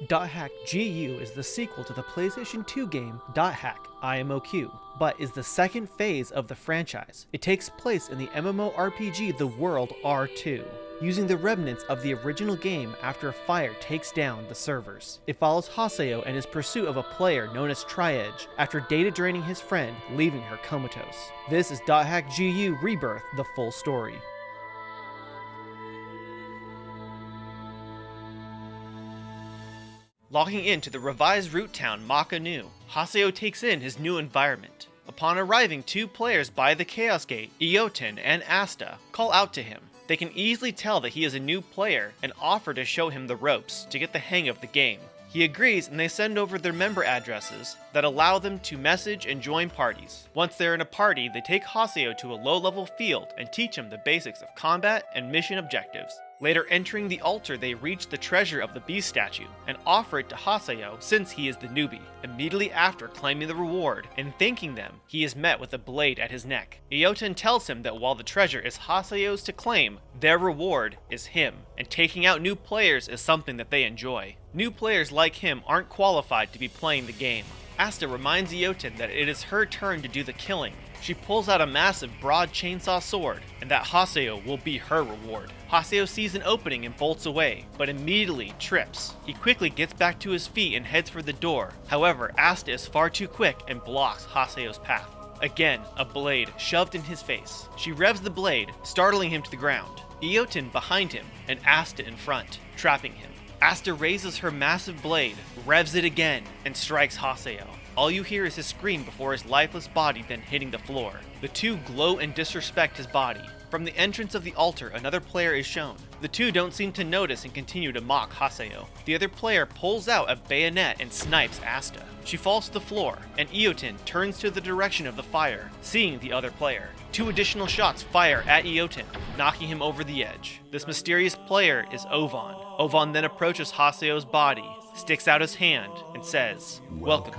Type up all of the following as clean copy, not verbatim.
Project G.U is the sequel to the PlayStation 2 game .hack IMOQ, but is the second phase of the franchise. It takes place in the MMORPG The World R2, using the remnants of the original game after a fire takes down the servers. It follows Haseo and his pursuit of a player known as Tri-Edge after data draining his friend, leaving her comatose. This is .hack G.U Rebirth, the full story. Logging into the revised root town Makanu, Haseo takes in his new environment. Upon arriving, two players by the Chaos Gate, Ioten and AIDA, call out to him. They can easily tell that he is a new player and offer to show him the ropes to get the hang of the game. He agrees and they send over their member addresses that allow them to message and join parties. Once they're in a party, they take Haseo to a low-level field and teach him the basics of combat and mission objectives. Later entering the altar, they reach the treasure of the beast statue and offer it to Haseo since he is the newbie. Immediately after claiming the reward and thanking them, he is met with a blade at his neck. Ioten tells him that while the treasure is Haseo's to claim, their reward is him, and taking out new players is something that they enjoy. New players like him aren't qualified to be playing the game. AIDA reminds Ioten that it is her turn to do the killing. She pulls out a massive broad chainsaw sword, and that Haseo will be her reward. Haseo sees an opening and bolts away, but immediately trips. He quickly gets back to his feet and heads for the door. However, AIDA is far too quick and blocks Haseo's path. Again, a blade shoved in his face. She revs the blade, startling him to the ground. Ioten behind him, and AIDA in front, trapping him. AIDA raises her massive blade, revs it again, and strikes Haseo. All you hear is his scream before his lifeless body then hitting the floor. The two gloat and disrespect his body. From the entrance of the altar, another player is shown. The two don't seem to notice and continue to mock Haseo. The other player pulls out a bayonet and snipes AIDA. She falls to the floor, and Ioten turns to the direction of the fire, seeing the other player. Two additional shots fire at Ioten, knocking him over the edge. This mysterious player is Ovan. Ovan then approaches Haseo's body, sticks out his hand, and says, "Welcome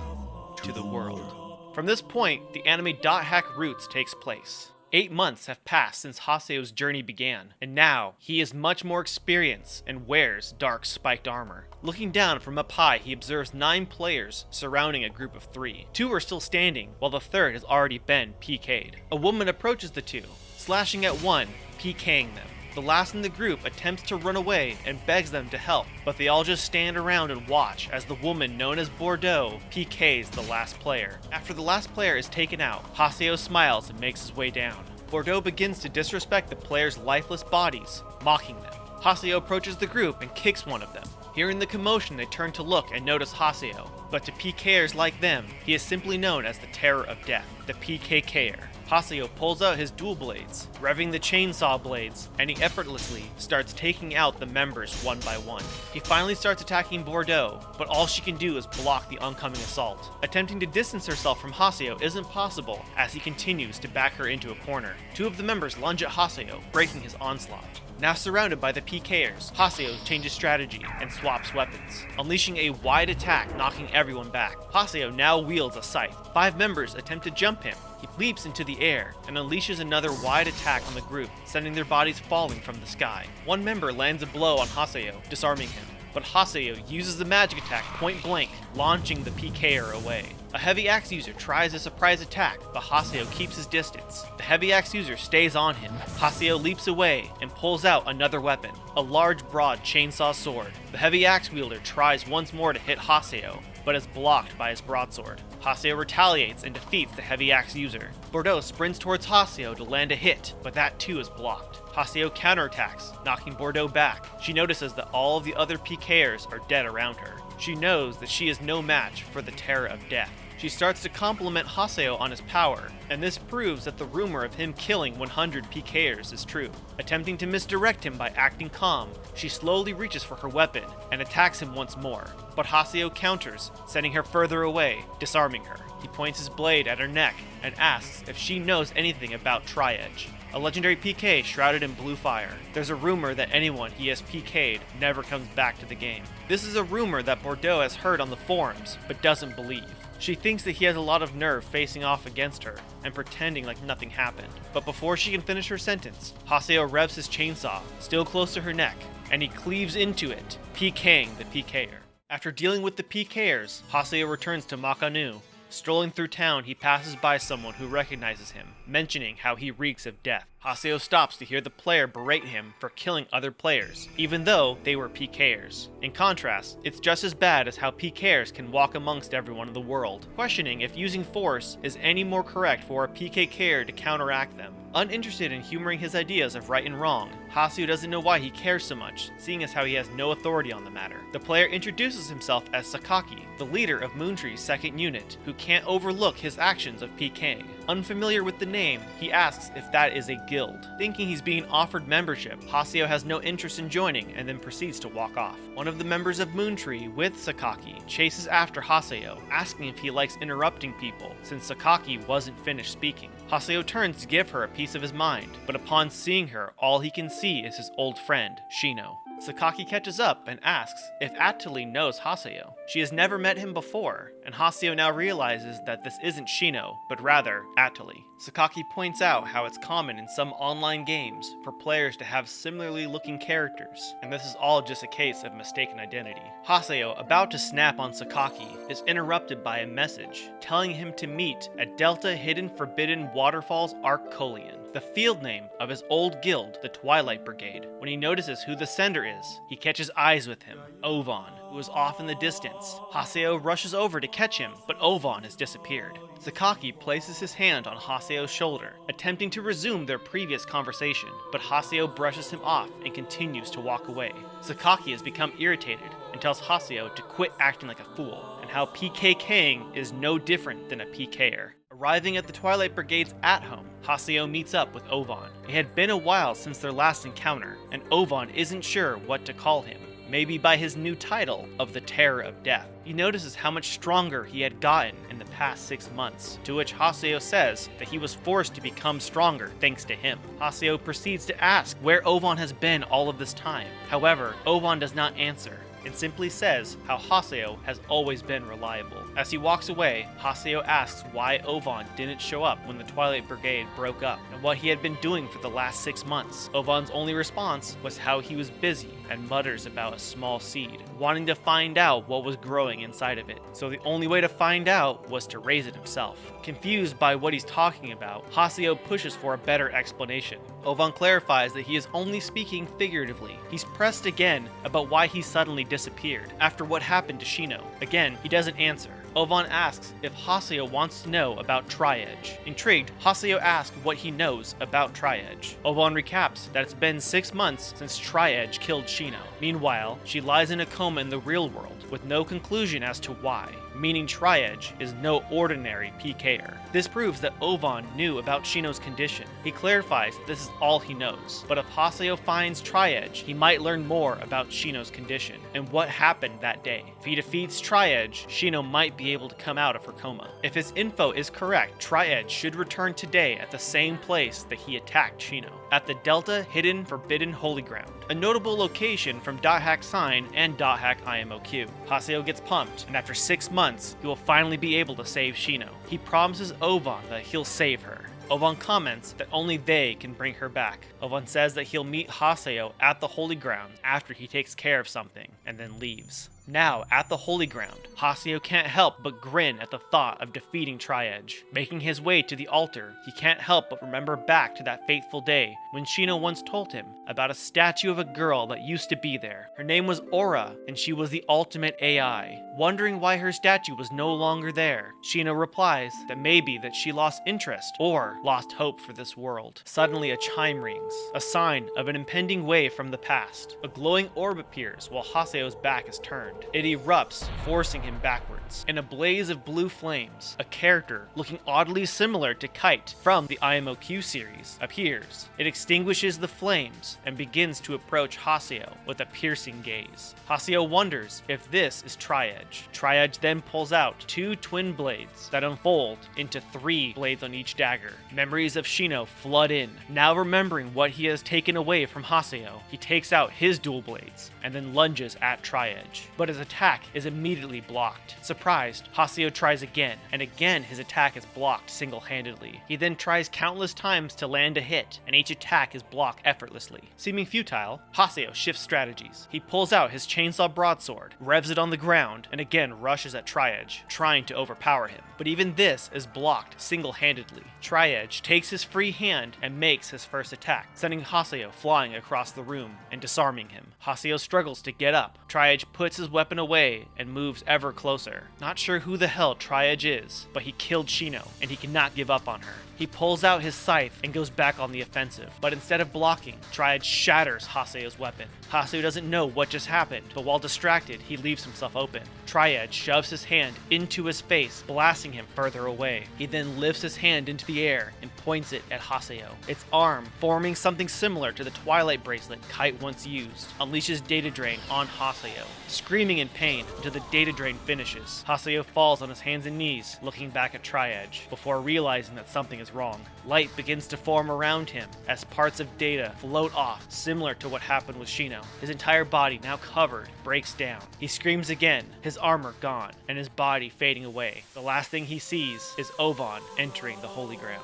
to the world." From this point, the anime .hack Roots takes place. 8 months have passed since Haseo's journey began, and now he is much more experienced and wears dark spiked armor. Looking down from up high, he observes 9 players surrounding a group of 3. 2 are still standing, while the third has already been PK'd. A woman approaches the two, slashing at one, PKing them. The last in the group attempts to run away and begs them to help, but they all just stand around and watch as the woman known as Bordeaux PKs the last player. After the last player is taken out, Haseo smiles and makes his way down. Bordeaux begins to disrespect the players' lifeless bodies, mocking them. Haseo approaches the group and kicks one of them. Hearing the commotion, they turn to look and notice Haseo, but to PKers like them, he is simply known as the Terror of Death, the PKKer. Haseo pulls out his dual blades, revving the chainsaw blades, and he effortlessly starts taking out the members one by one. He finally starts attacking Bordeaux, but all she can do is block the oncoming assault. Attempting to distance herself from Haseo isn't possible as he continues to back her into a corner. 2 of the members lunge at Haseo, breaking his onslaught. Now surrounded by the PKers, Haseo changes strategy and swaps weapons, unleashing a wide attack, knocking everyone back. Haseo now wields a scythe. 5 members attempt to jump him. He leaps into the air and unleashes another wide attack on the group, sending their bodies falling from the sky. 1 member lands a blow on Haseo, disarming him, but Haseo uses the magic attack point blank, launching the PKer away. A heavy axe user tries a surprise attack, but Haseo keeps his distance. The heavy axe user stays on him. Haseo leaps away and pulls out another weapon, a large broad chainsaw sword. The heavy axe wielder tries once more to hit Haseo, but is blocked by his broadsword. Haseo retaliates and defeats the heavy axe user. Bordeaux sprints towards Haseo to land a hit, but that too is blocked. Haseo counterattacks, knocking Bordeaux back. She notices that all of the other PKers are dead around her. She knows that she is no match for the Terror of Death. She starts to compliment Haseo on his power, and this proves that the rumor of him killing 100 PKers is true. Attempting to misdirect him by acting calm, she slowly reaches for her weapon and attacks him once more, but Haseo counters, sending her further away, disarming her. He points his blade at her neck and asks if she knows anything about Tri-Edge, a legendary PK shrouded in blue fire. There's a rumor that anyone he has PK'd never comes back to the game. This is a rumor that Bordeaux has heard on the forums, but doesn't believe. She thinks that he has a lot of nerve facing off against her and pretending like nothing happened. But before she can finish her sentence, Haseo revs his chainsaw, still close to her neck, and he cleaves into it, PKing the PKer. After dealing with the PKers, Haseo returns to Makanu. Strolling through town, he passes by someone who recognizes him, mentioning how he reeks of death. Haseo stops to hear the player berate him for killing other players, even though they were PKers. In contrast, it's just as bad as how PKers can walk amongst everyone in the world, questioning if using force is any more correct for a PKer to counteract them. Uninterested in humoring his ideas of right and wrong, Haseo doesn't know why he cares so much, seeing as how he has no authority on the matter. The player introduces himself as Sakaki, the leader of Moontree's second unit, who can't overlook his actions of PKing. Unfamiliar with the name, he asks if that is a guild. Thinking he's being offered membership, Haseo has no interest in joining and then proceeds to walk off. One of the members of Moontree, with Sakaki, chases after Haseo, asking if he likes interrupting people, since Sakaki wasn't finished speaking. Haseo turns to give her a piece of his mind, but upon seeing her, all he can see is his old friend, Shino. Sakaki catches up and asks if Atali knows Haseo. She has never met him before, and Haseo now realizes that this isn't Shino, but rather Atali. Sakaki points out how it's common in some online games for players to have similarly looking characters, and this is all just a case of mistaken identity. Haseo, about to snap on Sakaki, is interrupted by a message telling him to meet at Delta Hidden Forbidden Waterfalls Arcolian, the field name of his old guild, the Twilight Brigade. When he notices who the sender is, he catches eyes with him, Ovan, who is off in the distance. Haseo rushes over to catch him, but Ovan has disappeared. Sakaki places his hand on Haseo's shoulder, attempting to resume their previous conversation, but Haseo brushes him off and continues to walk away. Sakaki has become irritated and tells Haseo to quit acting like a fool, and how PKing is no different than a PKer. Arriving at the Twilight Brigade's at-home, Haseo meets up with Ovan. It had been a while since their last encounter, and Ovan isn't sure what to call him. Maybe by his new title of the Terror of Death. He notices how much stronger he had gotten in the past 6 months, to which Haseo says that he was forced to become stronger thanks to him. Haseo proceeds to ask where Ovan has been all of this time. However, Ovan does not answer. It simply says how Haseo has always been reliable. As he walks away, Haseo asks why Ovan didn't show up when the Twilight Brigade broke up, and what he had been doing for the last 6 months. Ovan's only response was how he was busy, and mutters about a small seed, wanting to find out what was growing inside of it. So the only way to find out was to raise it himself. Confused by what he's talking about, Haseo pushes for a better explanation. Ovan clarifies that he is only speaking figuratively. He's pressed again about why he suddenly disappeared after what happened to Shino. Again, he doesn't answer. Ovan asks if Haseo wants to know about Tri-Edge. Intrigued, Haseo asks what he knows about Tri-Edge. Ovan recaps that it's been 6 months since Tri-Edge killed Shino. Meanwhile, she lies in a coma in the real world, with no conclusion as to why, meaning Tri-Edge is no ordinary PKer. This proves that Ovan knew about Shino's condition. He clarifies that this is all he knows, but if Haseo finds Tri-Edge, he might learn more about Shino's condition, and what happened that day. If he defeats Tri-Edge, Shino might be able to come out of her coma. If his info is correct, Tri-Edge should return today at the same place that he attacked Shino, at the Delta Hidden Forbidden Holy Ground, a notable location from .hack Sign and .hack IMOQ. Haseo gets pumped, and after 6 months, he will finally be able to save Shino. He promises Ovan that he'll save her. Ovan comments that only they can bring her back. Ovan says that he'll meet Haseo at the Holy Ground after he takes care of something, and then leaves. Now, at the Holy Ground, Haseo can't help but grin at the thought of defeating Tri-Edge. Making his way to the altar, he can't help but remember back to that fateful day when Shino once told him about a statue of a girl that used to be there. Her name was Aura, and she was the ultimate AI. Wondering why her statue was no longer there, Shino replies that maybe that she lost interest or lost hope for this world. Suddenly a chime rings, a sign of an impending wave from the past. A glowing orb appears while Haseo's back is turned. It erupts, forcing him backwards. In a blaze of blue flames, a character looking oddly similar to Kite from the IMOQ series appears. It extinguishes the flames and begins to approach Haseo with a piercing gaze. Haseo wonders if this is Tri-Edge. Tri-Edge then pulls out 2 twin blades that unfold into 3 blades on each dagger. Memories of Shino flood in. Now remembering what he has taken away from Haseo, he takes out his dual blades and then lunges at Tri-Edge. But his attack is immediately blocked. Surprised Surprised, Haseo tries again, and again his attack is blocked single-handedly. He then tries countless times to land a hit, and each attack is blocked effortlessly. Seeming futile, Haseo shifts strategies. He pulls out his chainsaw broadsword, revs it on the ground, and again rushes at Tri-Edge, trying to overpower him. But even this is blocked single-handedly. Tri-Edge takes his free hand and makes his first attack, sending Haseo flying across the room and disarming him. Haseo struggles to get up. Tri-Edge puts his weapon away and moves ever closer. Not sure who the hell Tri-Edge is, but he killed Shino, and he cannot give up on her. He pulls out his scythe and goes back on the offensive, but instead of blocking, Tri-Edge shatters Haseo's weapon. Haseo doesn't know what just happened, but while distracted, he leaves himself open. Tri-Edge shoves his hand into his face, blasting him further away. He then lifts his hand into the air and points it at Haseo. Its arm, forming something similar to the Twilight bracelet Kite once used, unleashes data drain on Haseo, screaming in pain until the data drain finishes. Haseo falls on his hands and knees, looking back at Tri-Edge, before realizing that something is wrong. Light begins to form around him as parts of data float off, similar to what happened with Shino. His entire body, now covered, breaks down. He screams again, his armor gone, and his body fading away. The last thing he sees is Ovan entering the Holy Ground.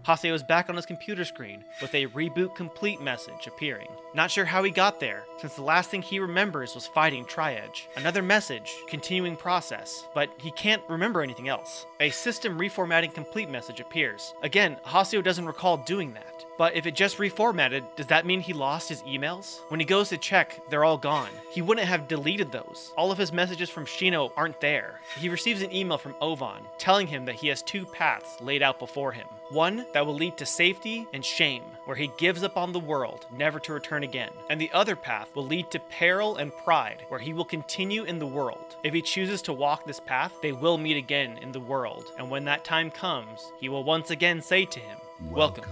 Haseo is back on his computer screen, with a reboot complete message appearing. Not sure how he got there, since the last thing he remembers was fighting Tri-Edge. Another message, continuing process, but he can't remember anything else. A system reformatting complete message appears. Again, Haseo doesn't recall doing that. But if it just reformatted, does that mean he lost his emails? When he goes to check, they're all gone. He wouldn't have deleted those. All of his messages from Shino aren't there. He receives an email from Ovan, telling him that he has two paths laid out before him. One that will lead to safety and shame, where he gives up on the world, never to return again. And the other path will lead to peril and pride, where he will continue in the world. If he chooses to walk this path, they will meet again in the world. And when that time comes, he will once again say to him, "Welcome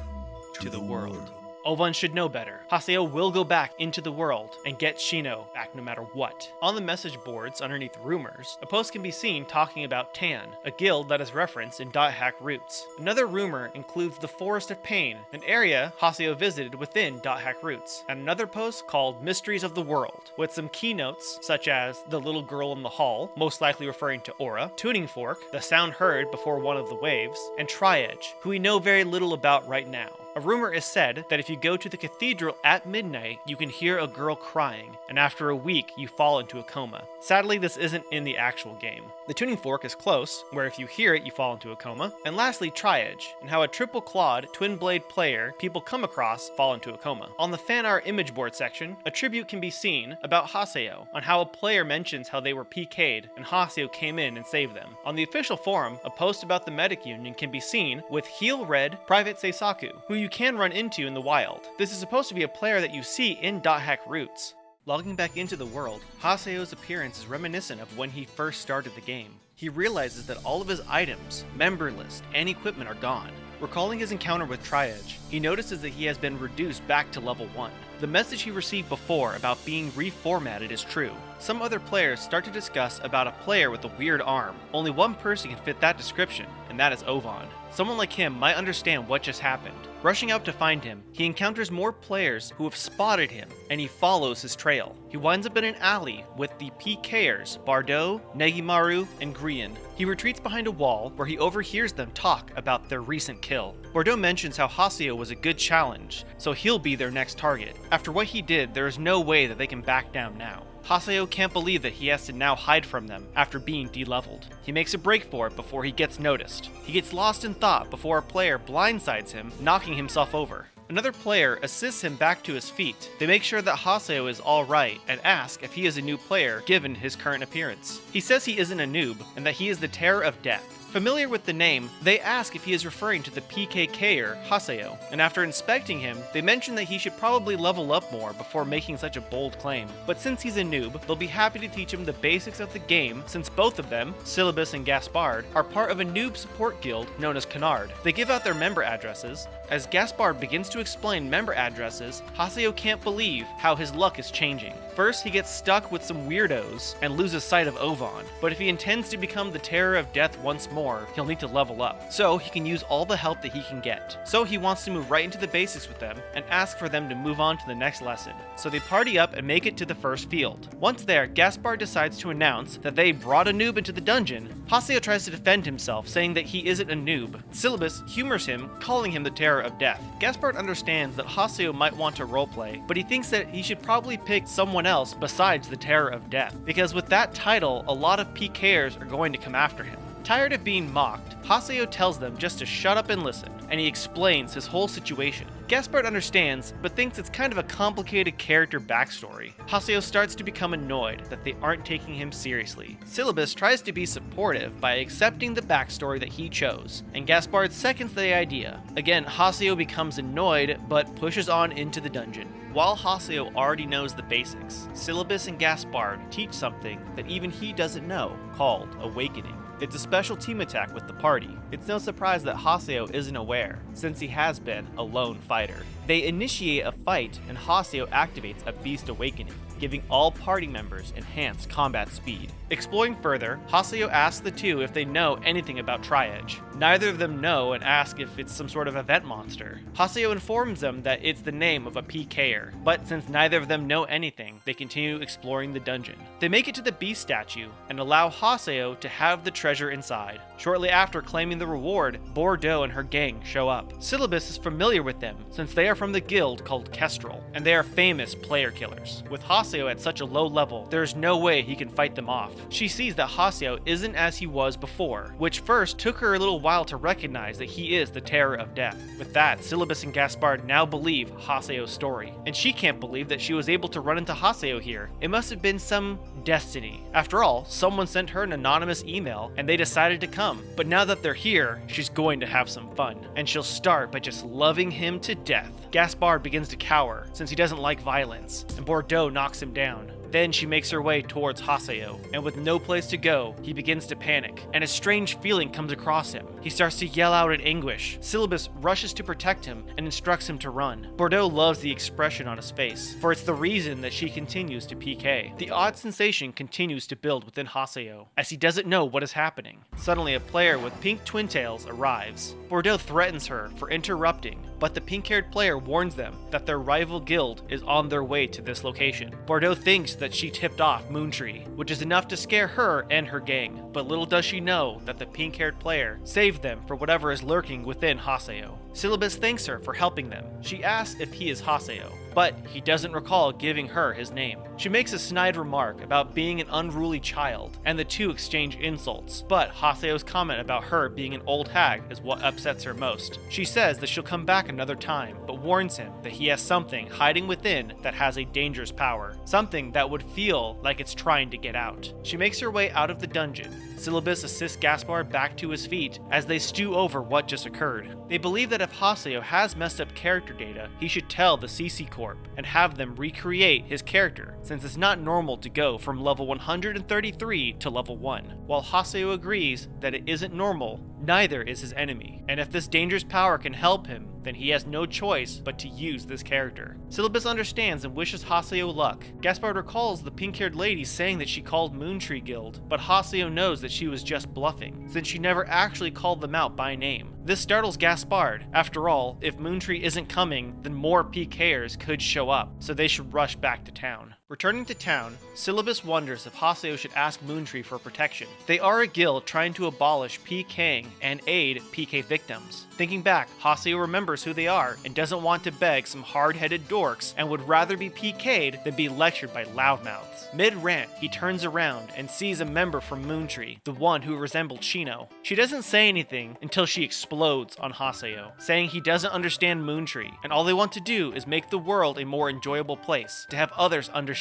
to the world." Ovan should know better. Haseo will go back into the world and get Shino back no matter what. On the message boards underneath rumors, a post can be seen talking about Tan, a guild that is referenced in .hack roots. Another rumor includes the Forest of Pain, an area Haseo visited within .hack roots, and another post called Mysteries of the World, with some keynotes such as the little girl in the hall, most likely referring to Aura, Tuning Fork, the sound heard before one of the waves, and Tri-Edge, who we know very little about right now. A rumor is said that if you go to the cathedral at midnight, you can hear a girl crying, and after a week, you fall into a coma. Sadly, this isn't in the actual game. The Tuning Fork is close, where if you hear it, you fall into a coma. And lastly, Tri-Edge, and how a triple-clawed, twin-blade player people come across fall into a coma. On the fan art image board section, a tribute can be seen about Haseo, on how a player mentions how they were PK'd, and Haseo came in and saved them. On the official forum, a post about the medic union can be seen with Heel Red Private Seisaku, who you can run into in the wild. This is supposed to be a player that you see in .hack roots. Logging back into the world, Haseo's appearance is reminiscent of when he first started the game. He realizes that all of his items, member list, and equipment are gone. Recalling his encounter with Tri-Edge, he notices that he has been reduced back to level 1. The message he received before about being reformatted is true. Some other players start to discuss about a player with a weird arm. Only one person can fit that description, and that is Ovan. Someone like him might understand what just happened. Rushing out to find him, he encounters more players who have spotted him, and he follows his trail. He winds up in an alley with the PKers, Bardot, Negimaru, and Grian. He retreats behind a wall where he overhears them talk about their recent kill. Bardot mentions how Haseo was a good challenge, so he'll be their next target. After what he did, there is no way that they can back down now. Haseo can't believe that he has to now hide from them after being de-leveled. He makes a break for it before he gets noticed. He gets lost in thought before a player blindsides him, knocking himself over. Another player assists him back to his feet. They make sure that Haseo is alright and ask if he is a new player given his current appearance. He says he isn't a noob and that he is the Terror of Death. Familiar with the name, they ask if he is referring to the PKKer Haseo, and after inspecting him, they mention that he should probably level up more before making such a bold claim. But since he's a noob, they'll be happy to teach him the basics of the game since both of them, Silabus and Gaspard, are part of a noob support guild known as Canard. They give out their member addresses. As Gaspard begins to explain member addresses, Haseo can't believe how his luck is changing. First, he gets stuck with some weirdos and loses sight of Ovan, but if he intends to become the Terror of Death once more, he'll need to level up, so he can use all the help that he can get. So he wants to move right into the basics with them and ask for them to move on to the next lesson. So they party up and make it to the first field. Once there, Gaspard decides to announce that they brought a noob into the dungeon. Haseo tries to defend himself, saying that he isn't a noob. Silabus humors him, calling him the Terror of Death. Gaspard understands that Haseo might want to roleplay, but he thinks that he should probably pick someone else besides the Terror of Death, because with that title, a lot of PKers are going to come after him. Tired of being mocked, Haseo tells them just to shut up and listen, and he explains his whole situation. Gaspard understands, but thinks it's kind of a complicated character backstory. Haseo starts to become annoyed that they aren't taking him seriously. Silabus tries to be supportive by accepting the backstory that he chose, and Gaspard seconds the idea. Again, Haseo becomes annoyed, but pushes on into the dungeon. While Haseo already knows the basics, Silabus and Gaspard teach something that even he doesn't know, called Awakening. It's a special team attack with the party. It's no surprise that Haseo isn't aware, since he has been a lone fighter. They initiate a fight, and Haseo activates a Beast Awakening, giving all party members enhanced combat speed. Exploring further, Haseo asks the two if they know anything about Tri-Edge. Neither of them know and ask if it's some sort of event monster. Haseo informs them that it's the name of a PKer, but since neither of them know anything, they continue exploring the dungeon. They make it to the beast statue and allow Haseo to have the treasure inside. Shortly after claiming the reward, Bordeaux and her gang show up. Silabus is familiar with them since they are from the guild called Kestrel, and they are famous player killers. With Haseo at such a low level, there is no way he can fight them off. She sees that Haseo isn't as he was before, which first took her a little while to recognize that he is the Terror of Death. With that, Silabus and Gaspard now believe Haseo's story, and she can't believe that she was able to run into Haseo here. It must have been some destiny. After all, someone sent her an anonymous email, and they decided to come. But now that they're here, she's going to have some fun, and she'll start by just loving him to death. Gaspard begins to cower, since he doesn't like violence, and Bordeaux knocks him down. Then she makes her way towards Haseo, and with no place to go, he begins to panic, and a strange feeling comes across him. He starts to yell out in anguish. Silabus rushes to protect him and instructs him to run. Bordeaux loves the expression on his face, for it's the reason that she continues to PK. The odd sensation continues to build within Haseo, as he doesn't know what is happening. Suddenly, a player with pink twin tails arrives. Bordeaux threatens her for interrupting, but the pink-haired player warns them that their rival guild is on their way to this location. Bordeaux thinks that she tipped off Moontree, which is enough to scare her and her gang, but little does she know that the pink-haired player saved them for whatever is lurking within Haseo. Silabus thanks her for helping them. She asks if he is Haseo, but he doesn't recall giving her his name. She makes a snide remark about being an unruly child, and the two exchange insults, but Haseo's comment about her being an old hag is what upsets her most. She says that she'll come back another time, but warns him that he has something hiding within that has a dangerous power, something that would feel like it's trying to get out. She makes her way out of the dungeon. Silabus assists Gaspard back to his feet as they stew over what just occurred. They believe that if Haseo has messed up character data, he should tell the CC Corp and have them recreate his character, since it's not normal to go from level 133 to level 1. While Haseo agrees that it isn't normal, neither is his enemy, and if this dangerous power can help him, then he has no choice but to use this character. Silabus understands and wishes Haseo luck. Gaspard recalls the pink-haired lady saying that she called Moontree Guild, but Haseo knows that she was just bluffing, since she never actually called them out by name. This startles Gaspard. After all, if Moontree isn't coming, then more PKers could show up, so they should rush back to town. Returning to town, Silabus wonders if Haseo should ask Moontree for protection. They are a guild trying to abolish PKing and aid PK victims. Thinking back, Haseo remembers who they are and doesn't want to beg some hard-headed dorks and would rather be PK'd than be lectured by loudmouths. Mid-rant, he turns around and sees a member from Moontree, the one who resembled Shino. She doesn't say anything until she explodes on Haseo, saying he doesn't understand Moontree, and all they want to do is make the world a more enjoyable place, to have others understand.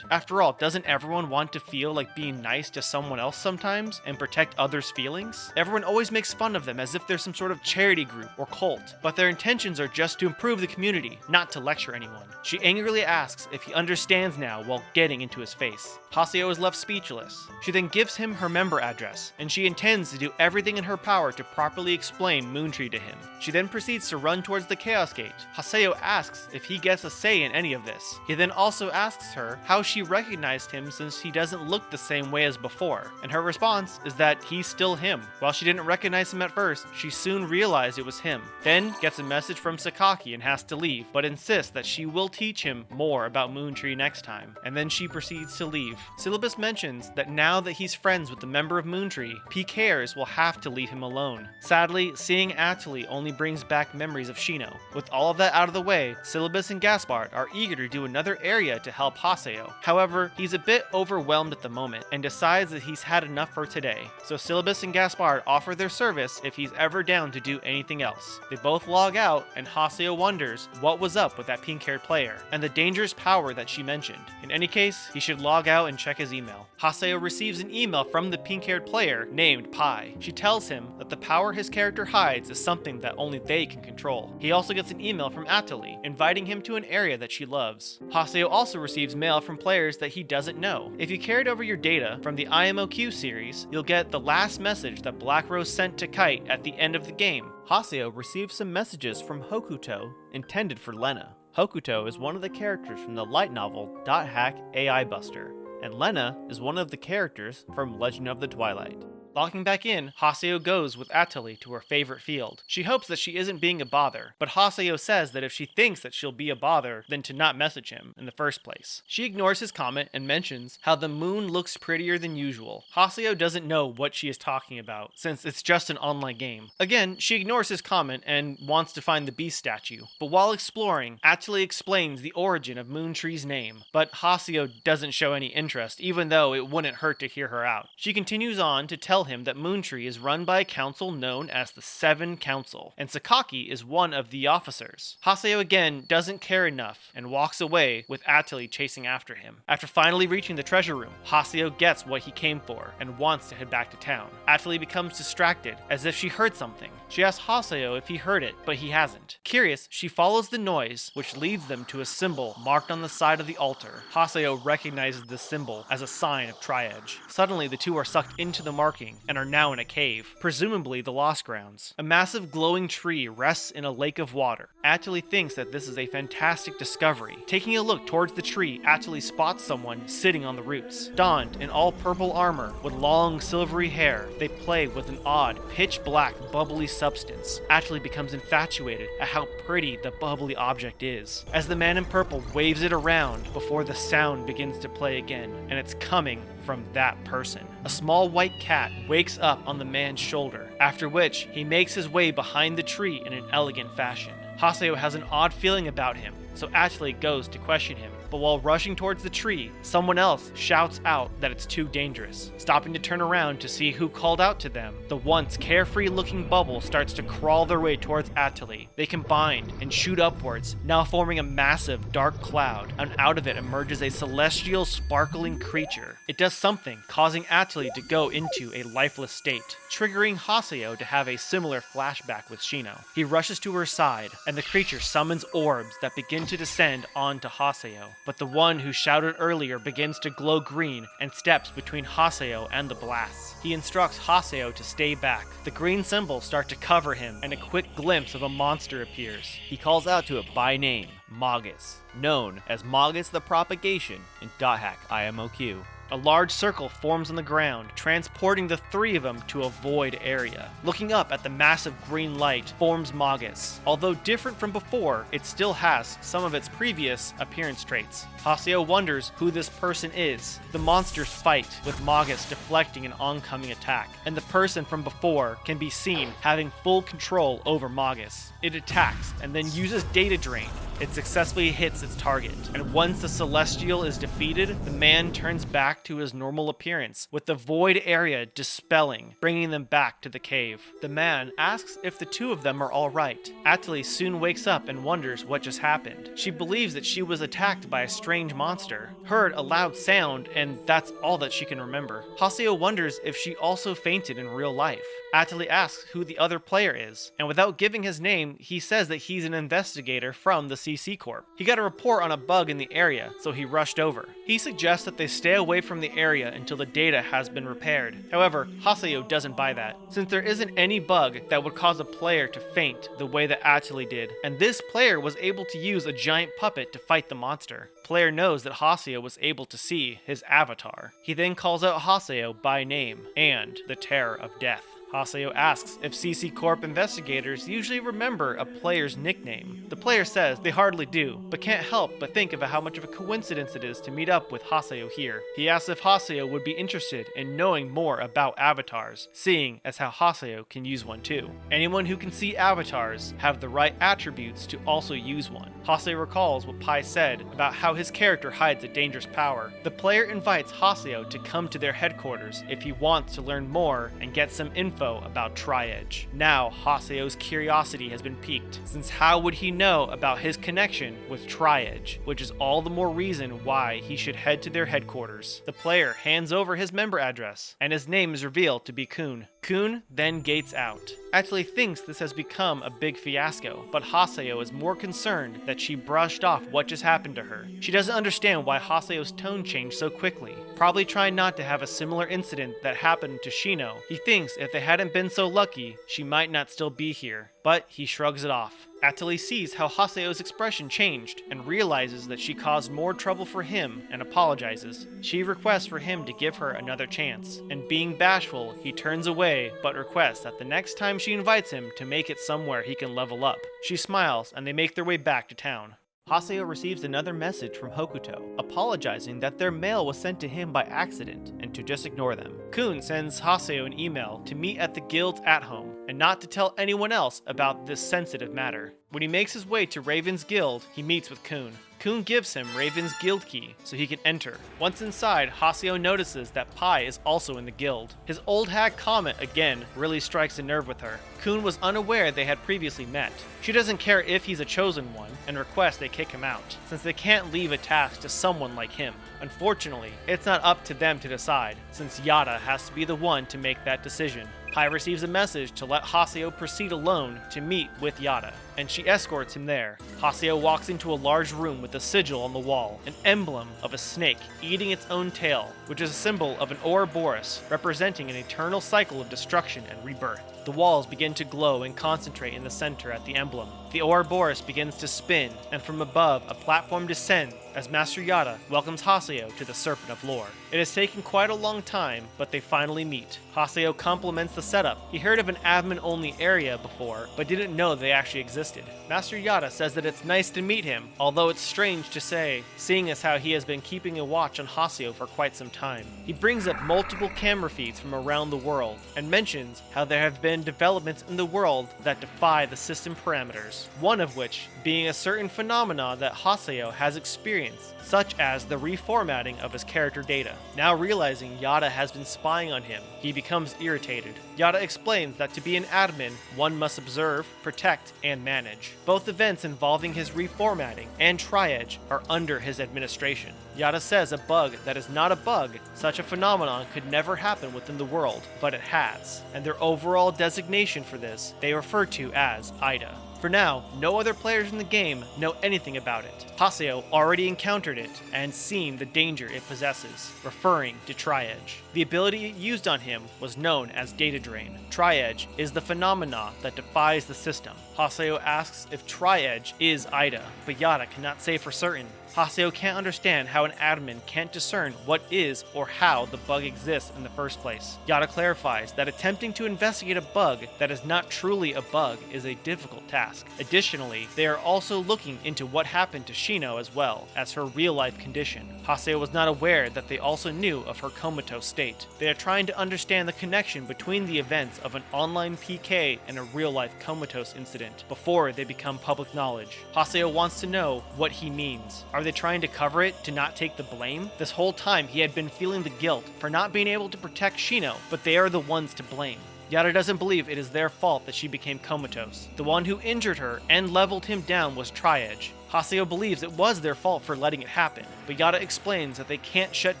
After all, doesn't everyone want to feel like being nice to someone else sometimes and protect others' feelings? Everyone always makes fun of them as if they're some sort of charity group or cult, but their intentions are just to improve the community, not to lecture anyone. She angrily asks if he understands now while getting into his face. Haseo is left speechless. She then gives him her member address, and she intends to do everything in her power to properly explain Moontree to him. She then proceeds to run towards the Chaos Gate. Haseo asks if he gets a say in any of this. He then also asks her her how she recognized him since he doesn't look the same way as before, and her response is that he's still him. While she didn't recognize him at first, she soon realized it was him. Then gets a message from Sakaki and has to leave, but insists that she will teach him more about Moontree next time, and then she proceeds to leave. Silabus mentions that now that he's friends with the member of Moontree, PKers will have to leave him alone. Sadly, seeing Atali only brings back memories of Shino. With all of that out of the way, Silabus and Gaspard are eager to do another area to help Haseo. However, he's a bit overwhelmed at the moment and decides that he's had enough for today. So Silabus and Gaspard offer their service if he's ever down to do anything else. They both log out and Haseo wonders what was up with that pink-haired player and the dangerous power that she mentioned. In any case, he should log out and check his email. Haseo receives an email from the pink-haired player named Pi. She tells him that the power his character hides is something that only they can control. He also gets an email from Atali, inviting him to an area that she loves. Haseo also receives mail from players that he doesn't know. If you carried over your data from the IMOQ series, you'll get the last message that Black Rose sent to Kite at the end of the game. Haseo receives some messages from Hokuto intended for Lena. Hokuto is one of the characters from the light novel .hack AI Buster, and Lena is one of the characters from Legend of the Twilight. Logging back in, Haseo goes with Atali to her favorite field. She hopes that she isn't being a bother, but Haseo says that if she thinks that she'll be a bother, then to not message him in the first place. She ignores his comment and mentions how the moon looks prettier than usual. Haseo doesn't know what she is talking about, since it's just an online game. Again, she ignores his comment and wants to find the beast statue. But while exploring, Atali explains the origin of Moontree's name, but Haseo doesn't show any interest, even though it wouldn't hurt to hear her out. She continues on to tell him that Moontree is run by a council known as the Seven Council, and Sakaki is one of the officers. Haseo again doesn't care enough and walks away with Atali chasing after him. After finally reaching the treasure room, Haseo gets what he came for and wants to head back to town. Atali becomes distracted as if she heard something. She asks Haseo if he heard it, but he hasn't. Curious, she follows the noise, which leads them to a symbol marked on the side of the altar. Haseo recognizes the symbol as a sign of Tri-Edge. Suddenly, the two are sucked into the marking and are now in a cave, presumably the Lost Grounds. A massive glowing tree rests in a lake of water. Atali thinks that this is a fantastic discovery. Taking a look towards the tree, Atali spots someone sitting on the roots. Donned in all purple armor with long silvery hair, they play with an odd, pitch-black, bubbly substance. Atali becomes infatuated at how pretty the bubbly object is, as the man in purple waves it around before the sound begins to play again, and it's coming from that person. A small white cat wakes up on the man's shoulder, after which he makes his way behind the tree in an elegant fashion. Haseo has an odd feeling about him, so Atali goes to question him, but while rushing towards the tree, someone else shouts out that it's too dangerous. Stopping to turn around to see who called out to them, the once carefree-looking bubble starts to crawl their way towards Atali. They combine and shoot upwards, now forming a massive dark cloud, and out of it emerges a celestial sparkling creature. It does something, causing Atali to go into a lifeless state, triggering Haseo to have a similar flashback with Shino. He rushes to her side, and the creature summons orbs that begin to descend onto Haseo. But the one who shouted earlier begins to glow green and steps between Haseo and the blasts. He instructs Haseo to stay back. The green symbols start to cover him, and a quick glimpse of a monster appears. He calls out to it by name, Magus, known as Magus the Propagation in .hack IMOQ. A large circle forms on the ground, transporting the three of them to a void area. Looking up at the massive green light forms Magus. Although different from before, it still has some of its previous appearance traits. Haseo wonders who this person is. The monsters fight, with Magus deflecting an oncoming attack, and the person from before can be seen having full control over Magus. It attacks and then uses data drain. It successfully hits its target, and once the Celestial is defeated, the man turns back to his normal appearance, with the void area dispelling, bringing them back to the cave. The man asks if the two of them are alright. Atali soon wakes up and wonders what just happened. She believes that she was attacked by a strange monster, heard a loud sound, and that's all that she can remember. Haseo wonders if she also fainted in real life. Atali asks who the other player is, and without giving his name, he says that he's an investigator from the CC Corp. He got a report on a bug in the area, so he rushed over. He suggests that they stay away from the area until the data has been repaired. However, Haseo doesn't buy that, since there isn't any bug that would cause a player to faint the way that Atali did, and this player was able to use a giant puppet to fight the monster. Player knows that Haseo was able to see his avatar. He then calls out Haseo by name and the terror of death. Haseo asks if CC Corp investigators usually remember a player's nickname. The player says they hardly do, but can't help but think about how much of a coincidence it is to meet up with Haseo here. He asks if Haseo would be interested in knowing more about avatars, seeing as how Haseo can use one too. Anyone who can see avatars have the right attributes to also use one. Haseo recalls what Pai said about how his character hides a dangerous power. The player invites Haseo to come to their headquarters if he wants to learn more and get some info about Tri-Edge. Now, Haseo's curiosity has been piqued, since how would he know about his connection with Tri-Edge, which is all the more reason why he should head to their headquarters. The player hands over his member address, and his name is revealed to be Kuhn. Kuhn then gates out. Atali thinks this has become a big fiasco, but Haseo is more concerned that she brushed off what just happened to her. She doesn't understand why Haseo's tone changed so quickly, probably trying not to have a similar incident that happened to Shino. He thinks if they hadn't been so lucky, she might not still be here, but he shrugs it off. Atali sees how Haseo's expression changed and realizes that she caused more trouble for him and apologizes. She requests for him to give her another chance, and being bashful, he turns away but requests that the next time she invites him to make it somewhere he can level up. She smiles and they make their way back to town. Haseo receives another message from Hokuto, apologizing that their mail was sent to him by accident and to just ignore them. Kuhn sends Haseo an email to meet at the guild's at-home and not to tell anyone else about this sensitive matter. When he makes his way to Raven's guild, he meets with Kuhn. Kuhn gives him Raven's guild key so he can enter. Once inside, Haseo notices that Pai is also in the guild. His old hag comment again really strikes a nerve with her. Kuhn was unaware they had previously met. She doesn't care if he's a chosen one and requests they kick him out, since they can't leave a task to someone like him. Unfortunately, it's not up to them to decide, since Yata has to be the one to make that decision. Pai receives a message to let Haseo proceed alone to meet with Yata, and she escorts him there. Haseo walks into a large room with a sigil on the wall, an emblem of a snake eating its own tail, which is a symbol of an Ouroboros, representing an eternal cycle of destruction and rebirth. The walls begin to glow and concentrate in the center at the emblem. The Ouroboros begins to spin, and from above, a platform descends as Master Yata welcomes Haseo to the Serpent of Lore. It has taken quite a long time, but they finally meet. Haseo compliments the setup. He heard of an admin-only area before, but didn't know they actually existed. Master Yata says that it's nice to meet him, although it's strange to say, seeing as how he has been keeping a watch on Haseo for quite some time. He brings up multiple camera feeds from around the world, and mentions how there have been developments in the world that defy the system parameters, one of which being a certain phenomena that Haseo has experienced, such as the reformatting of his character data. Now realizing Yata has been spying on him, he becomes irritated. Yata explains that to be an admin, one must observe, protect, and manage. Both events involving his reformatting and Tri-Edge are under his administration. Yata says a bug that is not a bug, such a phenomenon could never happen within the world, but it has, and their overall designation for this they refer to as AIDA. For now, no other players in the game know anything about it. Haseo already encountered it and seen the danger it possesses, referring to Tri-Edge. The ability it used on him was known as Data Drain. Tri-Edge is the phenomena that defies the system. Haseo asks if Tri-Edge is AIDA, but Yata cannot say for certain. Haseo can't understand how an admin can't discern what is or how the bug exists in the first place. Yata clarifies that attempting to investigate a bug that is not truly a bug is a difficult task. Additionally, they are also looking into what happened to Shino as well as her real-life condition. Haseo was not aware that they also knew of her comatose state. They are trying to understand the connection between the events of an online PK and a real-life comatose incident before they become public knowledge. Haseo wants to know what he means. Are they trying to cover it to not take the blame? This whole time he had been feeling the guilt for not being able to protect Shino, but they are the ones to blame. Yata doesn't believe it is their fault that she became comatose. The one who injured her and leveled him down was Tri-Edge. Haseo believes it was their fault for letting it happen, but Yata explains that they can't shut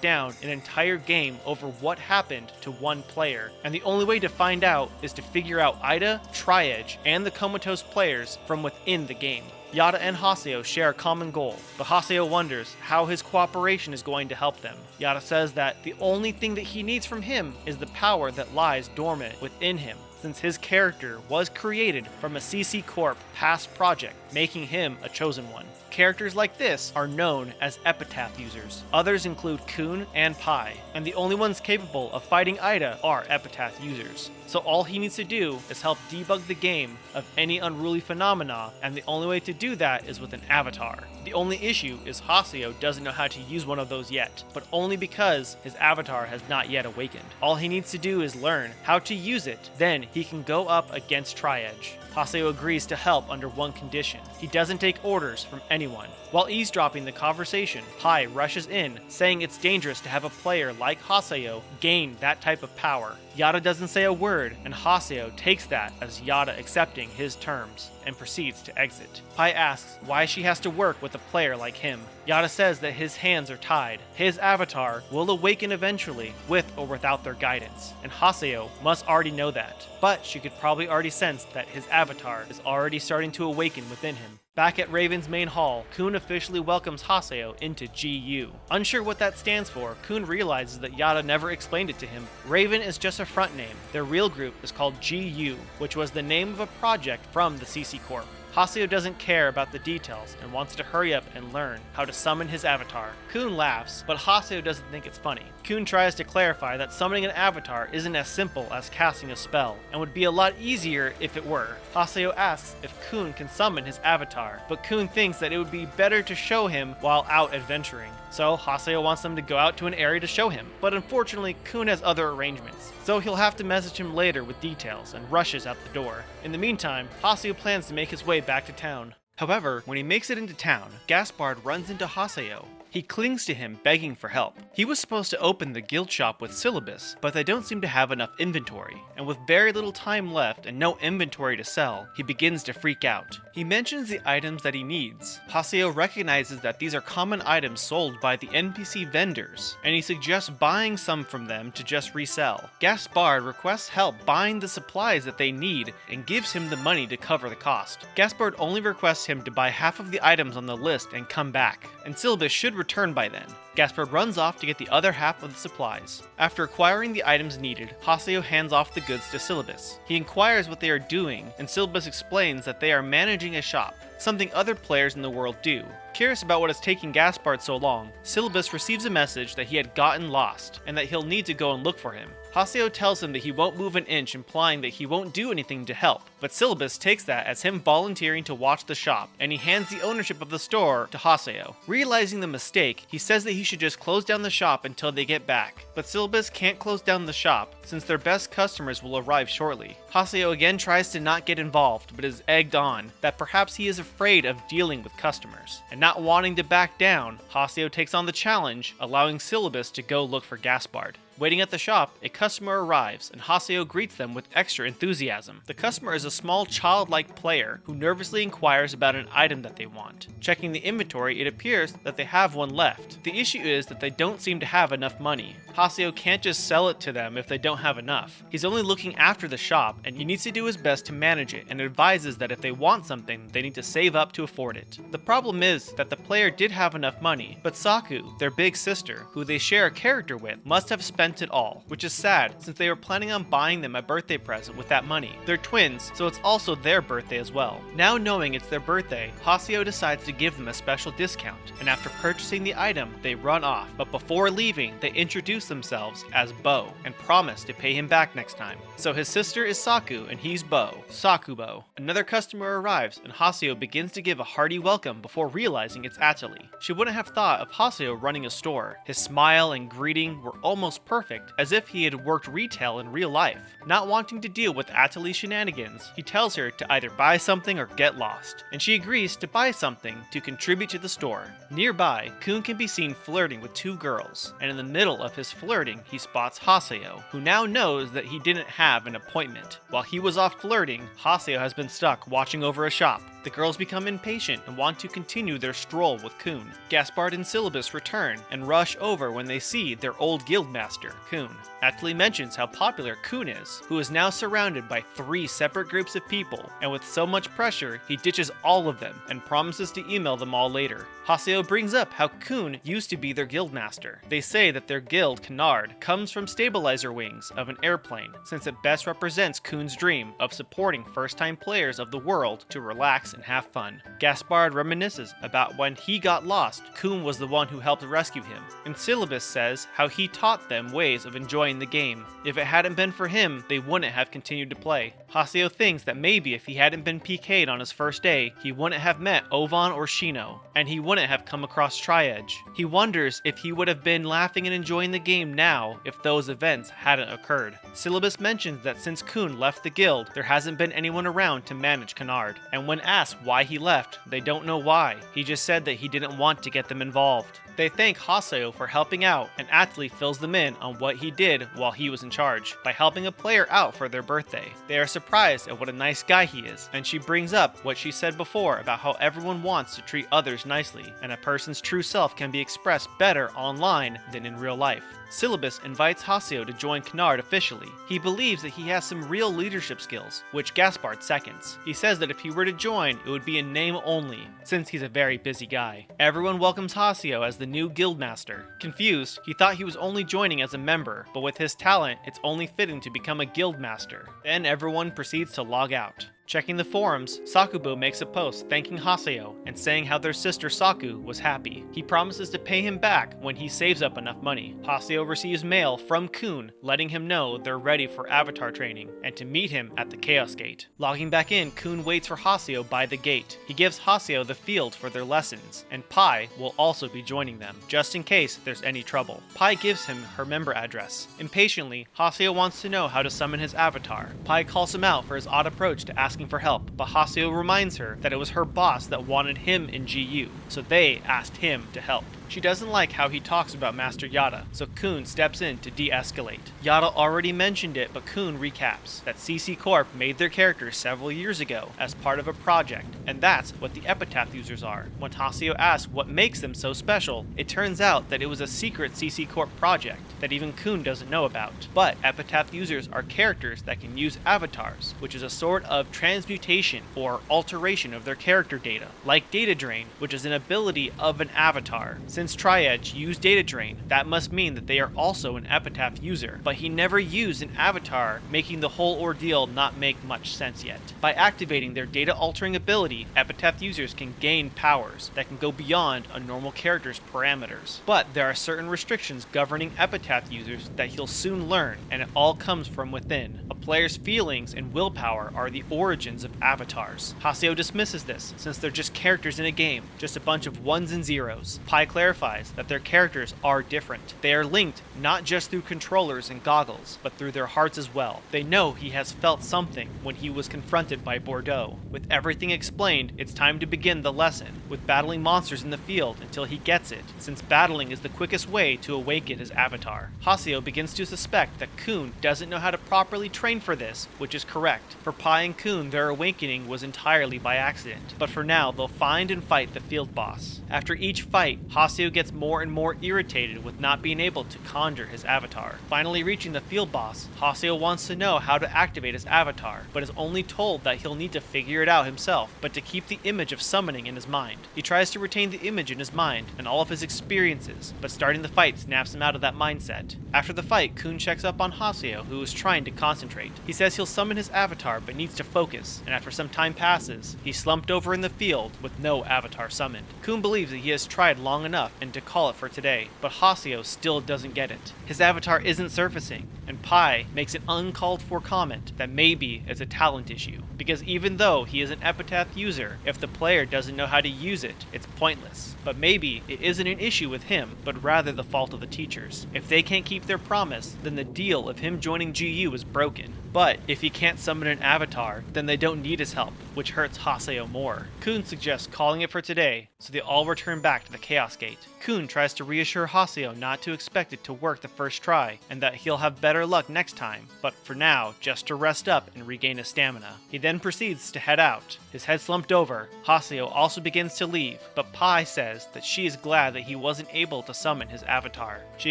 down an entire game over what happened to one player, and the only way to find out is to figure out AIDA, Tri-Edge, and the comatose players from within the game. Yata and Haseo share a common goal, but Haseo wonders how his cooperation is going to help them. Yata says that the only thing that he needs from him is the power that lies dormant within him, since his character was created from a CC Corp past project, making him a chosen one. Characters like this are known as epitaph users. Others include Kuhn and Pi, and the only ones capable of fighting AIDA are epitaph users. So all he needs to do is help debug the game of any unruly phenomena, and the only way to do that is with an avatar. The only issue is Haseo doesn't know how to use one of those yet, but only because his avatar has not yet awakened. All he needs to do is learn how to use it, then he can go up against Tri-Edge. Haseo agrees to help under one condition. He doesn't take orders from anyone. While eavesdropping the conversation, Pi rushes in, saying it's dangerous to have a player like Haseo gain that type of power. Yata doesn't say a word, and Haseo takes that as Yata accepting his terms, and proceeds to exit. Pi asks why she has to work with a player like him. Yata says that his hands are tied. His avatar will awaken eventually, with or without their guidance, and Haseo must already know that. But she could probably already sense that his avatar is already starting to awaken within him. Back at Raven's main hall, Kuhn officially welcomes Haseo into G.U. Unsure what that stands for, Kuhn realizes that Yata never explained it to him. Raven is just a front name. Their real group is called G.U, which was the name of a project from the CC Corp. Haseo doesn't care about the details and wants to hurry up and learn how to summon his avatar. Kuhn laughs, but Haseo doesn't think it's funny. Kuhn tries to clarify that summoning an avatar isn't as simple as casting a spell, and would be a lot easier if it were. Haseo asks if Kuhn can summon his avatar, but Kuhn thinks that it would be better to show him while out adventuring. So Haseo wants them to go out to an area to show him, but unfortunately Kuhn has other arrangements, so he'll have to message him later with details and rushes out the door. In the meantime, Haseo plans to make his way back to town. However, when he makes it into town, Gaspard runs into Haseo. He clings to him, begging for help. He was supposed to open the guild shop with Silabus, but they don't seem to have enough inventory, and with very little time left and no inventory to sell, he begins to freak out. He mentions the items that he needs. Haseo recognizes that these are common items sold by the NPC vendors, and he suggests buying some from them to just resell. Gaspard requests help buying the supplies that they need and gives him the money to cover the cost. Gaspard only requests him to buy half of the items on the list and come back, and Silabus should return by then. Gaspard runs off to get the other half of the supplies. After acquiring the items needed, Haseo hands off the goods to Silabus. He inquires what they are doing, and Silabus explains that they are managing a shop, something other players in the world do. Curious about what is taking Gaspard so long, Silabus receives a message that he had gotten lost, and that he'll need to go and look for him. Haseo tells him that he won't move an inch, implying that he won't do anything to help, but Silabus takes that as him volunteering to watch the shop, and he hands the ownership of the store to Haseo. Realizing the mistake, he says that he should just close down the shop until they get back, but Silabus can't close down the shop since their best customers will arrive shortly. Haseo again tries to not get involved, but is egged on that perhaps he is afraid of dealing with customers, and not wanting to back down, Haseo takes on the challenge, allowing Silabus to go look for Gaspard. Waiting at the shop, a customer arrives, and Haseo greets them with extra enthusiasm. The customer is a small childlike player who nervously inquires about an item that they want. Checking the inventory, it appears that they have one left. The issue is that they don't seem to have enough money. Haseo can't just sell it to them if they don't have enough. He's only looking after the shop, and he needs to do his best to manage it, and advises that if they want something, they need to save up to afford it. The problem is that the player did have enough money, but Saku, their big sister, who they share a character with, must have spent it all, which is sad since they were planning on buying them a birthday present with that money. They're twins, so it's also their birthday as well. Now knowing it's their birthday, Haseo decides to give them a special discount, and after purchasing the item, they run off, but before leaving, they introduce themselves as Bo, and promise to pay him back next time. So his sister is Saku, and he's Bo, Sakubo. Another customer arrives, and Haseo begins to give a hearty welcome before realizing it's Atali. She wouldn't have thought of Haseo running a store. His smile and greeting were almost perfect, as if he had worked retail in real life. Not wanting to deal with Atali's shenanigans, he tells her to either buy something or get lost, and she agrees to buy something to contribute to the store. Nearby, Kuhn can be seen flirting with two girls, and in the middle of his flirting, he spots Haseo, who now knows that he didn't have an appointment. While he was off flirting, Haseo has been stuck watching over a shop. The girls become impatient and want to continue their stroll with Kuhn. Gaspard and Silabus return and rush over when they see their old guildmaster. Guildmaster, Kuhn. Atlee mentions how popular Kuhn is, who is now surrounded by 3 separate groups of people, and with so much pressure, he ditches all of them and promises to email them all later. Haseo brings up how Kuhn used to be their guildmaster. They say that their guild, Canard, comes from stabilizer wings of an airplane, since it best represents Kuhn's dream of supporting first-time players of the world to relax and have fun. Gaspard reminisces about when he got lost, Kuhn was the one who helped rescue him, and Silabus says how he taught them ways of enjoying the game. If it hadn't been for him, they wouldn't have continued to play. Haseo thinks that maybe if he hadn't been PK'd on his first day, he wouldn't have met Ovan or Shino, and he wouldn't have come across Tri-Edge. He wonders if he would have been laughing and enjoying the game now if those events hadn't occurred. Silabus mentions that since Kuhn left the guild, there hasn't been anyone around to manage Canard, and when asked why he left, they don't know why. He just said that he didn't want to get them involved. They thank Haseo for helping out, and Atlee fills them in on what he did while he was in charge, by helping a player out for their birthday. They are surprised at what a nice guy he is, and she brings up what she said before about how everyone wants to treat others nicely, and a person's true self can be expressed better online than in real life. Silabus invites Haseo to join Canard officially. He believes that he has some real leadership skills, which Gaspard seconds. He says that if he were to join, it would be in name only, since he's a very busy guy. Everyone welcomes Haseo as the new guildmaster. Confused, he thought he was only joining as a member, but with his talent, it's only fitting to become a guildmaster. Then everyone proceeds to log out. Checking the forums, Sakubo makes a post thanking Haseo and saying how their sister Saku was happy. He promises to pay him back when he saves up enough money. Haseo receives mail from Kuhn letting him know they're ready for avatar training and to meet him at the Chaos Gate. Logging back in, Kuhn waits for Haseo by the gate. He gives Haseo the field for their lessons, and Pai will also be joining them, just in case there's any trouble. Pai gives him her member address. Impatiently, Haseo wants to know how to summon his avatar. Pai calls him out for his odd approach to asking for help, but Haseo reminds her that it was her boss that wanted him in G.U, so they asked him to help. She doesn't like how he talks about Master Yata, so Kuhn steps in to de-escalate. Yata already mentioned it, but Kuhn recaps that CC Corp made their characters several years ago as part of a project, and that's what the Epitaph users are. When Haseo asks what makes them so special, it turns out that it was a secret CC Corp project that even Kuhn doesn't know about. But Epitaph users are characters that can use avatars, which is a sort of transmutation or alteration of their character data, like data drain, which is an ability of an avatar. Since Tri-Edge used data drain, that must mean that they are also an Epitaph user, but he never used an avatar, making the whole ordeal not make much sense yet. By activating their data altering ability, Epitaph users can gain powers that can go beyond a normal character's parameters. But there are certain restrictions governing Epitaph users that he'll soon learn, and it all comes from within. A player's feelings and willpower are the origins of avatars. Haseo dismisses this, since they're just characters in a game, just a bunch of ones and zeros. Pai clarifies that their characters are different. They are linked not just through controllers and goggles, but through their hearts as well. They know he has felt something when he was confronted by Bordeaux. With everything explained, it's time to begin the lesson, with battling monsters in the field until he gets it, since battling is the quickest way to awaken his avatar. Haseo begins to suspect that Kuhn doesn't know how to properly train for this, which is correct. For Pai and Kuhn, their awakening was entirely by accident, but for now they'll find and fight the field boss. After each fight, Haseo gets more and more irritated with not being able to conjure his avatar. Finally reaching the field boss, Haseo wants to know how to activate his avatar, but is only told that he'll need to figure it out himself, but to keep the image of summoning in his mind. He tries to retain the image in his mind and all of his experiences, but starting the fight snaps him out of that mindset. After the fight, Kuhn checks up on Haseo, who is trying to concentrate. He says he'll summon his avatar but needs to focus, and after some time passes, he's slumped over in the field with no avatar summoned. Kuhn believes that he has tried long enough and to call it for today, but Haseo still doesn't get it. His avatar isn't surfacing, and Pai makes an uncalled for comment that maybe it's a talent issue, because even though he is an Epitaph user, if the player doesn't know how to use it, it's pointless. But maybe it isn't an issue with him, but rather the fault of the teachers. If they can't keep their promise, then the deal of him joining G.U is broken. But if he can't summon an avatar, then they don't need his help, which hurts Haseo more. Kuhn suggests calling it for today, so they all return back to the Chaos Gate. Kuhn tries to reassure Haseo not to expect it to work the first try, and that he'll have better luck next time, but for now, just to rest up and regain his stamina. He then proceeds to head out. His head slumped over, Haseo also begins to leave, but Pai says that she is glad that he wasn't able to summon his avatar. She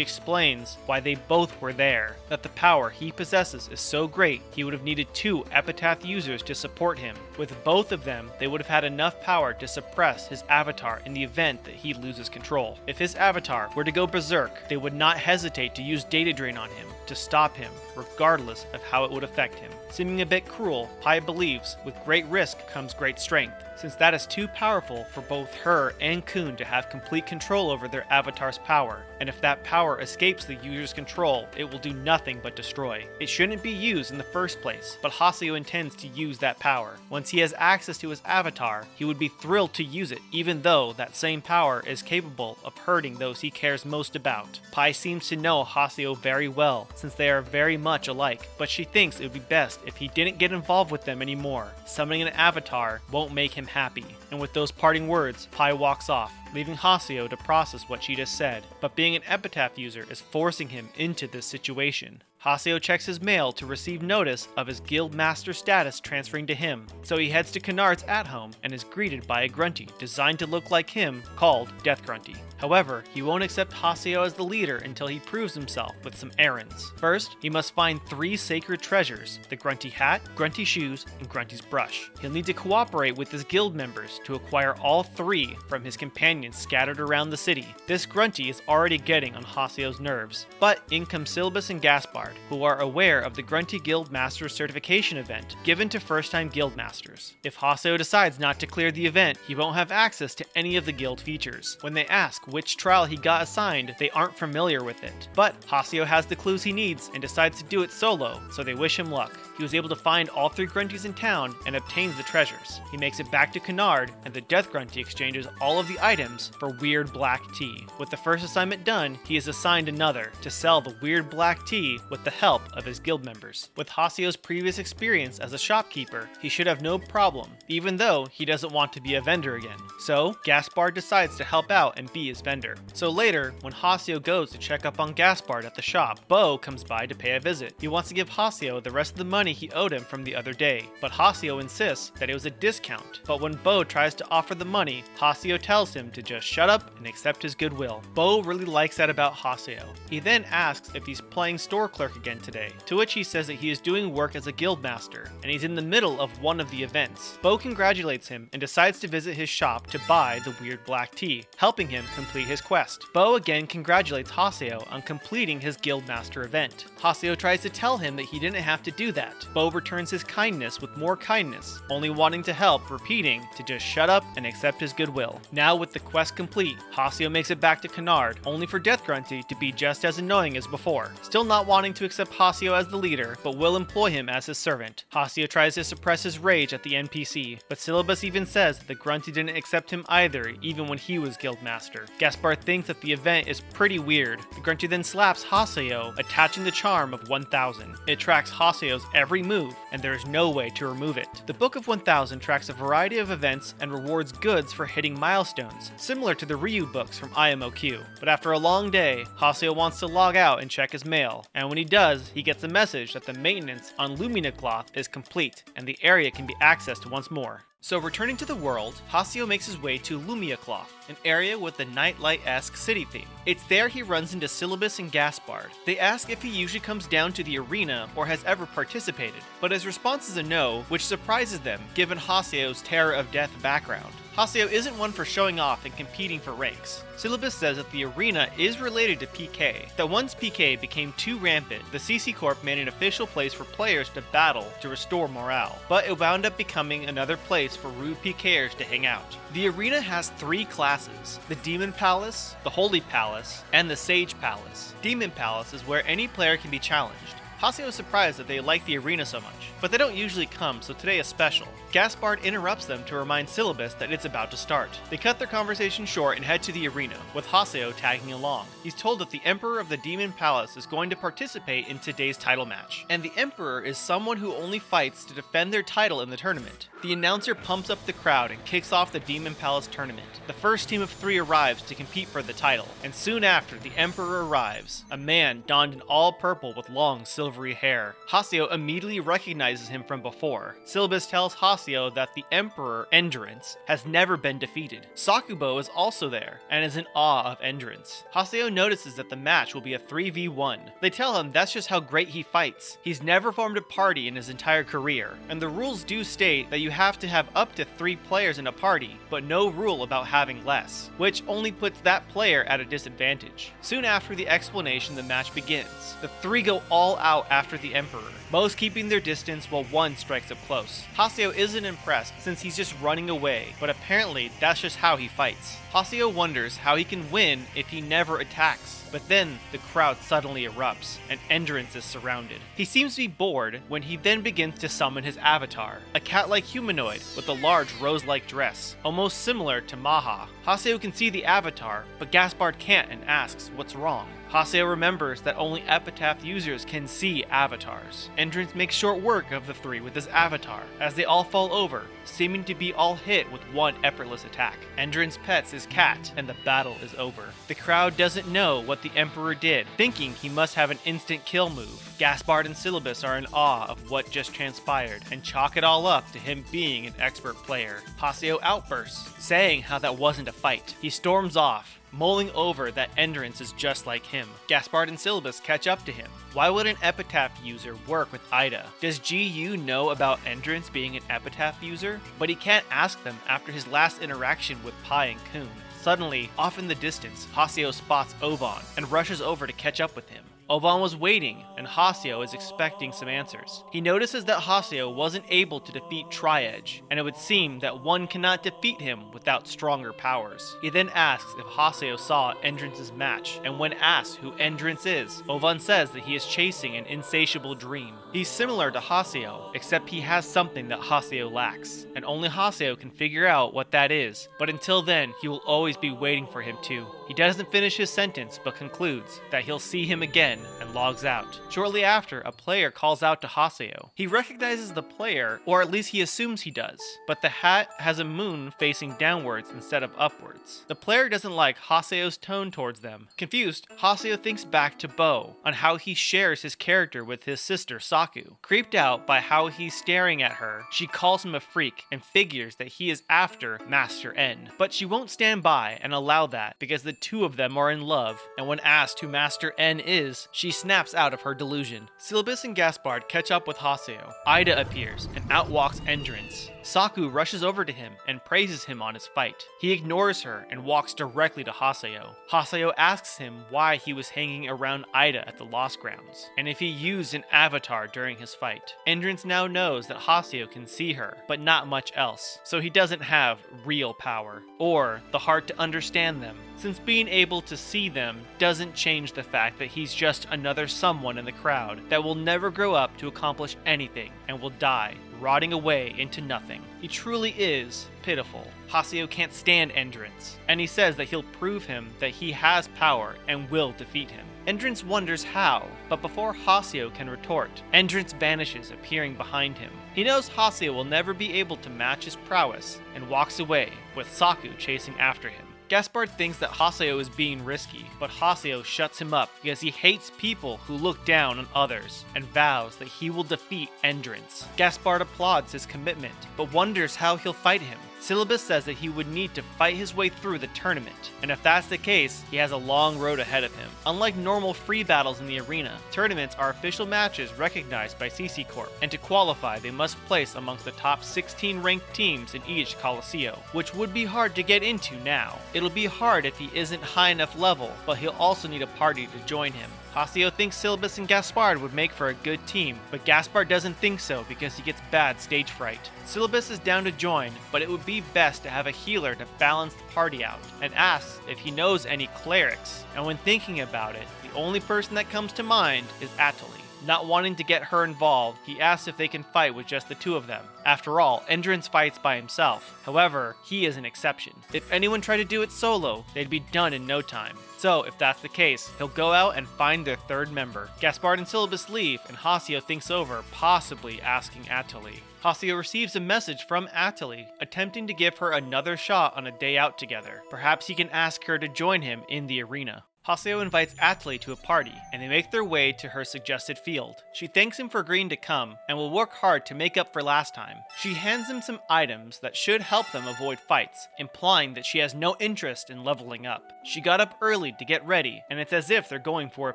explains why they both were there, that the power he possesses is so great he would have needed 2 epitaph users to support him. With both of them, they would have had enough power to suppress his avatar in the event that he loses control. If his avatar were to go berserk, they would not hesitate to use data drain on him to stop him, regardless of how it would affect him. Seeming a bit cruel, Pai believes with great risk comes great strength, since that is too powerful for both her and Kuhn to have complete control over their avatar's power, and if that power escapes the user's control, it will do nothing but destroy. It shouldn't be used in the first place, but Haseo intends to use that power. Once he has access to his avatar, he would be thrilled to use it, even though that same power is capable of hurting those he cares most about. Pai seems to know Haseo very well, since they are very much alike, but she thinks it would be best if he didn't get involved with them anymore. Summoning an avatar won't make him happy. And with those parting words, Pai walks off, leaving Haseo to process what she just said. But being an epitaph user is forcing him into this situation. Haseo checks his mail to receive notice of his guild master status transferring to him, so he heads to Canard's at-home and is greeted by a grunty designed to look like him called Death Grunty. However, he won't accept Haseo as the leader until he proves himself with some errands. First, he must find 3 sacred treasures: the Grunty hat, Grunty shoes, and Grunty's brush. He'll need to cooperate with his guild members to acquire all 3 from his companions scattered around the city. This Grunty is already getting on Haseo's nerves, but in come Silabus and Gaspard, who are aware of the Grunty Guild Master certification event given to first-time guild masters. If Haseo decides not to clear the event, he won't have access to any of the guild features. When they ask which trial he got assigned, they aren't familiar with it. But Haseo has the clues he needs and decides to do it solo, so they wish him luck. He was able to find all 3 Grunties in town and obtains the treasures. He makes it back to Canard, and the Death Grunty exchanges all of the items for weird black tea. With the first assignment done, he is assigned another, to sell the weird black tea with the help of his guild members. With Haseo's previous experience as a shopkeeper, he should have no problem, even though he doesn't want to be a vendor again. So, Gaspard decides to help out and be his vendor. So later, when Haseo goes to check up on Gaspard at the shop, Bo comes by to pay a visit. He wants to give Haseo the rest of the money he owed him from the other day, but Haseo insists that it was a discount. But when Bo tries to offer the money, Haseo tells him to just shut up and accept his goodwill. Bo really likes that about Haseo. He then asks if he's playing store clerk again today, to which he says that he is doing work as a guild master, and he's in the middle of one of the events. Bo congratulates him and decides to visit his shop to buy the weird black tea, helping him complete his quest. Bo again congratulates Haseo on completing his guild master event. Haseo tries to tell him that he didn't have to do that. Bo returns his kindness with more kindness, only wanting to help, repeating to just shut up and accept his goodwill. Now with the quest complete, Haseo makes it back to Canard, only for Death Grunty to be just as annoying as before. Still not wanting to accept Haseo as the leader, but will employ him as his servant. Haseo tries to suppress his rage at the NPC, but Silabus even says that the Grunty didn't accept him either, even when he was guild master. Gaspard thinks that the event is pretty weird. The Grunty then slaps Haseo, attaching the charm of 1000. It tracks Haseo's every move, and there is no way to remove it. The Book of 1000 tracks a variety of events and rewards goods for hitting milestones, similar to the Ryu books from IMOQ. But after a long day, Haseo wants to log out and check his mail, and when he does, he gets a message that the maintenance on Lumina Cloth is complete, and the area can be accessed once more. So returning to the world, Haseo makes his way to Lumia Cloth, an area with a Nightlight-esque city theme. It's there he runs into Silabus and Gaspard. They ask if he usually comes down to the arena or has ever participated, but his response is a no, which surprises them given Haseo's terror of death background. Haseo isn't one for showing off and competing for ranks. Silabus says that the arena is related to PK, that once PK became too rampant, the CC Corp made an official place for players to battle to restore morale, but it wound up becoming another place for rude PKers to hang out. The arena has 3 classes: the Demon Palace, the Holy Palace, and the Sage Palace. Demon Palace is where any player can be challenged. Haseo is surprised that they like the arena so much, but they don't usually come, so today is special. Gaspard interrupts them to remind Silabus that it's about to start. They cut their conversation short and head to the arena, with Haseo tagging along. He's told that the Emperor of the Demon Palace is going to participate in today's title match, and the Emperor is someone who only fights to defend their title in the tournament. The announcer pumps up the crowd and kicks off the Demon Palace tournament. The first team of 3 arrives to compete for the title, and soon after, the Emperor arrives, a man donned in all purple with long silvery hair. Haseo immediately recognizes him from before. Silabus tells Haseo that the Emperor, Endurance, has never been defeated. Sakubo is also there, and is in awe of Endurance. Haseo notices that the match will be a 3v1. They tell him that's just how great he fights. He's never formed a party in his entire career, and the rules do state that you have to have up to 3 players in a party, but no rule about having less, which only puts that player at a disadvantage. Soon after the explanation, the match begins. The 3 go all out after the Emperor, most keeping their distance while one strikes up close. Haseo isn't impressed since he's just running away, but apparently that's just how he fights. Haseo wonders how he can win if he never attacks. But then, the crowd suddenly erupts, and Endurance is surrounded. He seems to be bored when he then begins to summon his avatar, a cat-like humanoid with a large rose-like dress, almost similar to Maha. Haseo can see the avatar, but Gaspard can't and asks what's wrong. Haseo remembers that only Epitaph users can see avatars. Endurance makes short work of the 3 with his avatar, as they all fall over, seeming to be all hit with one effortless attack. Endurance pets his cat, and the battle is over. The crowd doesn't know what the Emperor did, thinking he must have an instant kill move. Gaspard and Silabus are in awe of what just transpired, and chalk it all up to him being an expert player. Haseo outbursts, saying how that wasn't a fight. He storms off, mulling over that Endurance is just like him. Gaspard and Silabus catch up to him. Why would an Epitaph user work with AIDA? Does G.U know about Endurance being an Epitaph user? But he can't ask them after his last interaction with Pai and Kuhn. Suddenly, off in the distance, Haseo spots Ovan and rushes over to catch up with him. Ovan was waiting, and Haseo is expecting some answers. He notices that Haseo wasn't able to defeat Tri-Edge, and it would seem that one cannot defeat him without stronger powers. He then asks if Haseo saw Endrance's match, and when asked who Endurance is, Ovan says that he is chasing an insatiable dream. He's similar to Haseo, except he has something that Haseo lacks, and only Haseo can figure out what that is, but until then, he will always be waiting for him too. He doesn't finish his sentence, but concludes that he'll see him again and logs out. Shortly after, a player calls out to Haseo. He recognizes the player, or at least he assumes he does, but the hat has a moon facing downwards instead of upwards. The player doesn't like Haseo's tone towards them. Confused, Haseo thinks back to Bo on how he shares his character with his sister Saku. Creeped out by how he's staring at her, she calls him a freak and figures that he is after Master N. But she won't stand by and allow that because the 2 of them are in love, and when asked who Master N is, she snaps out of her delusion. Silabus and Gaspard catch up with Haseo. AIDA appears and outwalks Endurance. Saku rushes over to him and praises him on his fight. He ignores her and walks directly to Haseo. Haseo asks him why he was hanging around AIDA at the Lost Grounds, and if he used an avatar during his fight. Endurance now knows that Haseo can see her, but not much else, so he doesn't have real power, or the heart to understand them, since being able to see them doesn't change the fact that he's just another someone in the crowd that will never grow up to accomplish anything and will die, rotting away into nothing. He truly is pitiful. Haseo can't stand Endurance, and he says that he'll prove him that he has power and will defeat him. Endurance wonders how, but before Haseo can retort, Endurance vanishes, appearing behind him. He knows Haseo will never be able to match his prowess, and walks away, with Saku chasing after him. Gaspard thinks that Haseo is being risky, but Haseo shuts him up because he hates people who look down on others, and vows that he will defeat Endurance. Gaspard applauds his commitment, but wonders how he'll fight him. Silabus says that he would need to fight his way through the tournament, and if that's the case, he has a long road ahead of him. Unlike normal free battles in the arena, tournaments are official matches recognized by CC Corp, and to qualify they must place amongst the top 16 ranked teams in each Coliseum, which would be hard to get into now. It'll be hard if he isn't high enough level, but he'll also need a party to join him. Haseo thinks Silabus and Gaspard would make for a good team, but Gaspard doesn't think so because he gets bad stage fright. Silabus is down to join, but it would be best to have a healer to balance the party out, and asks if he knows any clerics, and when thinking about it, the only person that comes to mind is Atali. Not wanting to get her involved, he asks if they can fight with just the two of them. After all, Endurance fights by himself. However, he is an exception. If anyone tried to do it solo, they'd be done in no time. So, if that's the case, he'll go out and find their third member. Gaspard and Silabus leave, and Haseo thinks over possibly asking Atali. Haseo receives a message from Atali, attempting to give her another shot on a day out together. Perhaps he can ask her to join him in the arena. Haseo invites Atali to a party, and they make their way to her suggested field. She thanks him for agreeing to come, and will work hard to make up for last time. She hands him some items that should help them avoid fights, implying that she has no interest in leveling up. She got up early to get ready, and it's as if they're going for a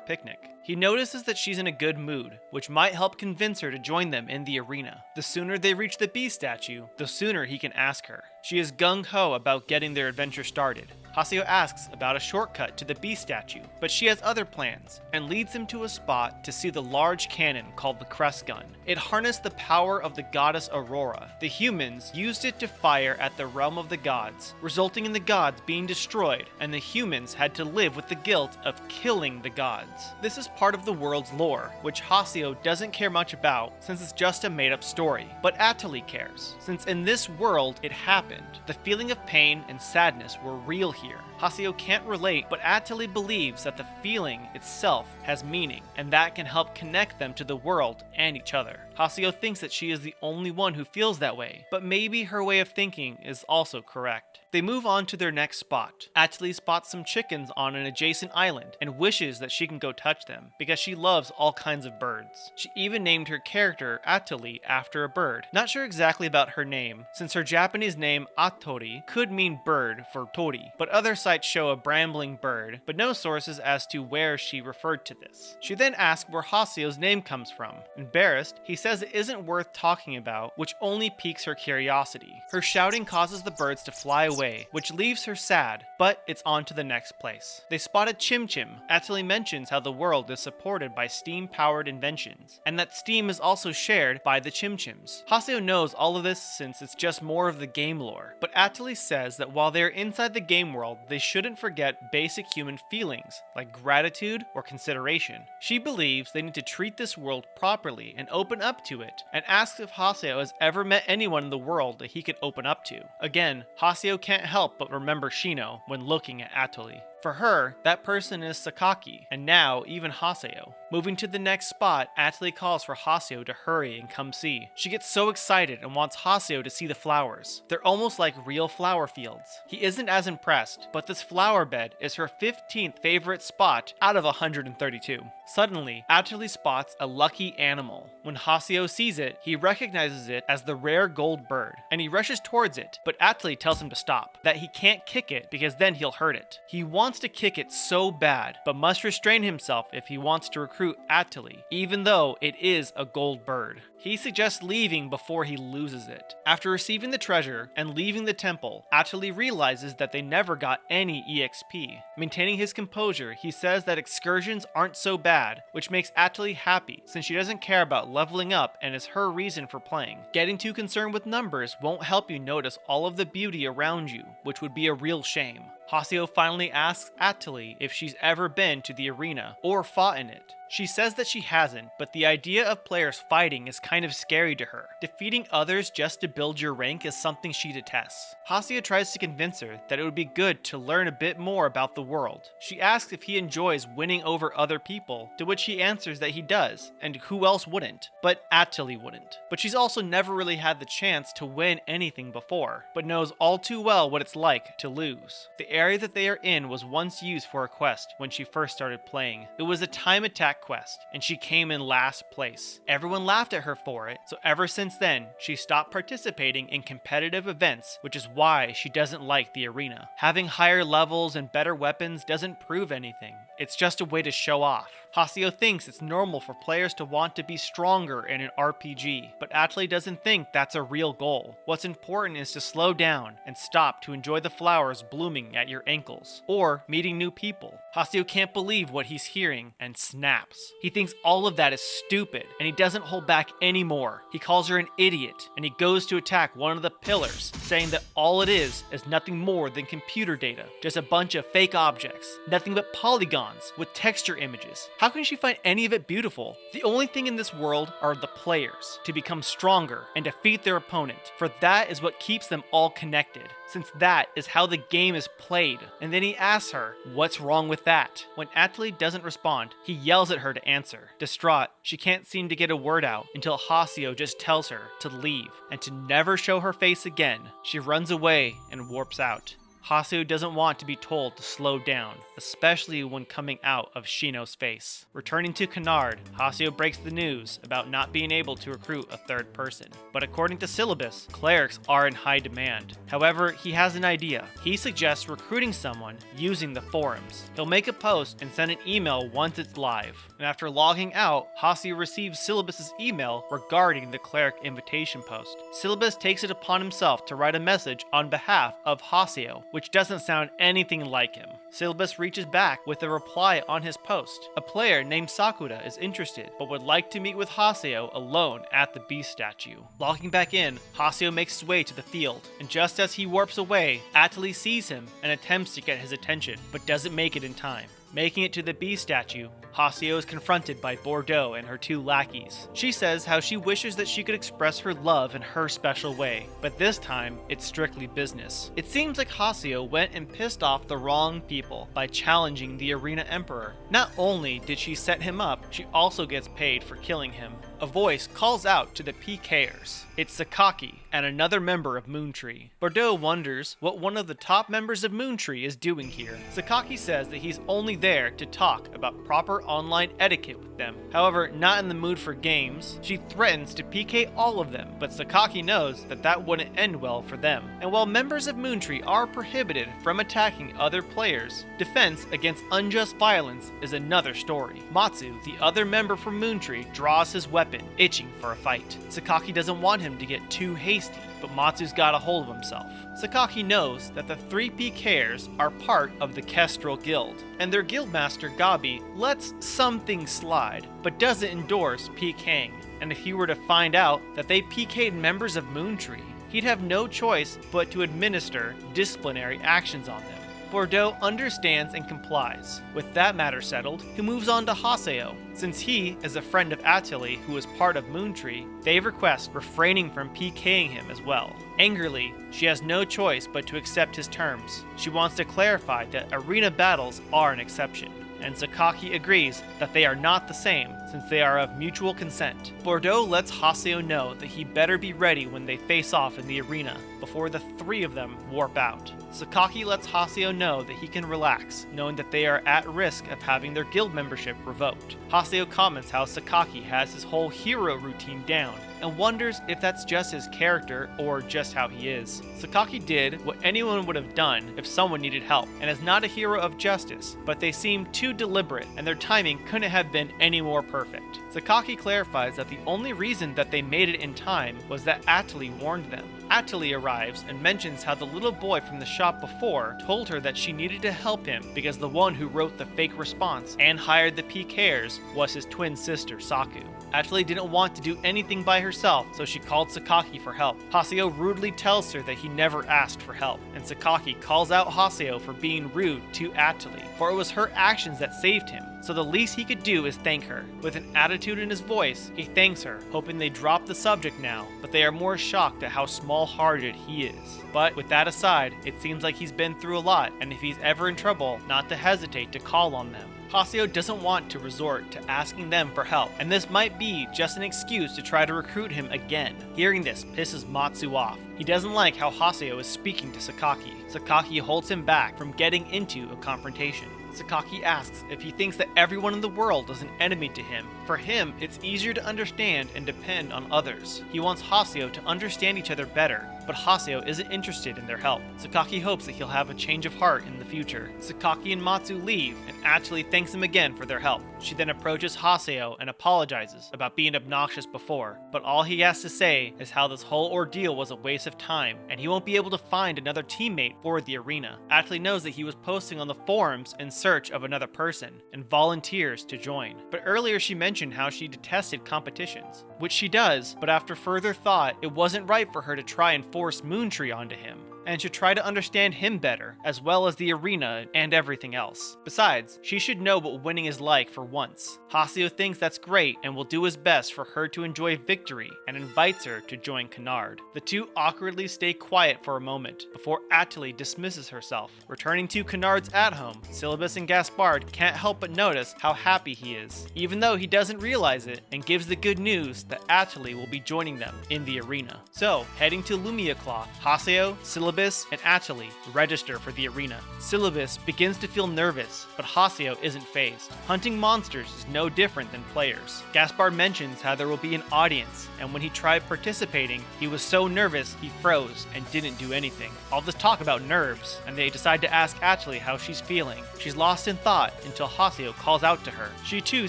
picnic. He notices that she's in a good mood, which might help convince her to join them in the arena. The sooner they reach the bee statue, the sooner he can ask her. She is gung-ho about getting their adventure started. Haseo asks about a shortcut to the bee statue, but she has other plans, and leads him to a spot to see the large cannon called the Crest Gun. It harnessed the power of the goddess Aurora. The humans used it to fire at the realm of the gods, resulting in the gods being destroyed, and the humans had to live with the guilt of killing the gods. This is part of the world's lore, which Haseo doesn't care much about since it's just a made-up story, but Atali cares, since in this world it happened. The feeling of pain and sadness were real here. Haseo can't relate, but Atali believes that the feeling itself has meaning, and that can help connect them to the world and each other. Haseo thinks that she is the only one who feels that way, but maybe her way of thinking is also correct. They move on to their next spot. Atali spots some chickens on an adjacent island and wishes that she can go touch them because she loves all kinds of birds. She even named her character Atali after a bird. Not sure exactly about her name, since her Japanese name Atori could mean bird for tori, but other sites show a brambling bird, but no sources as to where she referred to this. She then asks where Haseo's name comes from. Embarrassed, he says it isn't worth talking about, which only piques her curiosity. Her shouting causes the birds to fly away, which leaves her sad, but it's on to the next place. They spot a Chim Chim. Atali mentions how the world is supported by steam-powered inventions, and that steam is also shared by the Chim Chims. Haseo knows all of this since it's just more of the game lore, but Atali says that while they're inside the game world, they shouldn't forget basic human feelings, like gratitude or consideration. She believes they need to treat this world properly and open up to it, and asks if Haseo has ever met anyone in the world that he could open up to. Again, Haseo can't help but remember Shino when looking at Atali. For her, that person is Sakaki, and now even Haseo. Moving to the next spot, Atali calls for Haseo to hurry and come see. She gets so excited and wants Haseo to see the flowers. They're almost like real flower fields. He isn't as impressed, but this flower bed is her 15th favorite spot out of 132. Suddenly, Atali spots a lucky animal. When Haseo sees it, he recognizes it as the rare gold bird, and he rushes towards it, but Atali tells him to stop, that he can't kick it because then he'll hurt it. He wants to kick it so bad, but must restrain himself if he wants to recruit Atali, even though it is a gold bird. He suggests leaving before he loses it. After receiving the treasure and leaving the temple, Atali realizes that they never got any EXP. Maintaining his composure, he says that excursions aren't so bad, which makes Atali happy since she doesn't care about leveling up and is her reason for playing. Getting too concerned with numbers won't help you notice all of the beauty around you, which would be a real shame. Haseo finally asks Atali if she's ever been to the arena or fought in it. She says that she hasn't, but the idea of players fighting is kind of scary to her. Defeating others just to build your rank is something she detests. Haseo tries to convince her that it would be good to learn a bit more about the world. She asks if he enjoys winning over other people, to which he answers that he does, and who else wouldn't? But Atali wouldn't. But she's also never really had the chance to win anything before, but knows all too well what it's like to lose. The area that they are in was once used for a quest when she first started playing. It was a time attack quest, and she came in last place. Everyone laughed at her for it, so ever since then, she stopped participating in competitive events, which is why she doesn't like the arena. Having higher levels and better weapons doesn't prove anything. It's just a way to show off. Haseo thinks it's normal for players to want to be stronger in an RPG, but Atali doesn't think that's a real goal. What's important is to slow down and stop to enjoy the flowers blooming at your ankles, or meeting new people. Haseo can't believe what he's hearing and snaps. He thinks all of that is stupid, and he doesn't hold back anymore. He calls her an idiot, and he goes to attack one of the pillars, saying that all it is nothing more than computer data, just a bunch of fake objects, nothing but polygons with texture images. How can she find any of it beautiful? The only thing in this world are the players, to become stronger and defeat their opponent, for that is what keeps them all connected, since that is how the game is played. And then he asks her, what's wrong with that? When Atali doesn't respond, he yells at her to answer. Distraught, she can't seem to get a word out until Haseo just tells her to leave and to never show her face again. She runs away and warps out. Haseo doesn't want to be told to slow down, especially when coming out of Shino's face. Returning to Canard, Haseo breaks the news about not being able to recruit a third person. But according to Silabus, clerics are in high demand. However, he has an idea. He suggests recruiting someone using the forums. He'll make a post and send an email once it's live. And after logging out, Haseo receives Silabus' email regarding the cleric invitation post. Silabus takes it upon himself to write a message on behalf of Haseo, which doesn't sound anything like him. Silabus reaches back with a reply on his post. A player named Sakura is interested, but would like to meet with Haseo alone at the beast statue. Logging back in, Haseo makes his way to the field, and just as he warps away, Atali sees him and attempts to get his attention, but doesn't make it in time. Making it to the beast statue, Haseo is confronted by Bordeaux and her two lackeys. She says how she wishes that she could express her love in her special way, but this time, it's strictly business. It seems like Haseo went and pissed off the wrong people by challenging the Arena Emperor. Not only did she set him up, she also gets paid for killing him. A voice calls out to the PKers. It's Sakaki and another member of Moontree. Bordeaux wonders what one of the top members of Moontree is doing here. Sakaki says that he's only there to talk about proper online etiquette with them. However, not in the mood for games, she threatens to PK all of them, but Sakaki knows that that wouldn't end well for them. And while members of Moontree are prohibited from attacking other players, defense against unjust violence is another story. Matsu, the other member from Moontree, draws his weapon, itching for a fight. Sakaki doesn't want him to get too hasty, but Matsu's got a hold of himself. Sakaki knows that the three PKers are part of the Kestrel Guild, and their guildmaster Gabi lets some things slide, but doesn't endorse PKing. And if he were to find out that they PK'd members of Moontree, he'd have no choice but to administer disciplinary actions on them. Bordeaux understands and complies. With that matter settled, he moves on to Haseo. Since he is a friend of Atali who is part of Moontree, they request refraining from PKing him as well. Angrily, she has no choice but to accept his terms. She wants to clarify that arena battles are an exception, and Sakaki agrees that they are not the same since they are of mutual consent. Bordeaux lets Haseo know that he better be ready when they face off in the arena before the three of them warp out. Sakaki lets Haseo know that he can relax, knowing that they are at risk of having their guild membership revoked. Haseo comments how Sakaki has his whole hero routine down, and wonders if that's just his character or just how he is. Sakaki did what anyone would have done if someone needed help, and is not a hero of justice, but they seem too deliberate, and their timing couldn't have been any more perfect. Sakaki clarifies that the only reason that they made it in time was that Atali warned them. Atali arrives and mentions how the little boy from the shop before told her that she needed to help him because the one who wrote the fake response and hired the PKers was his twin sister, Saku. Atali didn't want to do anything by herself, so she called Sakaki for help. Haseo rudely tells her that he never asked for help, and Sakaki calls out Haseo for being rude to Atali, for it was her actions that saved him, so the least he could do is thank her. With an attitude in his voice, he thanks her, hoping they drop the subject now, but they are more shocked at how small-hearted he is. But with that aside, it seems like he's been through a lot, and if he's ever in trouble, not to hesitate to call on them. Haseo doesn't want to resort to asking them for help, and this might be just an excuse to try to recruit him again. Hearing this pisses Matsu off. He doesn't like how Haseo is speaking to Sakaki. Sakaki holds him back from getting into a confrontation. Sakaki asks if he thinks that everyone in the world is an enemy to him. For him, it's easier to understand and depend on others. He wants Haseo to understand each other better, but Haseo isn't interested in their help. Sakaki hopes that he'll have a change of heart in the future. Sakaki and Matsu leave, and actually thanks him again for their help. She then approaches Haseo and apologizes about being obnoxious before, but all he has to say is how this whole ordeal was a waste of time, and he won't be able to find another teammate for the arena. Ashley knows that he was posting on the forums in search of another person, and volunteers to join. But earlier she mentioned how she detested competitions, which she does, but after further thought, it wasn't right for her to try and force Moontree onto him, and should try to understand him better, as well as the arena and everything else. Besides, she should know what winning is like for once. Haseo thinks that's great and will do his best for her to enjoy victory, and invites her to join Canard. The two awkwardly stay quiet for a moment, before Atali dismisses herself. Returning to Canard's at-home, Silabus and Gaspard can't help but notice how happy he is, even though he doesn't realize it, and gives the good news that Atali will be joining them in the arena. So, heading to Lumia Claw, Haseo, Silabus, and Atali register for the arena. Silabus begins to feel nervous, but Haseo isn't fazed. Hunting monsters is no different than players. Gaspard mentions how there will be an audience, and when he tried participating, he was so nervous he froze and didn't do anything. All this talk about nerves, and they decide to ask Atali how she's feeling. She's lost in thought until Haseo calls out to her. She too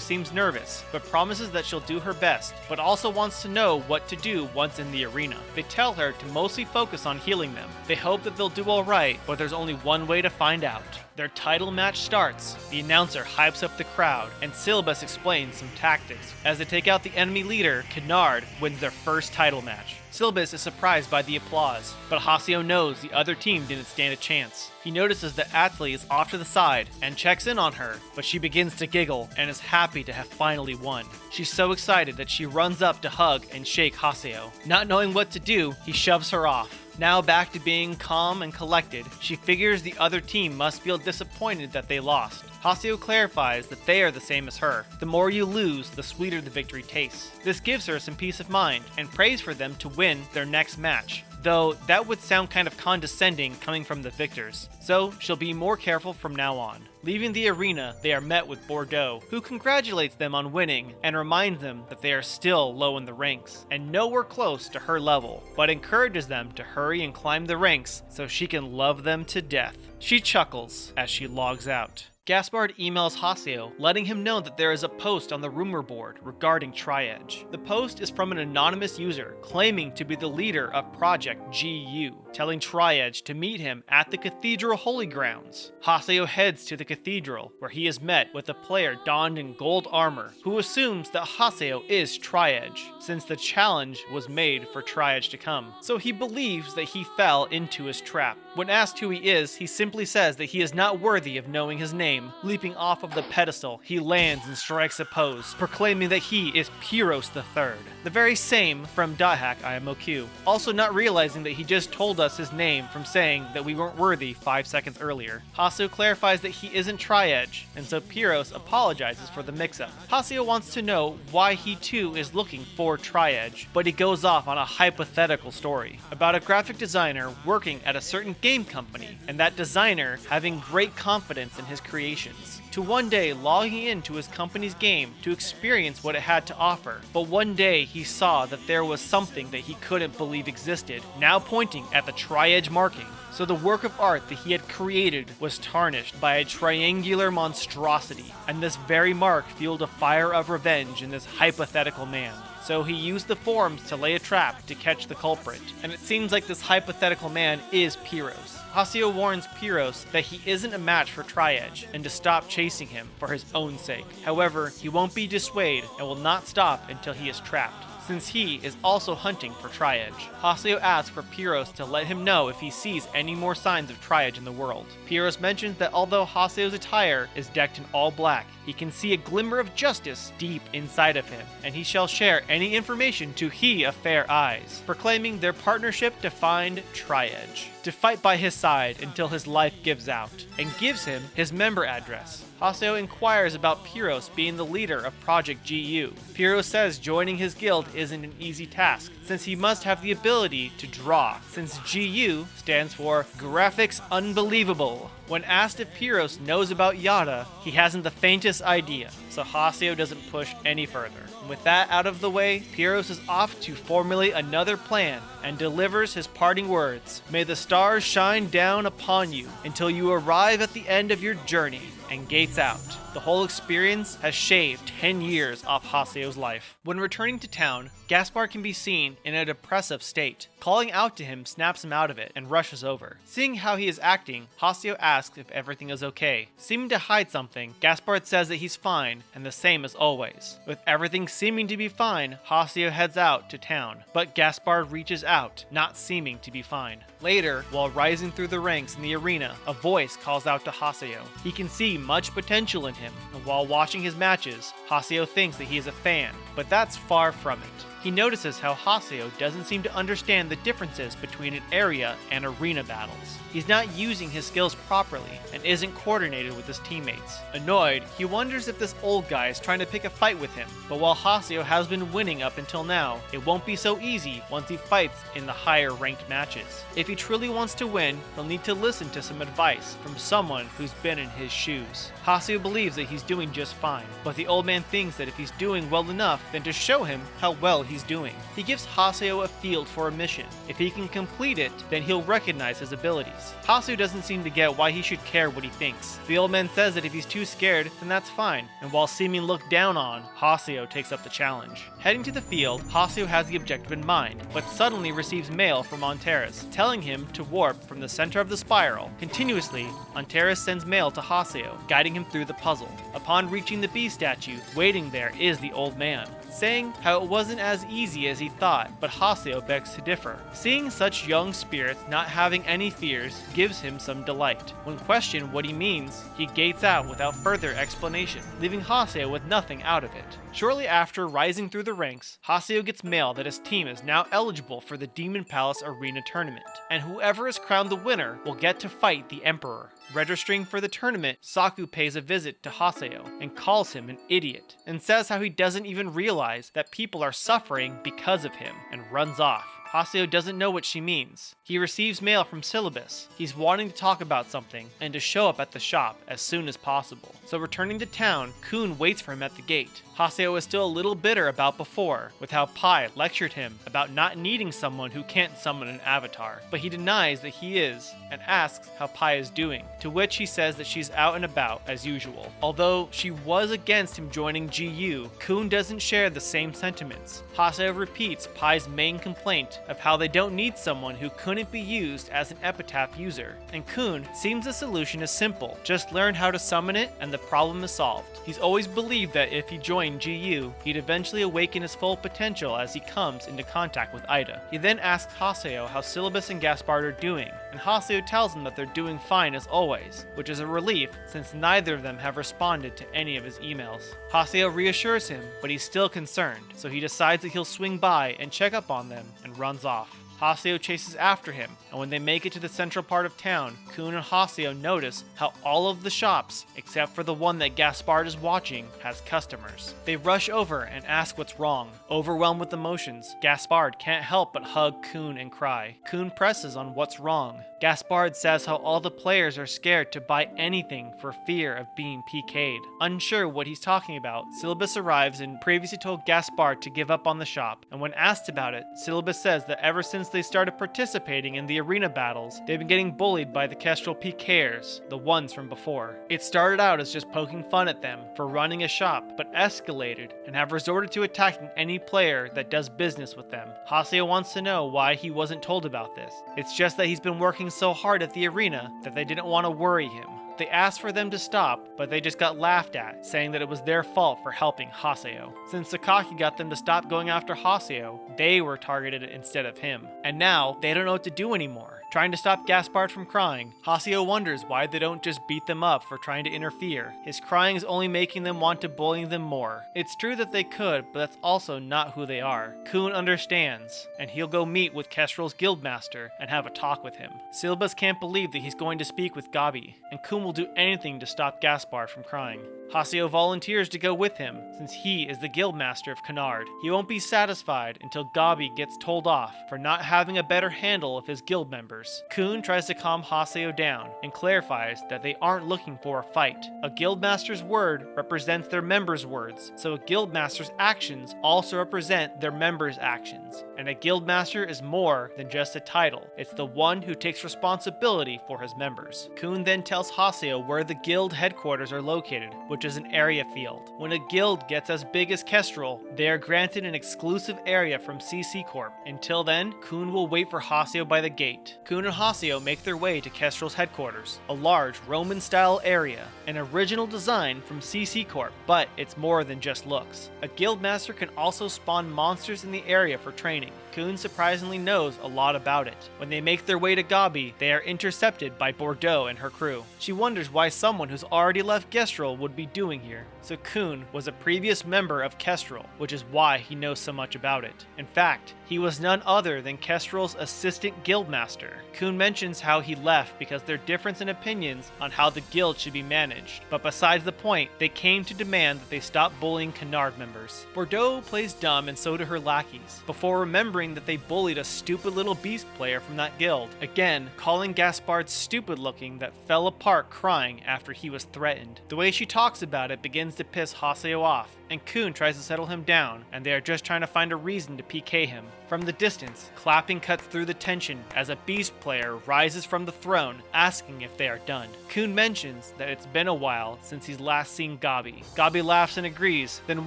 seems nervous, but promises that she'll do her best, but also wants to know what to do once in the arena. They tell her to mostly focus on healing them. They hope that they'll do alright, but there's only one way to find out. Their title match starts, the announcer hypes up the crowd, and Silabus explains some tactics. As they take out the enemy leader, Canard wins their first title match. Silabus is surprised by the applause, but Haseo knows the other team didn't stand a chance. He notices that Atali is off to the side and checks in on her, but she begins to giggle and is happy to have finally won. She's so excited that she runs up to hug and shake Haseo. Not knowing what to do, he shoves her off. Now back to being calm and collected, she figures the other team must feel disappointed that they lost. Haseo clarifies that they are the same as her. The more you lose, the sweeter the victory tastes. This gives her some peace of mind, and prays for them to win their next match. Though that would sound kind of condescending coming from the victors, so she'll be more careful from now on. Leaving the arena, they are met with Bordeaux, who congratulates them on winning and reminds them that they are still low in the ranks and nowhere close to her level, but encourages them to hurry and climb the ranks so she can love them to death. She chuckles as she logs out. Gaspard emails Haseo, letting him know that there is a post on the rumor board regarding Tri-Edge. The post is from an anonymous user claiming to be the leader of Project G.U, telling Tri-Edge to meet him at the Cathedral Holy Grounds. Haseo heads to the cathedral, where he is met with a player donned in gold armor, who assumes that Haseo is Tri-Edge, since the challenge was made for Tri-Edge to come. So he believes that he fell into his trap. When asked who he is, he simply says that he is not worthy of knowing his name. Leaping off of the pedestal, he lands and strikes a pose, proclaiming that he is Pyros III, the very same from .hack IMOQ, also not realizing that he just told us his name from saying that we weren't worthy 5 seconds earlier. Haseo clarifies that he isn't Tri-Edge, and so Pyros apologizes for the mix-up. Haseo wants to know why he too is looking for Tri-Edge, but he goes off on a hypothetical story about a graphic designer working at a certain game company, and that designer having great confidence in his creations, to one day logging into his company's game to experience what it had to offer. But one day he saw that there was something that he couldn't believe existed, now pointing at the Tri-Edge marking. So the work of art that he had created was tarnished by a triangular monstrosity, and this very mark fueled a fire of revenge in this hypothetical man. So he used the forums to lay a trap to catch the culprit, and it seems like this hypothetical man is Pyros. Haseo warns Pyros that he isn't a match for Tri-Edge and to stop chasing him for his own sake. However, he won't be dissuaded and will not stop until he is trapped, since he is also hunting for Tri-Edge. Haseo asks for Pyros to let him know if he sees any more signs of Tri-Edge in the world. Pyros mentions that although Haseo's attire is decked in all black, he can see a glimmer of justice deep inside of him, and he shall share any information to he of fair eyes, proclaiming their partnership to find Tri-Edge, to fight by his side until his life gives out, and gives him his member address. Haseo inquires about Pyros being the leader of Project G.U. Pyros says joining his guild isn't an easy task, since he must have the ability to draw, since G.U. stands for Graphics Unbelievable. When asked if Pyros knows about Yata, he hasn't the faintest idea, so Haseo doesn't push any further. With that out of the way, Pyros is off to formulate another plan and delivers his parting words. May the stars shine down upon you until you arrive at the end of your journey, and gates out. The whole experience has shaved 10 years off Haseo's life. When returning to town, Gaspard can be seen in a depressive state. Calling out to him snaps him out of it and rushes over. Seeing how he is acting, Haseo asks if everything is okay. Seeming to hide something, Gaspard says that he's fine and the same as always. With everything seeming to be fine, Haseo heads out to town, but Gaspard reaches out, not seeming to be fine. Later, while rising through the ranks in the arena, a voice calls out to Haseo. He can see much potential in him, and while watching his matches, Haseo thinks that he is a fan, but that's far from it. He notices how Haseo doesn't seem to understand the differences between an area and arena battles. He's not using his skills properly and isn't coordinated with his teammates. Annoyed, he wonders if this old guy is trying to pick a fight with him, but while Haseo has been winning up until now, it won't be so easy once he fights in the higher ranked matches. If he truly wants to win, he'll need to listen to some advice from someone who's been in his shoes. Haseo believes that he's doing just fine, but the old man thinks that if he's doing well enough, then to show him how well he's doing. He gives Haseo a field for a mission. If he can complete it, then he'll recognize his abilities. Haseo doesn't seem to get why he should care what he thinks. The old man says that if he's too scared, then that's fine, and while seeming looked down on, Haseo takes up the challenge. Heading to the field, Haseo has the objective in mind, but suddenly receives mail from Antares, telling him to warp from the center of the spiral. Continuously, Antares sends mail to Haseo, guiding him through the puzzle. Upon reaching the bee statue, waiting there is the old man, saying how it wasn't as easy as he thought, but Haseo begs to differ. Seeing such young spirits not having any fears gives him some delight. When questioned what he means, he gates out without further explanation, leaving Haseo with nothing out of it. Shortly after rising through the ranks, Haseo gets mail that his team is now eligible for the Demon Palace Arena Tournament, and whoever is crowned the winner will get to fight the Emperor. Registering for the tournament, Saku pays a visit to Haseo and calls him an idiot, and says how he doesn't even realize that people are suffering because of him, and runs off. Haseo doesn't know what she means. He receives mail from Silabus. He's wanting to talk about something and to show up at the shop as soon as possible. So returning to town, Kuhn waits for him at the gate. Haseo is still a little bitter about before, with how Pai lectured him about not needing someone who can't summon an avatar, but he denies that he is, and asks how Pai is doing, to which he says that she's out and about as usual. Although she was against him joining G.U, Kuhn doesn't share the same sentiments. Haseo repeats Pai's main complaint of how they don't need someone who couldn't be used as an epitaph user, and Kuhn seems the solution is simple: just learn how to summon it and the problem is solved. He's always believed that if he joined G.U, he'd eventually awaken his full potential as he comes into contact with AIDA. He then asks Haseo how Silabus and Gaspard are doing, and Haseo tells him that they're doing fine as always, which is a relief since neither of them have responded to any of his emails. Haseo reassures him, but he's still concerned, so he decides that he'll swing by and check up on them and runs off. Haseo chases after him, and when they make it to the central part of town, Kuhn and Haseo notice how all of the shops, except for the one that Gaspard is watching, has customers. They rush over and ask what's wrong. Overwhelmed with emotions, Gaspard can't help but hug Kuhn and cry. Kuhn presses on what's wrong. Gaspard says how all the players are scared to buy anything for fear of being PK'd. Unsure what he's talking about, Silabus arrives and previously told Gaspard to give up on the shop, and when asked about it, Silabus says that ever since they started participating in the arena battles, they've been getting bullied by the Kestrel PKers, the ones from before. It started out as just poking fun at them for running a shop, but escalated and have resorted to attacking any player that does business with them. Haseo wants to know why he wasn't told about this. It's just that he's been working so hard at the arena that they didn't want to worry him. They asked for them to stop, but they just got laughed at, saying that it was their fault for helping Haseo. Since Sakaki got them to stop going after Haseo, they were targeted instead of him. And now, they don't know what to do anymore. Trying to stop Gaspard from crying, Haseo wonders why they don't just beat them up for trying to interfere. His crying is only making them want to bully them more. It's true that they could, but that's also not who they are. Kuhn understands, and he'll go meet with Kestrel's guildmaster and have a talk with him. Silabus can't believe that he's going to speak with Gabi, and Kuhn will do anything to stop Gaspard from crying. Haseo volunteers to go with him, since he is the guildmaster of Canard. He won't be satisfied until Gabi gets told off for not having a better handle of his guild members. members. Kuhn tries to calm Haseo down and clarifies that they aren't looking for a fight. A guildmaster's word represents their members' words, so a guildmaster's actions also represent their members' actions. And a guildmaster is more than just a title. It's the one who takes responsibility for his members. Kuhn then tells Haseo where the guild headquarters are located, which is an area field. When a guild gets as big as Kestrel, they are granted an exclusive area from CC Corp. Until then, Kuhn will wait for Haseo by the gate. Kuhn and Haseo make their way to Kestrel's headquarters, a large Roman-style area, an original design from CC Corp, but it's more than just looks. A guildmaster can also spawn monsters in the area for training. Kuhn surprisingly knows a lot about it. When they make their way to Gabi, they are intercepted by Bordeaux and her crew. She wonders why someone who's already left Kestrel would be doing here. So Kuhn was a previous member of Kestrel, which is why he knows so much about it. In fact, he was none other than Kestrel's assistant guildmaster. Kuhn mentions how he left because their difference in opinions on how the guild should be managed. But besides the point, they came to demand that they stop bullying Canard members. Bordeaux plays dumb and so do her lackeys, before remembering that they bullied a stupid little beast player from that guild. Again, calling Gaspard stupid looking that fell apart crying after he was threatened. The way she talks about it begins to piss Haseo off, and Kuhn tries to settle him down, and they are just trying to find a reason to PK him. From the distance, clapping cuts through the tension as a beast player rises from the throne, asking if they are done. Kuhn mentions that it's been a while since he's last seen Gabi. Gabi laughs and agrees, then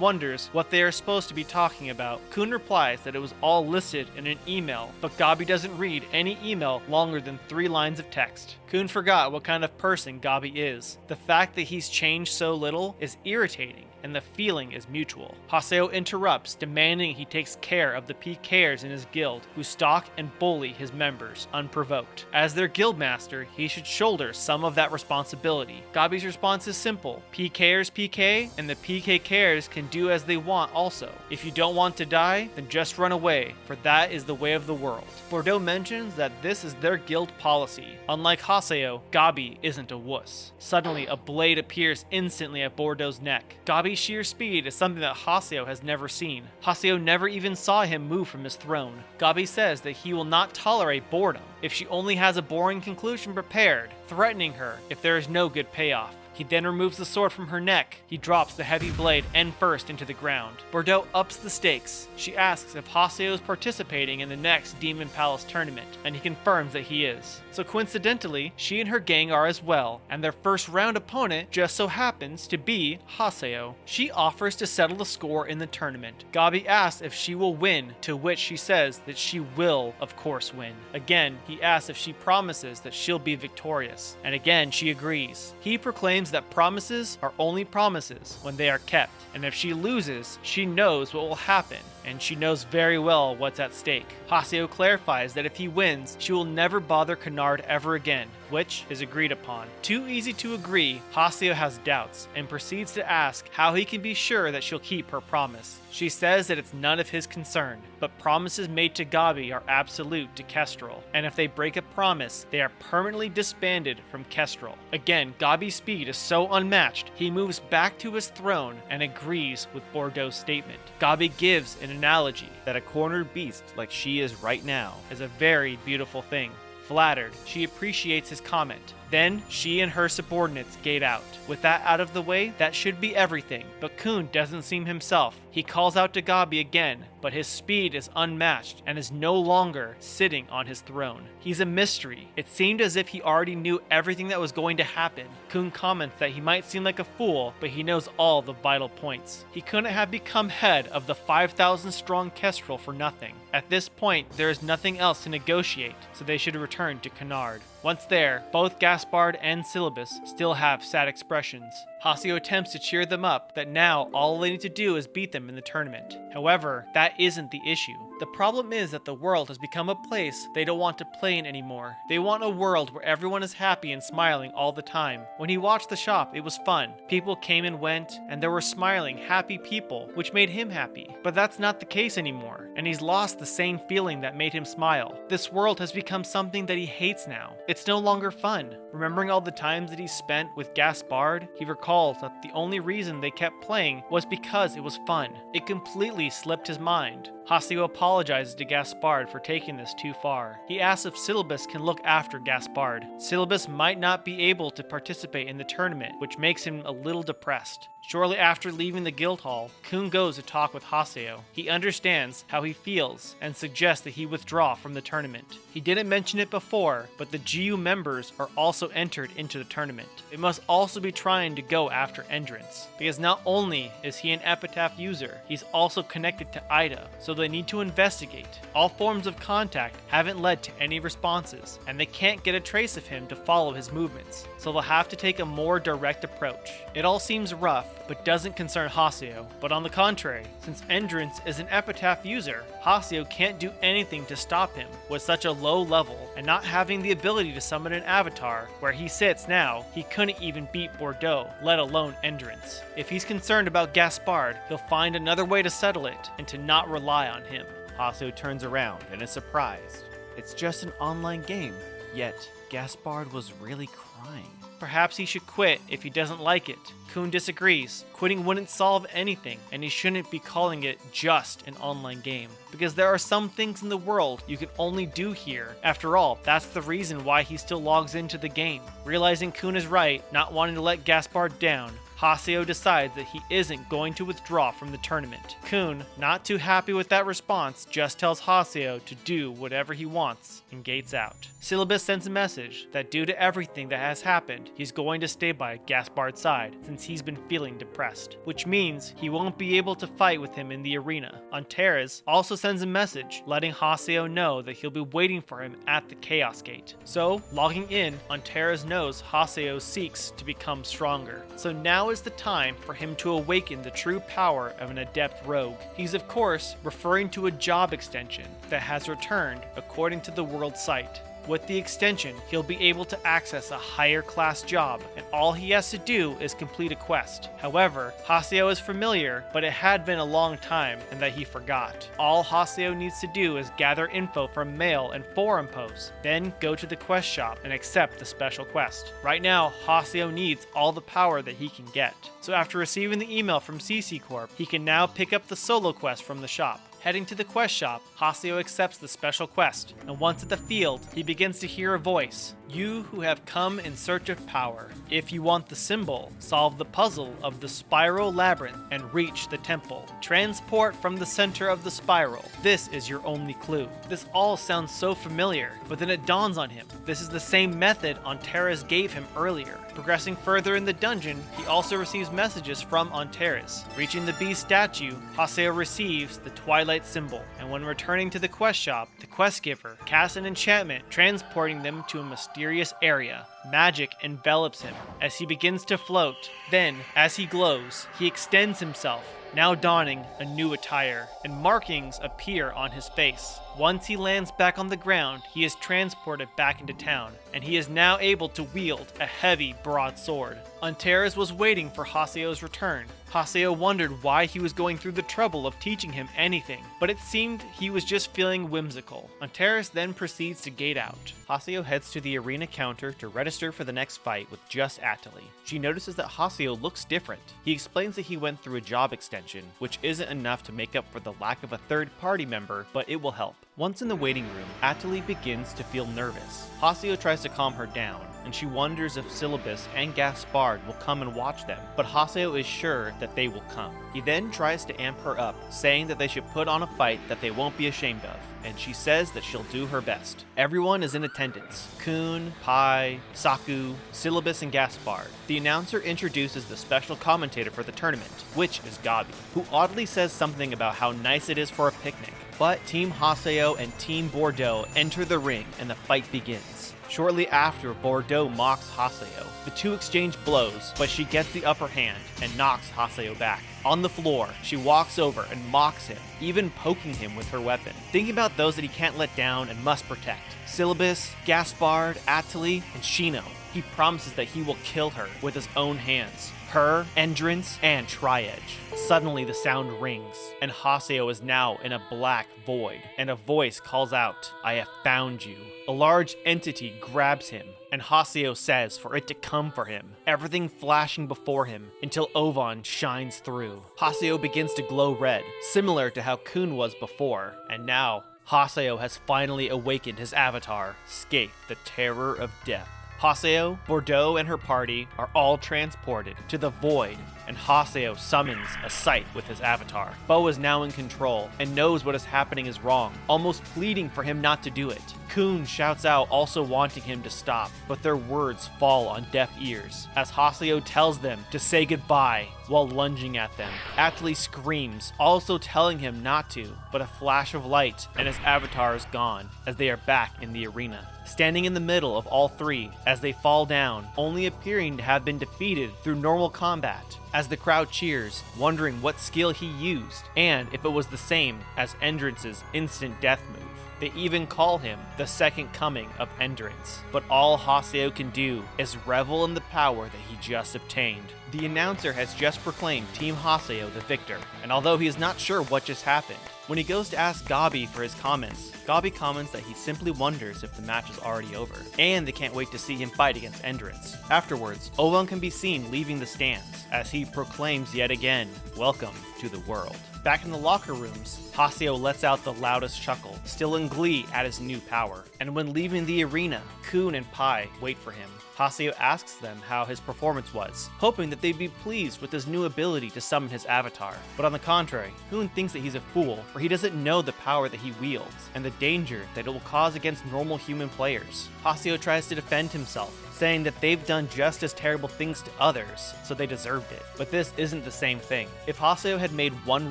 wonders what they are supposed to be talking about. Kuhn replies that it was all listed in an email, but Gabi doesn't read any email longer than 3 lines of text. Kuhn forgot what kind of person Gabi is. The fact that he's changed so little is irritating, and the feeling is mutual. Haseo interrupts, demanding he takes care of the PKers in his guild, who stalk and bully his members unprovoked. As their guildmaster, he should shoulder some of that responsibility. Gabi's response is simple: PKers PK, and the PKers can do as they want also. If you don't want to die, then just run away, for that is the way of the world. Bordeaux mentions that this is their guild policy. Unlike Haseo, Gabi isn't a wuss. Suddenly, a blade appears instantly at Bordeaux's neck. Gabi's sheer speed is something that Haseo has never seen. Haseo never even saw him move from his throne. Gabi says that he will not tolerate boredom if she only has a boring conclusion prepared, threatening her if there is no good payoff. He then removes the sword from her neck. He drops the heavy blade end first into the ground. Bordeaux ups the stakes. She asks if Haseo is participating in the next Demon Palace tournament, and he confirms that he is. So coincidentally, she and her gang are as well, and their first round opponent just so happens to be Haseo. She offers to settle the score in the tournament. Gabi asks if she will win, to which she says that she will, of course, win. Again, he asks if she promises that she'll be victorious, and again she agrees. He proclaims that promises are only promises when they are kept, and if she loses, she knows what will happen, and she knows very well what's at stake. Haseo clarifies that if he wins, she will never bother Canard ever again, which is agreed upon. Too easy to agree, Haseo has doubts, and proceeds to ask how he can be sure that she'll keep her promise. She says that it's none of his concern, but promises made to Gabi are absolute to Kestrel, and if they break a promise, they are permanently disbanded from Kestrel. Again, Gabi's speed is so unmatched, he moves back to his throne and agrees with Bordeaux's statement. Gabi gives an analogy that a cornered beast like she is right now is a very beautiful thing. Flattered, she appreciates his comment. Then, she and her subordinates gate out. With that out of the way, that should be everything, but Kuhn doesn't seem himself. He calls out to Gabi again, but his speed is unmatched and is no longer sitting on his throne. He's a mystery. It seemed as if he already knew everything that was going to happen. Kuhn comments that he might seem like a fool, but he knows all the vital points. He couldn't have become head of the 5,000 strong Kestrel for nothing. At this point, there is nothing else to negotiate, so they should return to Canard. Once there, both Gaspard and Silabus still have sad expressions. Haseo attempts to cheer them up that now all they need to do is beat them in the tournament. However, that isn't the issue. The problem is that the world has become a place they don't want to play in anymore. They want a world where everyone is happy and smiling all the time. When he watched the shop, it was fun. People came and went, and there were smiling, happy people, which made him happy. But that's not the case anymore, and he's lost the same feeling that made him smile. This world has become something that he hates now. It's no longer fun. Remembering all the times that he spent with Gaspard, he recalls that the only reason they kept playing was because it was fun. It completely slipped his mind. Haseo apologizes to Gaspard for taking this too far. He asks if Silabus can look after Gaspard. Silabus might not be able to participate in the tournament, which makes him a little depressed. Shortly after leaving the guild hall, Kuhn goes to talk with Haseo. He understands how he feels and suggests that he withdraw from the tournament. He didn't mention it before, but the G.U members are also entered into the tournament. They must also be trying to go after Endrance, because not only is he an Epitaph user, he's also connected to AIDA, so they need to investigate. All forms of contact haven't led to any responses, and they can't get a trace of him to follow his movements, so they'll have to take a more direct approach. It all seems rough, but doesn't concern Haseo. But on the contrary, since Endrance is an Epitaph user, Haseo can't do anything to stop him with such a low level, and not having the ability to summon an avatar. Where he sits now, he couldn't even beat Bordeaux, let alone Endrance. If he's concerned about Gaspard, he'll find another way to settle it, and to not rely on him. Haseo turns around and is surprised. It's just an online game, yet Gaspard was really crying. Perhaps he should quit if he doesn't like it. Kuhn disagrees. Quitting wouldn't solve anything, and he shouldn't be calling it just an online game, because there are some things in the world you can only do here. After all, that's the reason why he still logs into the game. Realizing Kuhn is right, not wanting to let Gaspard down, Haseo decides that he isn't going to withdraw from the tournament. Kuhn, not too happy with that response, just tells Haseo to do whatever he wants and gates out. Silabus sends a message that due to everything that has happened, he's going to stay by Gaspard's side since he's been feeling depressed, which means he won't be able to fight with him in the arena. Antares also sends a message letting Haseo know that he'll be waiting for him at the Chaos Gate. So, logging in, Antares knows Haseo seeks to become stronger. So now is the time for him to awaken the true power of an adept rogue. He's of course referring to a job extension that has returned according to the world site. With the extension, he'll be able to access a higher class job, and all he has to do is complete a quest. However, Haseo is familiar, but it had been a long time and that he forgot. All Haseo needs to do is gather info from mail and forum posts, then go to the quest shop and accept the special quest. Right now, Haseo needs all the power that he can get. So after receiving the email from CC Corp, he can now pick up the solo quest from the shop. Heading to the quest shop, Haseo accepts the special quest, and once at the field, he begins to hear a voice. You who have come in search of power. If you want the symbol, solve the puzzle of the spiral labyrinth and reach the temple. Transport from the center of the spiral. This is your only clue. This all sounds so familiar, but then it dawns on him. This is the same method Antares gave him earlier. Progressing further in the dungeon, he also receives messages from Antares. Reaching the beast statue, Haseo receives the Twilight symbol, and when returning to the quest shop, the quest giver casts an enchantment transporting them to a mysterious area. Magic envelops him as he begins to float. Then, as he glows, he extends himself, now donning a new attire, and markings appear on his face. Once he lands back on the ground, he is transported back into town, and he is now able to wield a heavy broadsword. Antares was waiting for Haseo's return. Haseo wondered why he was going through the trouble of teaching him anything, but it seemed he was just feeling whimsical. Antares then proceeds to gate out. Haseo heads to the arena counter to register for the next fight with just Atali. She notices that Haseo looks different. He explains that he went through a job extension, which isn't enough to make up for the lack of a third party member, but it will help. Once in the waiting room, Atali begins to feel nervous. Haseo tries to calm her down, and she wonders if Silabus and Gaspard will come and watch them, but Haseo is sure that they will come. He then tries to amp her up, saying that they should put on a fight that they won't be ashamed of, and she says that she'll do her best. Everyone is in attendance. Kuhn, Pai, Saku, Silabus, and Gaspard. The announcer introduces the special commentator for the tournament, which is Gabi, who oddly says something about how nice it is for a picnic. But Team Haseo and Team Bordeaux enter the ring and the fight begins. Shortly after, Bordeaux mocks Haseo. The two exchange blows, but she gets the upper hand and knocks Haseo back. On the floor, she walks over and mocks him, even poking him with her weapon. Thinking about those that he can't let down and must protect. Silabus, Gaspard, Atali, and Shino. He promises that he will kill her with his own hands. Her, Endrance, and Tri-Edge. Suddenly the sound rings, and Haseo is now in a black void, and a voice calls out, "I have found you." A large entity grabs him, and Haseo says for it to come for him, everything flashing before him until Ovan shines through. Haseo begins to glow red, similar to how Kuhn was before, and now Haseo has finally awakened his avatar, Scathe, the terror of death. Haseo, Bordeaux, and her party are all transported to the Void, and Haseo summons a sight with his avatar. Bo is now in control and knows what is happening is wrong, almost pleading for him not to do it. Kuhn shouts out, also wanting him to stop, but their words fall on deaf ears as Haseo tells them to say goodbye while lunging at them. Atli screams, also telling him not to, but a flash of light and his avatar is gone as they are back in the arena. Standing in the middle of all three as they fall down, only appearing to have been defeated through normal combat, as the crowd cheers, wondering what skill he used and if it was the same as Endrance's instant death move. They even call him the second coming of Endurance, but all Haseo can do is revel in the power that he just obtained. The announcer has just proclaimed Team Haseo the victor, and although he is not sure what just happened, when he goes to ask Gabi for his comments, Gabi comments that he simply wonders if the match is already over, and they can't wait to see him fight against Endurance. Afterwards, Ovan can be seen leaving the stands, as he proclaims yet again, "Welcome to the world." Back in the locker rooms, Haseo lets out the loudest chuckle, still in glee at his new power. And when leaving the arena, Kuhn and Pai wait for him. Haseo asks them how his performance was, hoping that they'd be pleased with his new ability to summon his avatar. But on the contrary, Kuhn thinks that he's a fool, for he doesn't know the power that he wields, and the danger that it will cause against normal human players. Haseo tries to defend himself, saying that they've done just as terrible things to others, so they deserved it. But this isn't the same thing. If Haseo had made one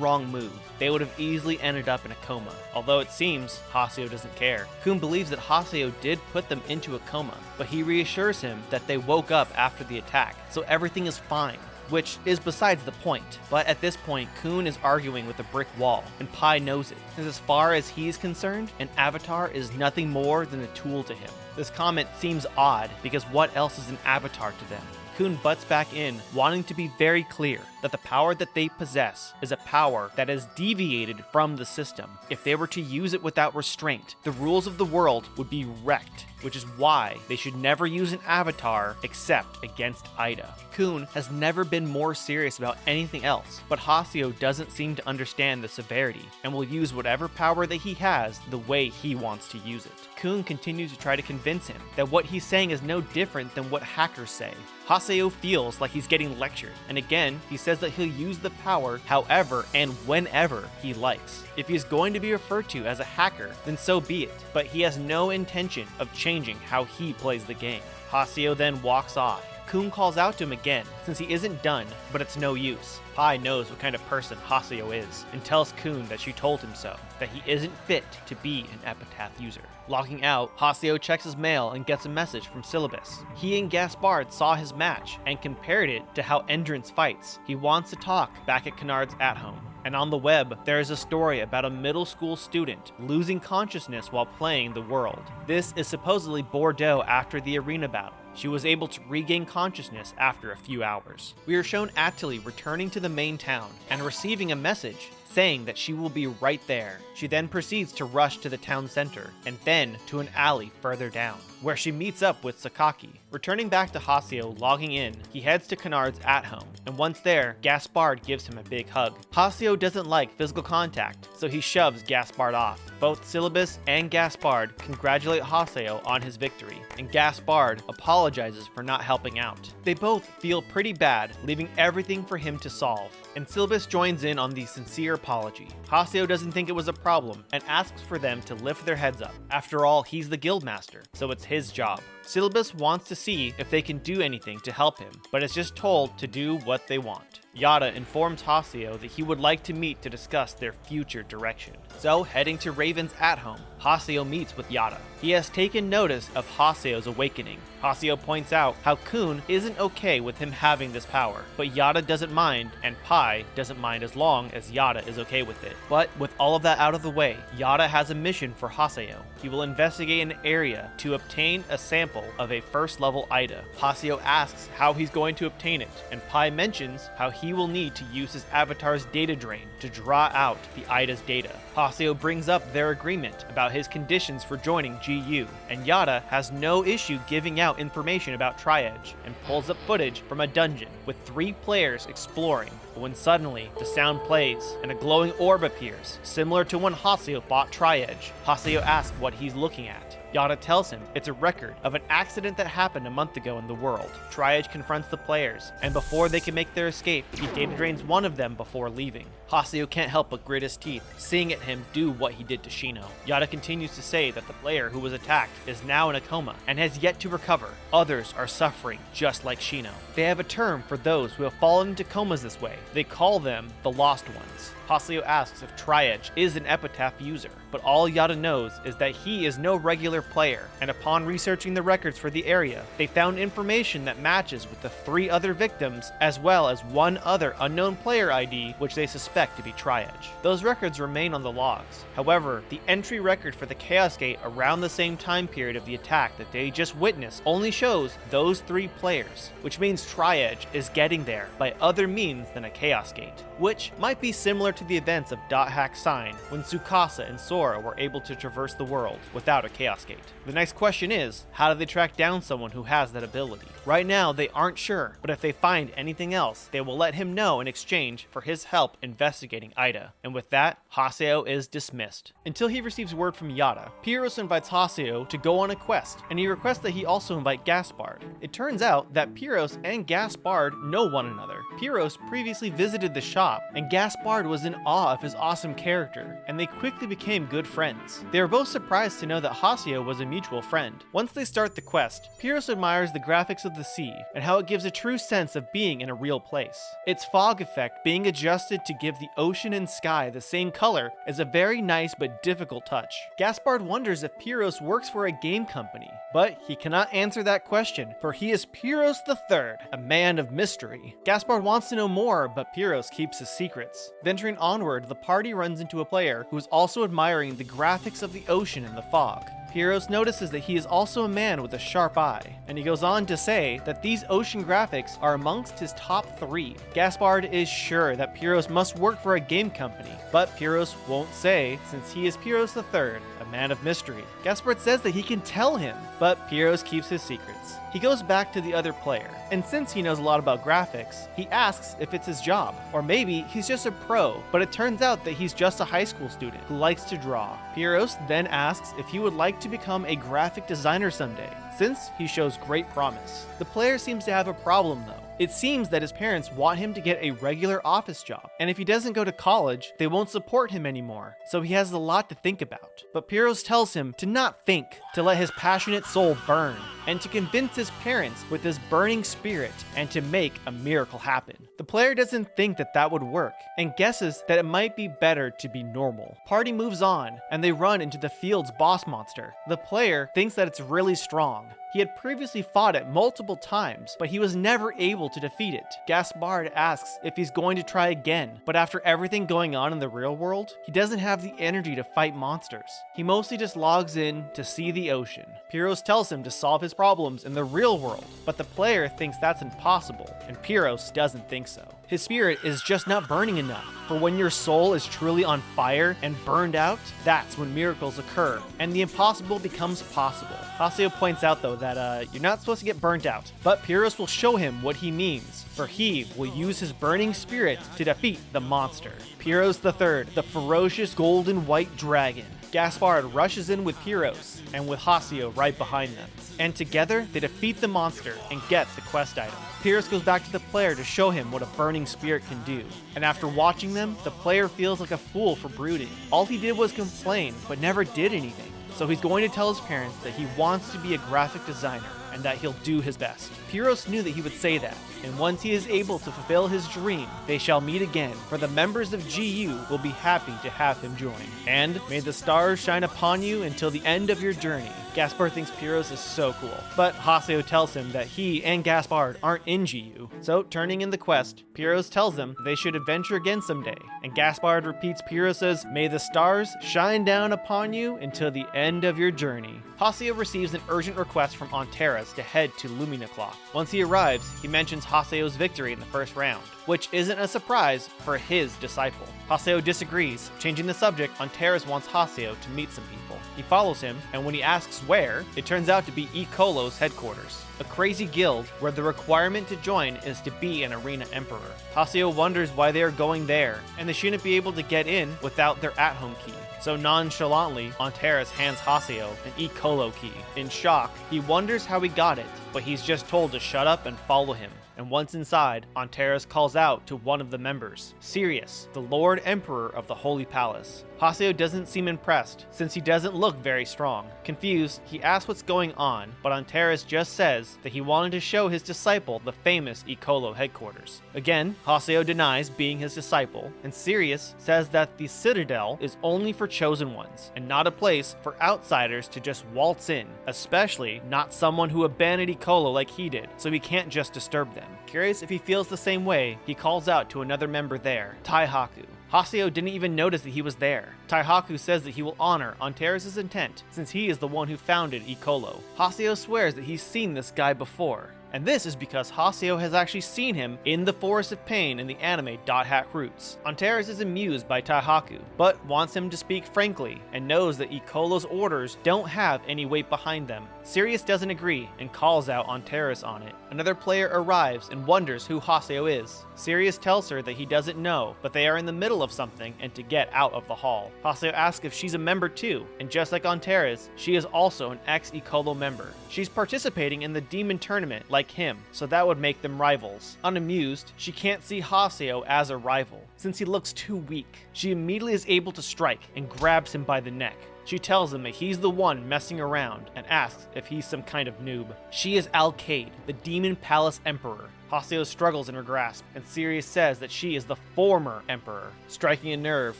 wrong move, they would have easily ended up in a coma. Although it seems Haseo doesn't care. Kuhn believes that Haseo did put them into a coma, but he reassures him that they woke up after the attack, so everything is fine. Which is besides the point. But at this point, Kuhn is arguing with a brick wall, and Pai knows it, because as far as he's concerned, an avatar is nothing more than a tool to him. This comment seems odd, because what else is an avatar to them? Kuhn butts back in, wanting to be very clear that the power that they possess is a power that is deviated from the system. If they were to use it without restraint, the rules of the world would be wrecked, which is why they should never use an avatar except against AIDA. Kuhn has never been more serious about anything else, but Haseo doesn't seem to understand the severity and will use whatever power that he has the way he wants to use it. Kuhn continues to try to convince him that what he's saying is no different than what hackers say. Haseo feels like he's getting lectured, and again, he says that he'll use the power however and whenever he likes. If he's going to be referred to as a hacker, then so be it, but he has no intention of changing how he plays the game. Haseo then walks off. Kuhn calls out to him again, since he isn't done, but it's no use. Pai knows what kind of person Haseo is, and tells Kuhn that she told him so, that he isn't fit to be an epitaph user. Logging out, Haseo checks his mail and gets a message from Silabus. He and Gaspard saw his match and compared it to how Endurance fights. He wants to talk back at Canard's at-home. And on the web, there is a story about a middle school student losing consciousness while playing the world. This is supposedly Bordeaux after the arena battle. She was able to regain consciousness after a few hours. We are shown Atli returning to the main town and receiving a message saying that she will be right there. She then proceeds to rush to the town center and then to an alley further down, where she meets up with Sakaki. Returning back to Haseo logging in, he heads to Canard's at-home, and once there, Gaspard gives him a big hug. Haseo doesn't like physical contact, so he shoves Gaspard off. Both Silabus and Gaspard congratulate Haseo on his victory, and Gaspard apologizes for not helping out. They both feel pretty bad, leaving everything for him to solve, and Silabus joins in on the sincere apology. Haseo doesn't think it was a problem and asks for them to lift their heads up. After all, he's the guildmaster, so it's his job. Silabus wants to see if they can do anything to help him, but is just told to do what they want. Yata informs Haseo that he would like to meet to discuss their future direction. So, heading to Raven's at-home, Haseo meets with Yata. He has taken notice of Haseo's awakening. Haseo points out how Kuhn isn't okay with him having this power, but Yata doesn't mind, and Pai doesn't mind as long as Yata is okay with it. But with all of that out of the way, Yata has a mission for Haseo. He will investigate an area to obtain a sample of a first-level AIDA. Haseo asks how he's going to obtain it, and Pai mentions how he he will need to use his avatar's data drain to draw out the AIDA's data. Haseo brings up their agreement about his conditions for joining G.U, and Yata has no issue giving out information about Tri-Edge and pulls up footage from a dungeon with 3 players exploring. But when suddenly the sound plays and a glowing orb appears, similar to when Haseo fought Tri-Edge, Haseo asks what he's looking at. Yata tells him it's a record of an accident that happened a month ago in the world. Tri-Edge confronts the players, and before they can make their escape, he data drains one of them before leaving. Haseo can't help but grit his teeth, seeing at him do what he did to Shino. Yata continues to say that the player who was attacked is now in a coma and has yet to recover. Others are suffering just like Shino. They have a term for those who have fallen into comas this way. They call them the Lost Ones. Haseo asks if Tri-Edge is an Epitaph user, but all Yata knows is that he is no regular player, and upon researching the records for the area, they found information that matches with the 3 other victims, as well as 1 other unknown player ID which they suspect to be Tri-Edge. Those records remain on the logs. However, the entry record for the Chaos Gate around the same time period of the attack that they just witnessed only shows those 3 players, which means Tri-Edge is getting there by other means than a Chaos Gate, which might be similar to the events of .hack Sign when Tsukasa and Sora were able to traverse the world without a Chaos Gate. The next question is, how do they track down someone who has that ability? Right now, they aren't sure, but if they find anything else, they will let him know in exchange for his help investigating AIDA. And with that, Haseo is dismissed. Until he receives word from Yata, Pyros invites Haseo to go on a quest, and he requests that he also invite Gaspard. It turns out that Pyros and Gaspard know one another. Pyros previously visited the shop, and Gaspard was in awe of his awesome character, and they quickly became good friends. They were both surprised to know that Haseo was a mutual friend. Once they start the quest, Pyros admires the graphics of the sea, and how it gives a true sense of being in a real place. Its fog effect being adjusted to give the ocean and sky the same color is a very nice but difficult touch. Gaspard wonders if Pyros works for a game company, but he cannot answer that question, for he is Pyros III, a man of mystery. Gaspard wants to know more, but Pyros keeps his secrets. Venturing onward, the party runs into a player who is also admiring the graphics of the ocean in the fog. Pyros notices that he is also a man with a sharp eye, and he goes on to say that these ocean graphics are amongst his top 3. Gaspard is sure that Pyros must work for a game company, but Pyros won't say since he is Pyros III, a man of mystery. Gaspard says that he can tell him, but Pyros keeps his secrets. He goes back to the other player, and since he knows a lot about graphics, he asks if it's his job, or maybe he's just a pro, but it turns out that he's just a high school student who likes to draw. Pyros then asks if he would like to become a graphic designer someday, since he shows great promise. The player seems to have a problem though. It seems that his parents want him to get a regular office job, and if he doesn't go to college, they won't support him anymore, so he has a lot to think about. But Pyros tells him to not think, to let his passionate soul burn, and to convince his parents with his burning spirit, and to make a miracle happen. The player doesn't think that that would work, and guesses that it might be better to be normal. Party moves on, and they run into the field's boss monster. The player thinks that it's really strong. He had previously fought it multiple times, but he was never able to defeat it. Gaspard asks if he's going to try again, but after everything going on in the real world, he doesn't have the energy to fight monsters. He mostly just logs in to see the ocean. Pyros tells him to solve his problems in the real world, but the player thinks that's impossible, and Pyros doesn't think so. His spirit is just not burning enough, for when your soul is truly on fire and burned out, that's when miracles occur, and the impossible becomes possible. Haseo points out though that you're not supposed to get burnt out, but Pyros will show him what he means, for he will use his burning spirit to defeat the monster. Pyros III, the ferocious golden white dragon. Gaspard rushes in with Pyros, and with Haseo right behind them, and together they defeat the monster and get the quest item. Pyros goes back to the player to show him what a burning spirit can do, and after watching them, the player feels like a fool for brooding. All he did was complain, but never did anything. So he's going to tell his parents that he wants to be a graphic designer, and that he'll do his best. Pyros knew that he would say that, and once he is able to fulfill his dream, they shall meet again, for the members of G.U will be happy to have him join. And may the stars shine upon you until the end of your journey. Gaspard thinks Pyros is so cool, but Haseo tells him that he and Gaspard aren't in G.U. So, turning in the quest, Pyros tells them they should adventure again someday, and Gaspard repeats Pyros' "May the stars shine down upon you until the end of your journey." Haseo receives an urgent request from Antares to head to Luminacloth. Once he arrives, he mentions Haseo's victory in the first round, which isn't a surprise for his disciple. Haseo disagrees. Changing the subject, Antares wants Haseo to meet some people. He follows him, and when he asks where, it turns out to be Ikolo's headquarters, a crazy guild where the requirement to join is to be an arena emperor. Haseo wonders why they are going there, and they shouldn't be able to get in without their at-home key. So nonchalantly, Antares hands Haseo an Ikolo key. In shock, he wonders how he got it, but he's just told to shut up and follow him. And once inside, Antares calls out to one of the members, Sirius, the Lord Emperor of the Holy Palace. Haseo doesn't seem impressed, since he doesn't look very strong. Confused, he asks what's going on, but Antares just says that he wanted to show his disciple the famous Ikolo headquarters. Again, Haseo denies being his disciple, and Sirius says that the Citadel is only for chosen ones, and not a place for outsiders to just waltz in, especially not someone who abandoned Ikolo like he did, so he can't just disturb them. Curious if he feels the same way, he calls out to another member there, Taihaku. Haseo didn't even notice that he was there. Taihaku says that he will honor Antares' intent, since he is the one who founded Ikolo. Haseo swears that he's seen this guy before. And this is because Haseo has actually seen him in the Forest of Pain in the anime Dot Hat Roots. Antares is amused by Taihaku, but wants him to speak frankly, and knows that Ikolo's orders don't have any weight behind them. Sirius doesn't agree, and calls out Antares on it. Another player arrives and wonders who Haseo is. Sirius tells her that he doesn't know, but they are in the middle of something and to get out of the hall. Haseo asks if she's a member too, and just like Antares, she is also an ex-Ikolo member. She's participating in the demon tournament like him, so that would make them rivals. Unamused, she can't see Haseo as a rival, since he looks too weak. She immediately is able to strike and grabs him by the neck. She tells him that he's the one messing around and asks if he's some kind of noob. She is Alcade, the Demon Palace Emperor. Haseo struggles in her grasp, and Sirius says that she is the former emperor. Striking a nerve,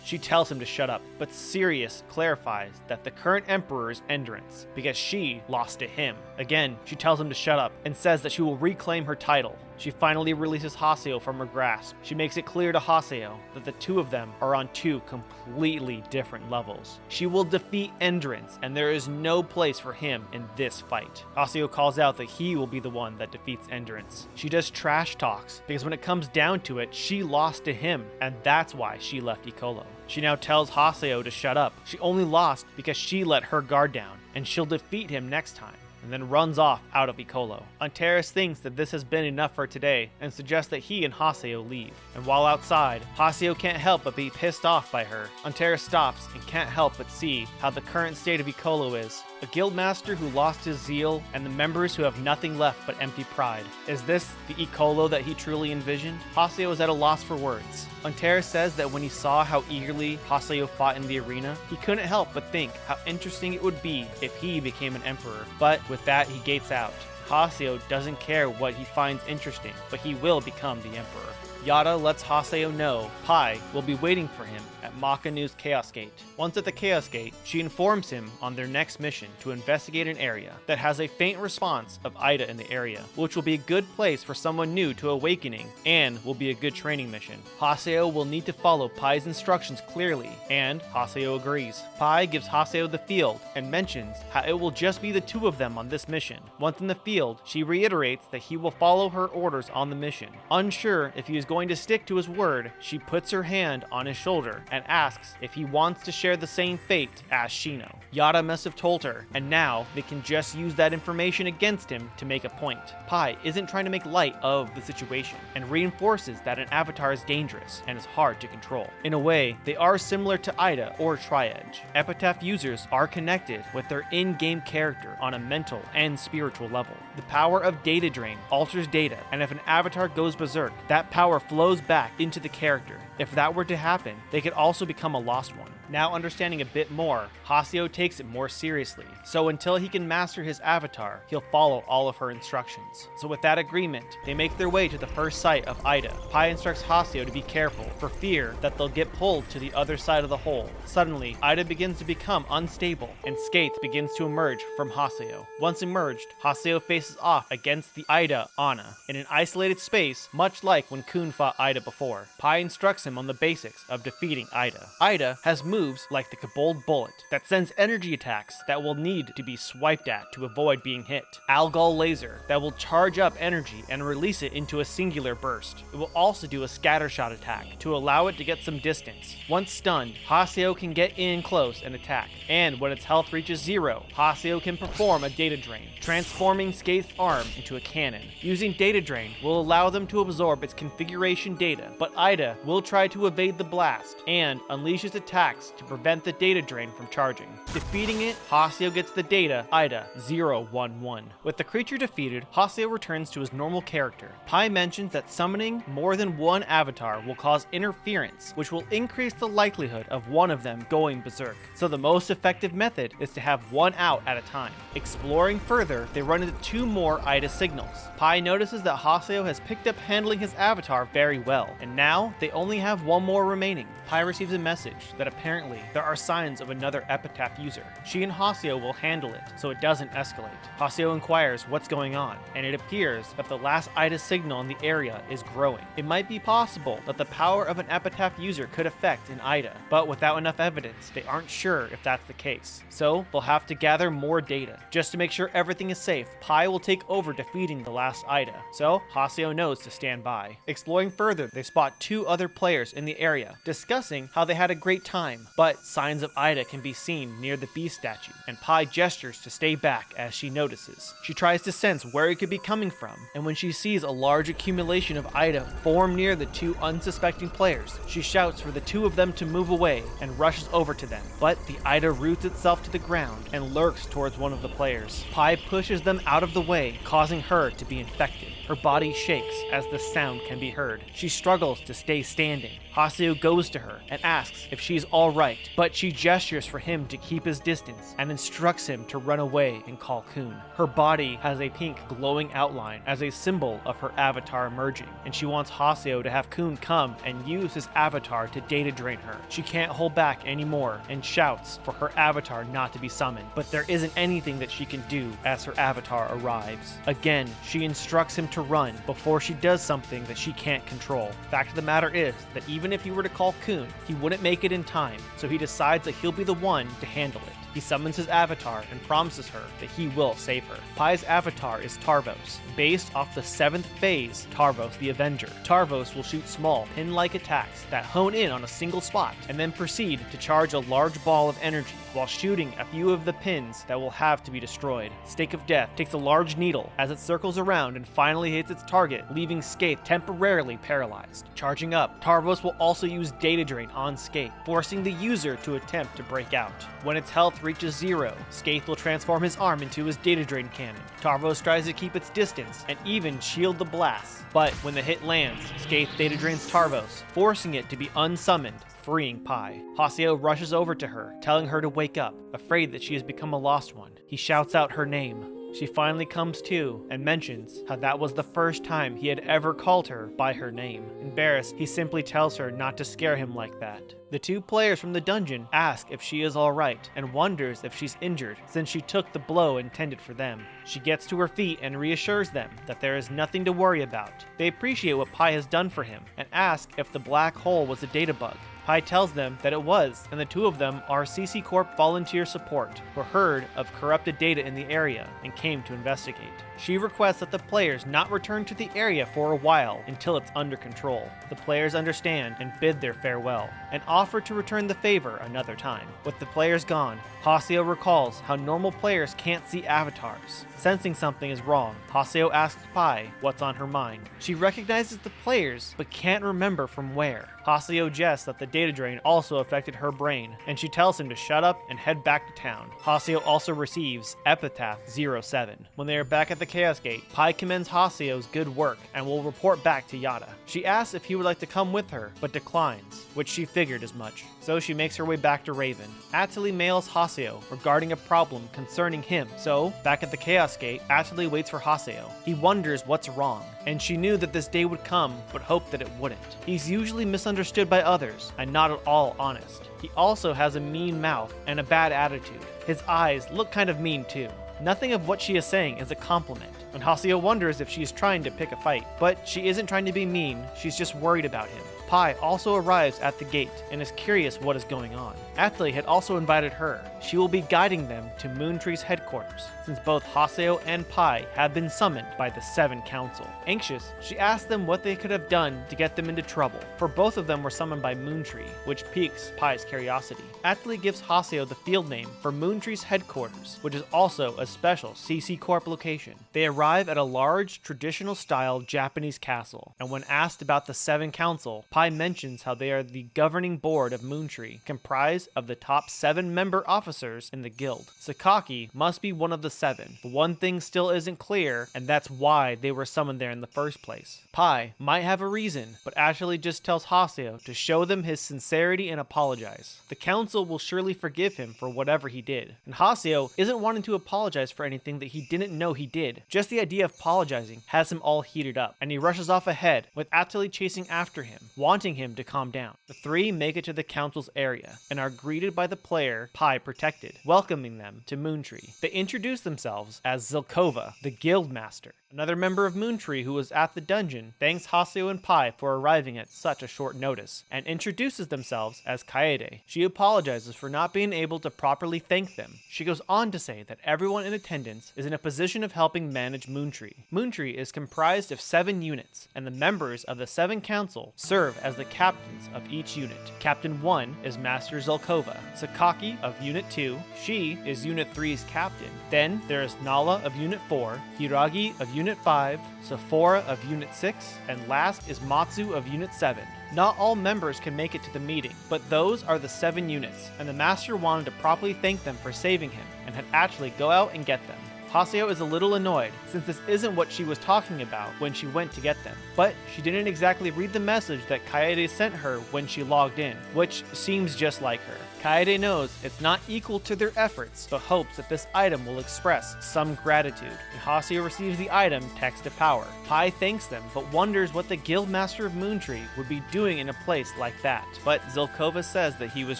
she tells him to shut up, but Sirius clarifies that the current emperor is Endurance, because she lost to him. Again, she tells him to shut up, and says that she will reclaim her title. She finally releases Haseo from her grasp. She makes it clear to Haseo that the two of them are on two completely different levels. She will defeat Endurance, and there is no place for him in this fight. Haseo calls out that he will be the one that defeats Endurance. She does trash talks, because when it comes down to it, she lost to him, and that's why she left Ikolo. She now tells Haseo to shut up. She only lost because she let her guard down, and she'll defeat him next time, and then runs off out of Ikolo. Antares thinks that this has been enough for today and suggests that he and Haseo leave. And while outside, Haseo can't help but be pissed off by her. Antares stops and can't help but see how the current state of Ikolo is. A guildmaster who lost his zeal and the members who have nothing left but empty pride. Is this the Ikolo that he truly envisioned? Haseo is at a loss for words. Antares says that when he saw how eagerly Haseo fought in the arena, he couldn't help but think how interesting it would be if he became an emperor. But with that, he gates out. Haseo doesn't care what he finds interesting, but he will become the emperor. Yata lets Haseo know Pai will be waiting for him at Makanu's Chaos Gate. Once at the Chaos Gate, she informs him on their next mission to investigate an area that has a faint response of AIDA in the area, which will be a good place for someone new to awakening and will be a good training mission. Haseo will need to follow Pai's instructions clearly, and Haseo agrees. Pai gives Haseo the field and mentions how it will just be the two of them on this mission. Once in the field, she reiterates that he will follow her orders on the mission. Unsure if he is going to stick to his word, she puts her hand on his shoulder and asks if he wants to share the same fate as Shino. Yata must have told her, and now they can just use that information against him to make a point. Pai isn't trying to make light of the situation, and reinforces that an avatar is dangerous and is hard to control. In a way, they are similar to AIDA or Tri-Edge. Epitaph users are connected with their in-game character on a mental and spiritual level. The power of data drain alters data, and if an avatar goes berserk, that power more flows back into the character. If that were to happen, they could also become a lost one. Now understanding a bit more, Haseo takes it more seriously, so until he can master his avatar, he'll follow all of her instructions. So with that agreement, they make their way to the first site of AIDA. Pi instructs Haseo to be careful, for fear that they'll get pulled to the other side of the hole. Suddenly, AIDA begins to become unstable, and Skaith begins to emerge from Haseo. Once emerged, Haseo faces off against the AIDA Ana, in an isolated space, much like when Kuhn fought AIDA before. Pi instructs him on the basics of defeating AIDA. AIDA has moves like the Kobold Bullet that sends energy attacks that will need to be swiped at to avoid being hit. Algol Laser that will charge up energy and release it into a singular burst. It will also do a scattershot attack to allow it to get some distance. Once stunned, Haseo can get in close and attack, and when its health reaches 0, Haseo can perform a data drain, transforming Skaith's arm into a cannon. Using data drain will allow them to absorb its configuration data, but AIDA will try to evade the blast and unleashes attacks to prevent the data drain from charging. Defeating it, Haseo gets the data AIDA 011. With the creature defeated, Haseo returns to his normal character. Pi mentions that summoning more than one avatar will cause interference, which will increase the likelihood of one of them going berserk. So the most effective method is to have one out at a time. Exploring further, they run into 2 more AIDA signals. Pi notices that Haseo has picked up handling his avatar very well, and now they only have 1 more remaining. Pi receives a message that apparently there are signs of another epitaph user. She and Haseo will handle it so it doesn't escalate. Haseo inquires what's going on, and it appears that the last AIDA signal in the area is growing. It might be possible that the power of an epitaph user could affect an AIDA, but without enough evidence, they aren't sure if that's the case. So they'll have to gather more data. Just to make sure everything is safe, Pi will take over defeating the last AIDA, so Haseo knows to stand by. Exploring further, they spot 2 other players in the area, discussing how they had a great time, but signs of AIDA can be seen near the beast statue, and Pi gestures to stay back as she notices. She tries to sense where it could be coming from, and when she sees a large accumulation of AIDA form near the 2 unsuspecting players, she shouts for the 2 of them to move away and rushes over to them, but the AIDA roots itself to the ground and lurks towards one of the players. Pi pushes them out of the way, causing her to be infected. Her body shakes as the sound can be heard. She struggles to stay standing. Haseo goes to her and asks if she's alright, but she gestures for him to keep his distance and instructs him to run away and call Kuhn. Her body has a pink glowing outline as a symbol of her avatar emerging, and she wants Haseo to have Kuhn come and use his avatar to data drain her. She can't hold back anymore and shouts for her avatar not to be summoned, but there isn't anything that she can do as her avatar arrives. Again, she instructs him to run before she does something that she can't control. Fact of the matter is that even if he were to call Kuhn, he wouldn't make it in time, so he decides that he'll be the one to handle it. He summons his avatar and promises her that he will save her. Pi's avatar is Tarvos, based off the 7th phase Tarvos the Avenger. Tarvos will shoot small, pin-like attacks that hone in on a single spot, and then proceed to charge a large ball of energy while shooting a few of the pins that will have to be destroyed. Stake of Death takes a large needle as it circles around and finally hits its target, leaving Skaith temporarily paralyzed. Charging up, Tarvos will also use Data Drain on Skaith, forcing the user to attempt to break out. When its health reaches 0, Skaith will transform his arm into his Data Drain cannon. Tarvos tries to keep its distance and even shield the blasts, but when the hit lands, Skaith Data Drains Tarvos, forcing it to be unsummoned, freeing Pi. Haseo rushes over to her, telling her to wake up, afraid that she has become a lost one. He shouts out her name. She finally comes to and mentions how that was the first time he had ever called her by her name. Embarrassed, he simply tells her not to scare him like that. The 2 players from the dungeon ask if she is alright and wonders if she's injured since she took the blow intended for them. She gets to her feet and reassures them that there is nothing to worry about. They appreciate what Pi has done for him and ask if the black hole was a data bug. Pi tells them that it was, and the 2 of them are CC Corp volunteer support who heard of corrupted data in the area and came to investigate. She requests that the players not return to the area for a while until it's under control. The players understand and bid their farewell, and offer to return the favor another time. With the players gone, Haseo recalls how normal players can't see avatars. Sensing something is wrong, Haseo asks Pi what's on her mind. She recognizes the players, but can't remember from where. Haseo jests that the data drain also affected her brain, and she tells him to shut up and head back to town. Haseo also receives Epitaph 07. When they are back at the Chaos Gate, Pi commends Haseo's good work and will report back to Yata. She asks if he would like to come with her, but declines, which she figured as much. So she makes her way back to Raven. Atali mails Haseo regarding a problem concerning him, so back at the Chaos Gate, Atali waits for Haseo. He wonders what's wrong, and she knew that this day would come, but hoped that it wouldn't. He's usually misunderstood by others, and not at all honest. He also has a mean mouth and a bad attitude. His eyes look kind of mean too. Nothing of what she is saying is a compliment, and Haseo wonders if she is trying to pick a fight. But she isn't trying to be mean, she's just worried about him. Pi also arrives at the gate and is curious what is going on. Atali had also invited her. She will be guiding them to Moontree's headquarters, since both Haseo and Pi have been summoned by the Seven Council. Anxious, she asks them what they could have done to get them into trouble, for both of them were summoned by Moontree, which piques Pi's curiosity. Atali gives Haseo the field name for Moontree's headquarters, which is also a special CC Corp location. They arrive at a large, traditional-style Japanese castle, and when asked about the Seven Council, Pi mentions how they are the governing board of Moontree, comprised of the top 7 member officers in the guild. Sakaki must be one of the 7, but one thing still isn't clear, and that's why they were summoned there in the first place. Pi might have a reason, but Atali just tells Haseo to show them his sincerity and apologize. The council will surely forgive him for whatever he did, and Haseo isn't wanting to apologize for anything that he didn't know he did. Just the idea of apologizing has him all heated up, and he rushes off ahead, with Atali chasing after him, wanting him to calm down. The 3 make it to the council's area, and are greeted by the player Pi protected, welcoming them to Moontree. They introduce themselves as Zelkova, the guild master. Another member of Moontree who was at the dungeon thanks Haseo and Pi for arriving at such a short notice, and introduces themselves as Kaede. She apologizes for not being able to properly thank them. She goes on to say that everyone in attendance is in a position of helping manage Moontree. Moontree is comprised of 7 units, and the members of the 7 Council serve as the captains of each unit. Captain 1 is Master Zelkova, Sakaki of Unit 2, she is Unit 3's captain. Then there is Nala of Unit 4, Hiragi of Unit 5, Sephora of Unit 6, and last is Matsu of Unit 7. Not all members can make it to the meeting, but those are the 7 units, and the master wanted to properly thank them for saving him, and had actually go out and get them. Haseo is a little annoyed, since this isn't what she was talking about when she went to get them. But she didn't exactly read the message that Kaede sent her when she logged in, which seems just like her. Kaede knows it's not equal to their efforts, but hopes that this item will express some gratitude, and Haseo receives the item Text to Power. Pi thanks them, but wonders what the Guildmaster of Moontree would be doing in a place like that. But Zelkova says that he was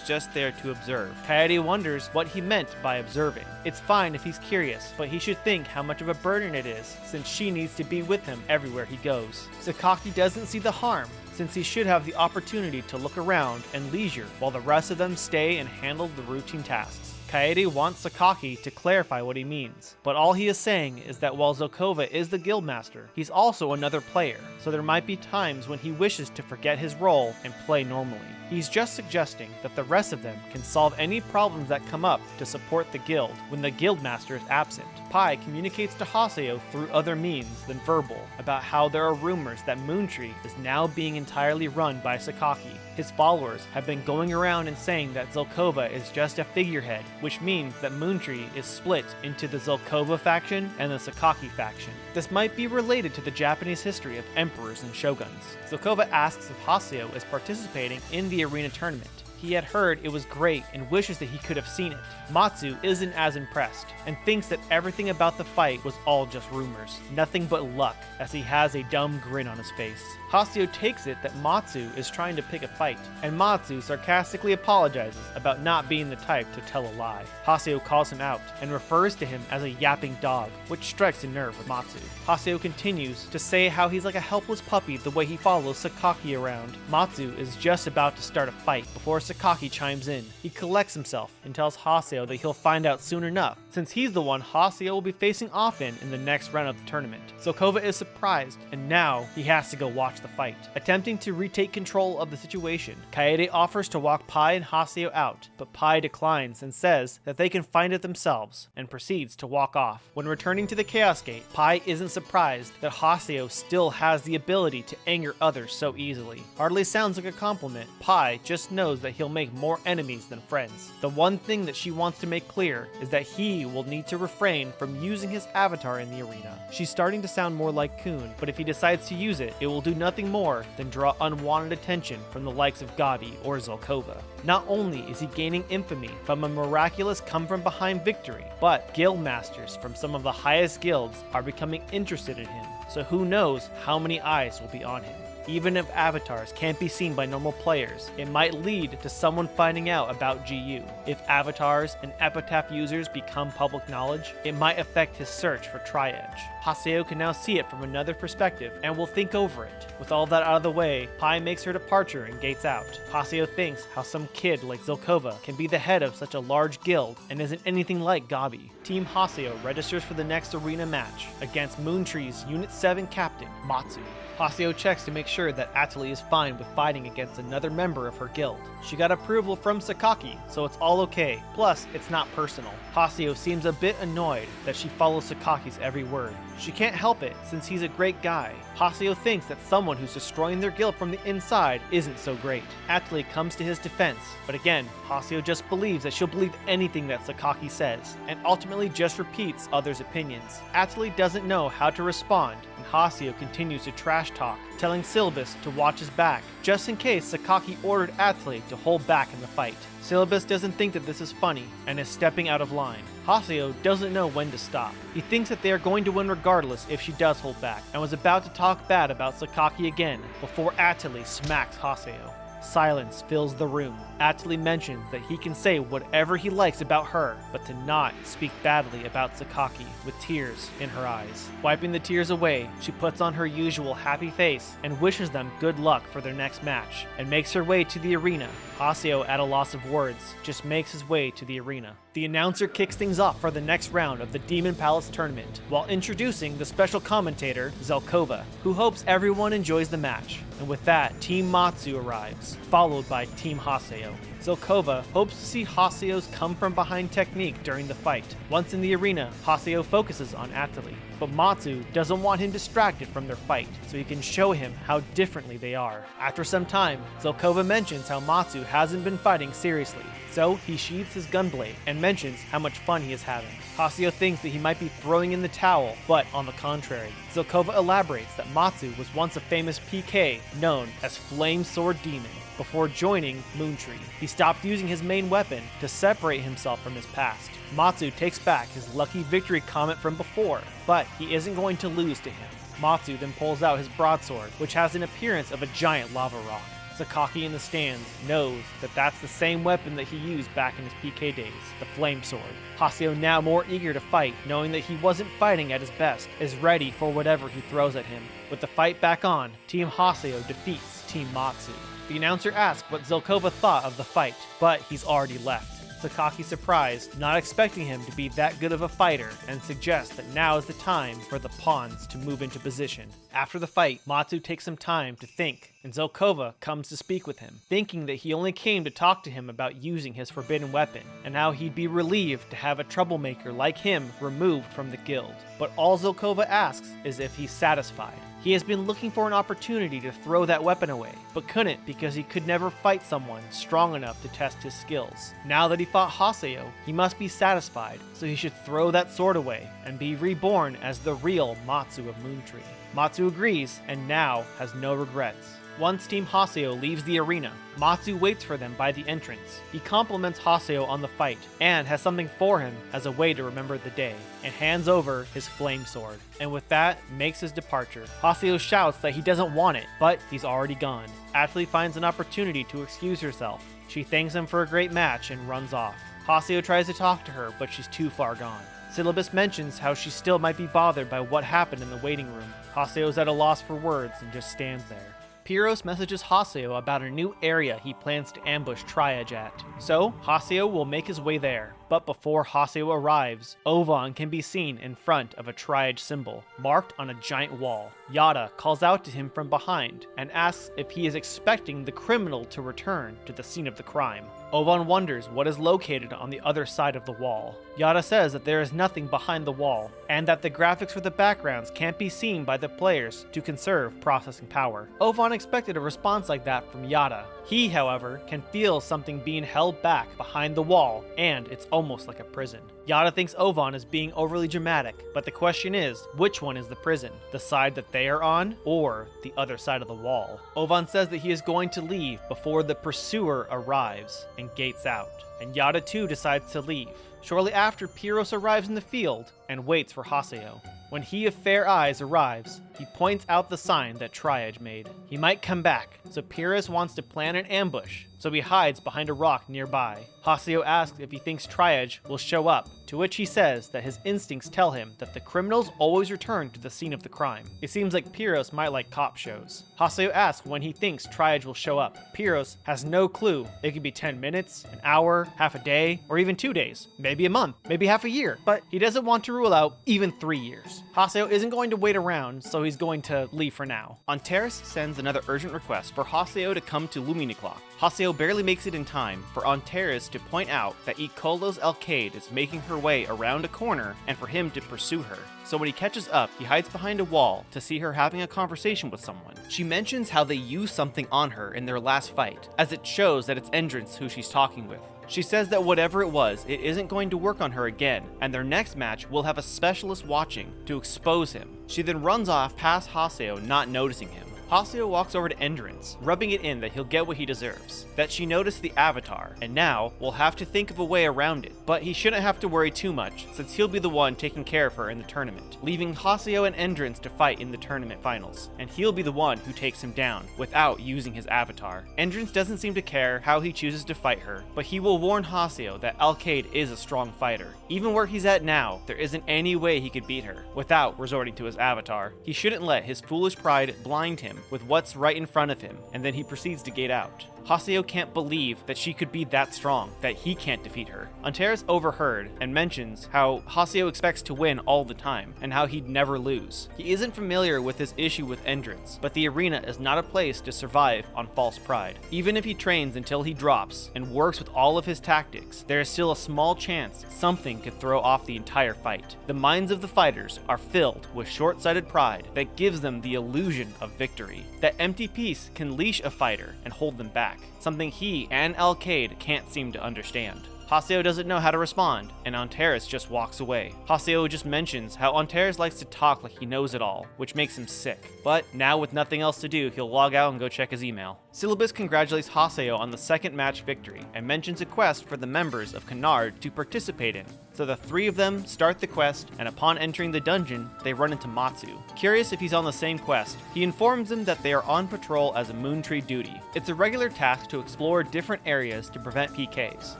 just there to observe. Kaede wonders what he meant by observing. It's fine if he's curious, but he should think how much of a burden it is, since she needs to be with him everywhere he goes. Sakaki doesn't see the harm, since he should have the opportunity to look around and leisure while the rest of them stay and handle the routine tasks. Kaede wants Sakaki to clarify what he means, but all he is saying is that while Zelkova is the guildmaster, he's also another player, so there might be times when he wishes to forget his role and play normally. He's just suggesting that the rest of them can solve any problems that come up to support the guild when the guildmaster is absent. Pi communicates to Haseo through other means than verbal about how there are rumors that Moontree is now being entirely run by Sakaki. His followers have been going around and saying that Zelkova is just a figurehead, which means that Moontree is split into the Zelkova faction and the Sakaki faction. This might be related to the Japanese history of emperors and shoguns. Zelkova asks if Haseo is participating in the arena tournament. He had heard it was great and wishes that he could have seen it. Matsu isn't as impressed and thinks that everything about the fight was all just rumors, nothing but luck, as he has a dumb grin on his face. Haseo takes it that Matsu is trying to pick a fight, and Matsu sarcastically apologizes about not being the type to tell a lie. Haseo calls him out and refers to him as a yapping dog, which strikes a nerve with Matsu. Haseo continues to say how he's like a helpless puppy the way he follows Sakaki around. Matsu is just about to start a fight before Sakaki chimes in. He collects himself and tells Haseo that he'll find out soon enough, since he's the one Haseo will be facing off in the next round of the tournament. Zelkova is surprised, and now he has to go watch the fight. Attempting to retake control of the situation, Kaede offers to walk Pai and Haseo out, but Pai declines and says that they can find it themselves, and proceeds to walk off. When returning to the Chaos Gate, Pai isn't surprised that Haseo still has the ability to anger others so easily. Hardly sounds like a compliment. Pai just knows that he'll make more enemies than friends. The one thing that she wants to make clear is that he will need to refrain from using his avatar in the arena. She's starting to sound more like Kuhn, but if he decides to use it, it will do nothing more than draw unwanted attention from the likes of Gabi or Zelkova. Not only is he gaining infamy from a miraculous come-from-behind victory, but guild masters from some of the highest guilds are becoming interested in him, so who knows how many eyes will be on him. Even if avatars can't be seen by normal players, it might lead to someone finding out about G.U. If avatars and epitaph users become public knowledge, it might affect his search for Tri-Edge. Haseo can now see it from another perspective and will think over it. With all that out of the way, Pai makes her departure and gates out. Haseo thinks how some kid like Zelkova can be the head of such a large guild and isn't anything like Gabi. Team Haseo registers for the next arena match against Moontree's Unit 7 captain, Matsu. Haseo checks to make sure that Atali is fine with fighting against another member of her guild. She got approval from Sakaki, so it's all okay. Plus, it's not personal. Haseo seems a bit annoyed that she follows Sakaki's every word. She can't help it, since he's a great guy. Haseo thinks that someone who's destroying their guild from the inside isn't so great. Atali comes to his defense, but again, Haseo just believes that she'll believe anything that Sakaki says, and ultimately just repeats others' opinions. Atali doesn't know how to respond, and Haseo continues to trash talk, telling Silabus to watch his back, just in case Sakaki ordered Atali to hold back in the fight. Silabus doesn't think that this is funny, and is stepping out of line. Haseo doesn't know when to stop. He thinks that they are going to win regardless if she does hold back, and was about to talk bad about Sakaki again, before Atali smacks Haseo. Silence fills the room. Atali mentions that he can say whatever he likes about her, but to not speak badly about Sakaki, with tears in her eyes. Wiping the tears away, she puts on her usual happy face and wishes them good luck for their next match, and makes her way to the arena. Haseo, at a loss of words, just makes his way to the arena. The announcer kicks things off for the next round of the Demon Palace tournament, while introducing the special commentator, Zelkova, who hopes everyone enjoys the match. And with that, Team Matsu arrives, followed by Team Haseo. Zelkova hopes to see Haseo's come-from-behind technique during the fight. Once in the arena, Haseo focuses on Atali, but Matsu doesn't want him distracted from their fight, so he can show him how differently they are. After some time, Zelkova mentions how Matsu hasn't been fighting seriously, so he sheathes his gunblade and mentions how much fun he is having. Haseo thinks that he might be throwing in the towel, but on the contrary, Zelkova elaborates that Matsu was once a famous PK known as Flame Sword Demon. Before joining Moontree, he stopped using his main weapon to separate himself from his past. Matsu takes back his lucky victory comment from before, but he isn't going to lose to him. Matsu then pulls out his broadsword, which has an appearance of a giant lava rock. Sakaki in the stands knows that that's the same weapon that he used back in his PK days, the Flame Sword. Haseo, now more eager to fight, knowing that he wasn't fighting at his best, is ready for whatever he throws at him. With the fight back on, Team Haseo defeats Team Matsu. The announcer asks what Zelkova thought of the fight, but he's already left. Sakaki surprised, not expecting him to be that good of a fighter, and suggests that now is the time for the pawns to move into position. After the fight, Matsu takes some time to think, and Zelkova comes to speak with him, thinking that he only came to talk to him about using his forbidden weapon, and how he'd be relieved to have a troublemaker like him removed from the guild. But all Zelkova asks is if he's satisfied. He has been looking for an opportunity to throw that weapon away, but couldn't because he could never fight someone strong enough to test his skills. Now that he fought Haseo, he must be satisfied, so he should throw that sword away and be reborn as the real Matsu of Moontree. Matsu agrees and now has no regrets. Once Team Haseo leaves the arena, Matsu waits for them by the entrance. He compliments Haseo on the fight, and has something for him as a way to remember the day, and hands over his flame sword. And with that, makes his departure. Haseo shouts that he doesn't want it, but he's already gone. Atali finds an opportunity to excuse herself. She thanks him for a great match and runs off. Haseo tries to talk to her, but she's too far gone. Silabus mentions how she still might be bothered by what happened in the waiting room. Haseo's at a loss for words and just stands there. Pyros messages Haseo about a new area he plans to ambush Triage at. So, Haseo will make his way there. But before Haseo arrives, Ovan can be seen in front of a Triage symbol, marked on a giant wall. Yata calls out to him from behind and asks if he is expecting the criminal to return to the scene of the crime. Ovan wonders what is located on the other side of the wall. Yata says that there is nothing behind the wall, and that the graphics for the backgrounds can't be seen by the players to conserve processing power. Ovan expected a response like that from Yata. He, however, can feel something being held back behind the wall, and it's almost like a prison. Yata thinks Ovan is being overly dramatic, but the question is, which one is the prison? The side that they are on, or the other side of the wall? Ovan says that he is going to leave before the pursuer arrives and gates out, and Yata too decides to leave. Shortly after, Pyros arrives in the field and waits for Haseo. When he of fair eyes arrives, he points out the sign that Triage made. He might come back, so Pyros wants to plan an ambush, so he hides behind a rock nearby. Haseo asks if he thinks Triage will show up, to which he says that his instincts tell him that the criminals always return to the scene of the crime. It seems like Pyros might like cop shows. Haseo asks when he thinks Triage will show up. Pyros has no clue. It could be 10 minutes, an hour, half a day, or even 2 days, maybe a month, maybe half a year, but he doesn't want to rule out even 3 years. Haseo isn't going to wait around, so he's going to leave for now. Antares sends another urgent request for Haseo to come to Luminiclock. Haseo barely makes it in time for Antares to point out that Icolo's Alcade is making her way around a corner and for him to pursue her. So when he catches up, he hides behind a wall to see her having a conversation with someone. She mentions how they used something on her in their last fight, as it shows that it's Endrance who she's talking with. She says that whatever it was, it isn't going to work on her again, and their next match will have a specialist watching to expose him. She then runs off past Haseo, not noticing him. Haseo walks over to Endrance, rubbing it in that he'll get what he deserves, that she noticed the avatar, and now will have to think of a way around it. But he shouldn't have to worry too much, since he'll be the one taking care of her in the tournament, leaving Haseo and Endrance to fight in the tournament finals, and he'll be the one who takes him down, without using his avatar. Endrance doesn't seem to care how he chooses to fight her, but he will warn Haseo that Alcade is a strong fighter. Even where he's at now, there isn't any way he could beat her, without resorting to his avatar. He shouldn't let his foolish pride blind him with what's right in front of him, and then he proceeds to gate out. Haseo can't believe that she could be that strong, that he can't defeat her. Antares overheard and mentions how Haseo expects to win all the time, and how he'd never lose. He isn't familiar with his issue with Endrance, but the arena is not a place to survive on false pride. Even if he trains until he drops, and works with all of his tactics, there is still a small chance something could throw off the entire fight. The minds of the fighters are filled with short-sighted pride that gives them the illusion of victory. That empty piece can leash a fighter and hold them back, something he and Alcade can't seem to understand. Haseo doesn't know how to respond, and Antares just walks away. Haseo just mentions how Antares likes to talk like he knows it all, which makes him sick. But now with nothing else to do, he'll log out and go check his email. Silabus congratulates Haseo on the second match victory, and mentions a quest for the members of Canard to participate in. So the three of them start the quest, and upon entering the dungeon, they run into Matsu. Curious if he's on the same quest, he informs them that they are on patrol as a Moontree duty. It's a regular task to explore different areas to prevent PKs.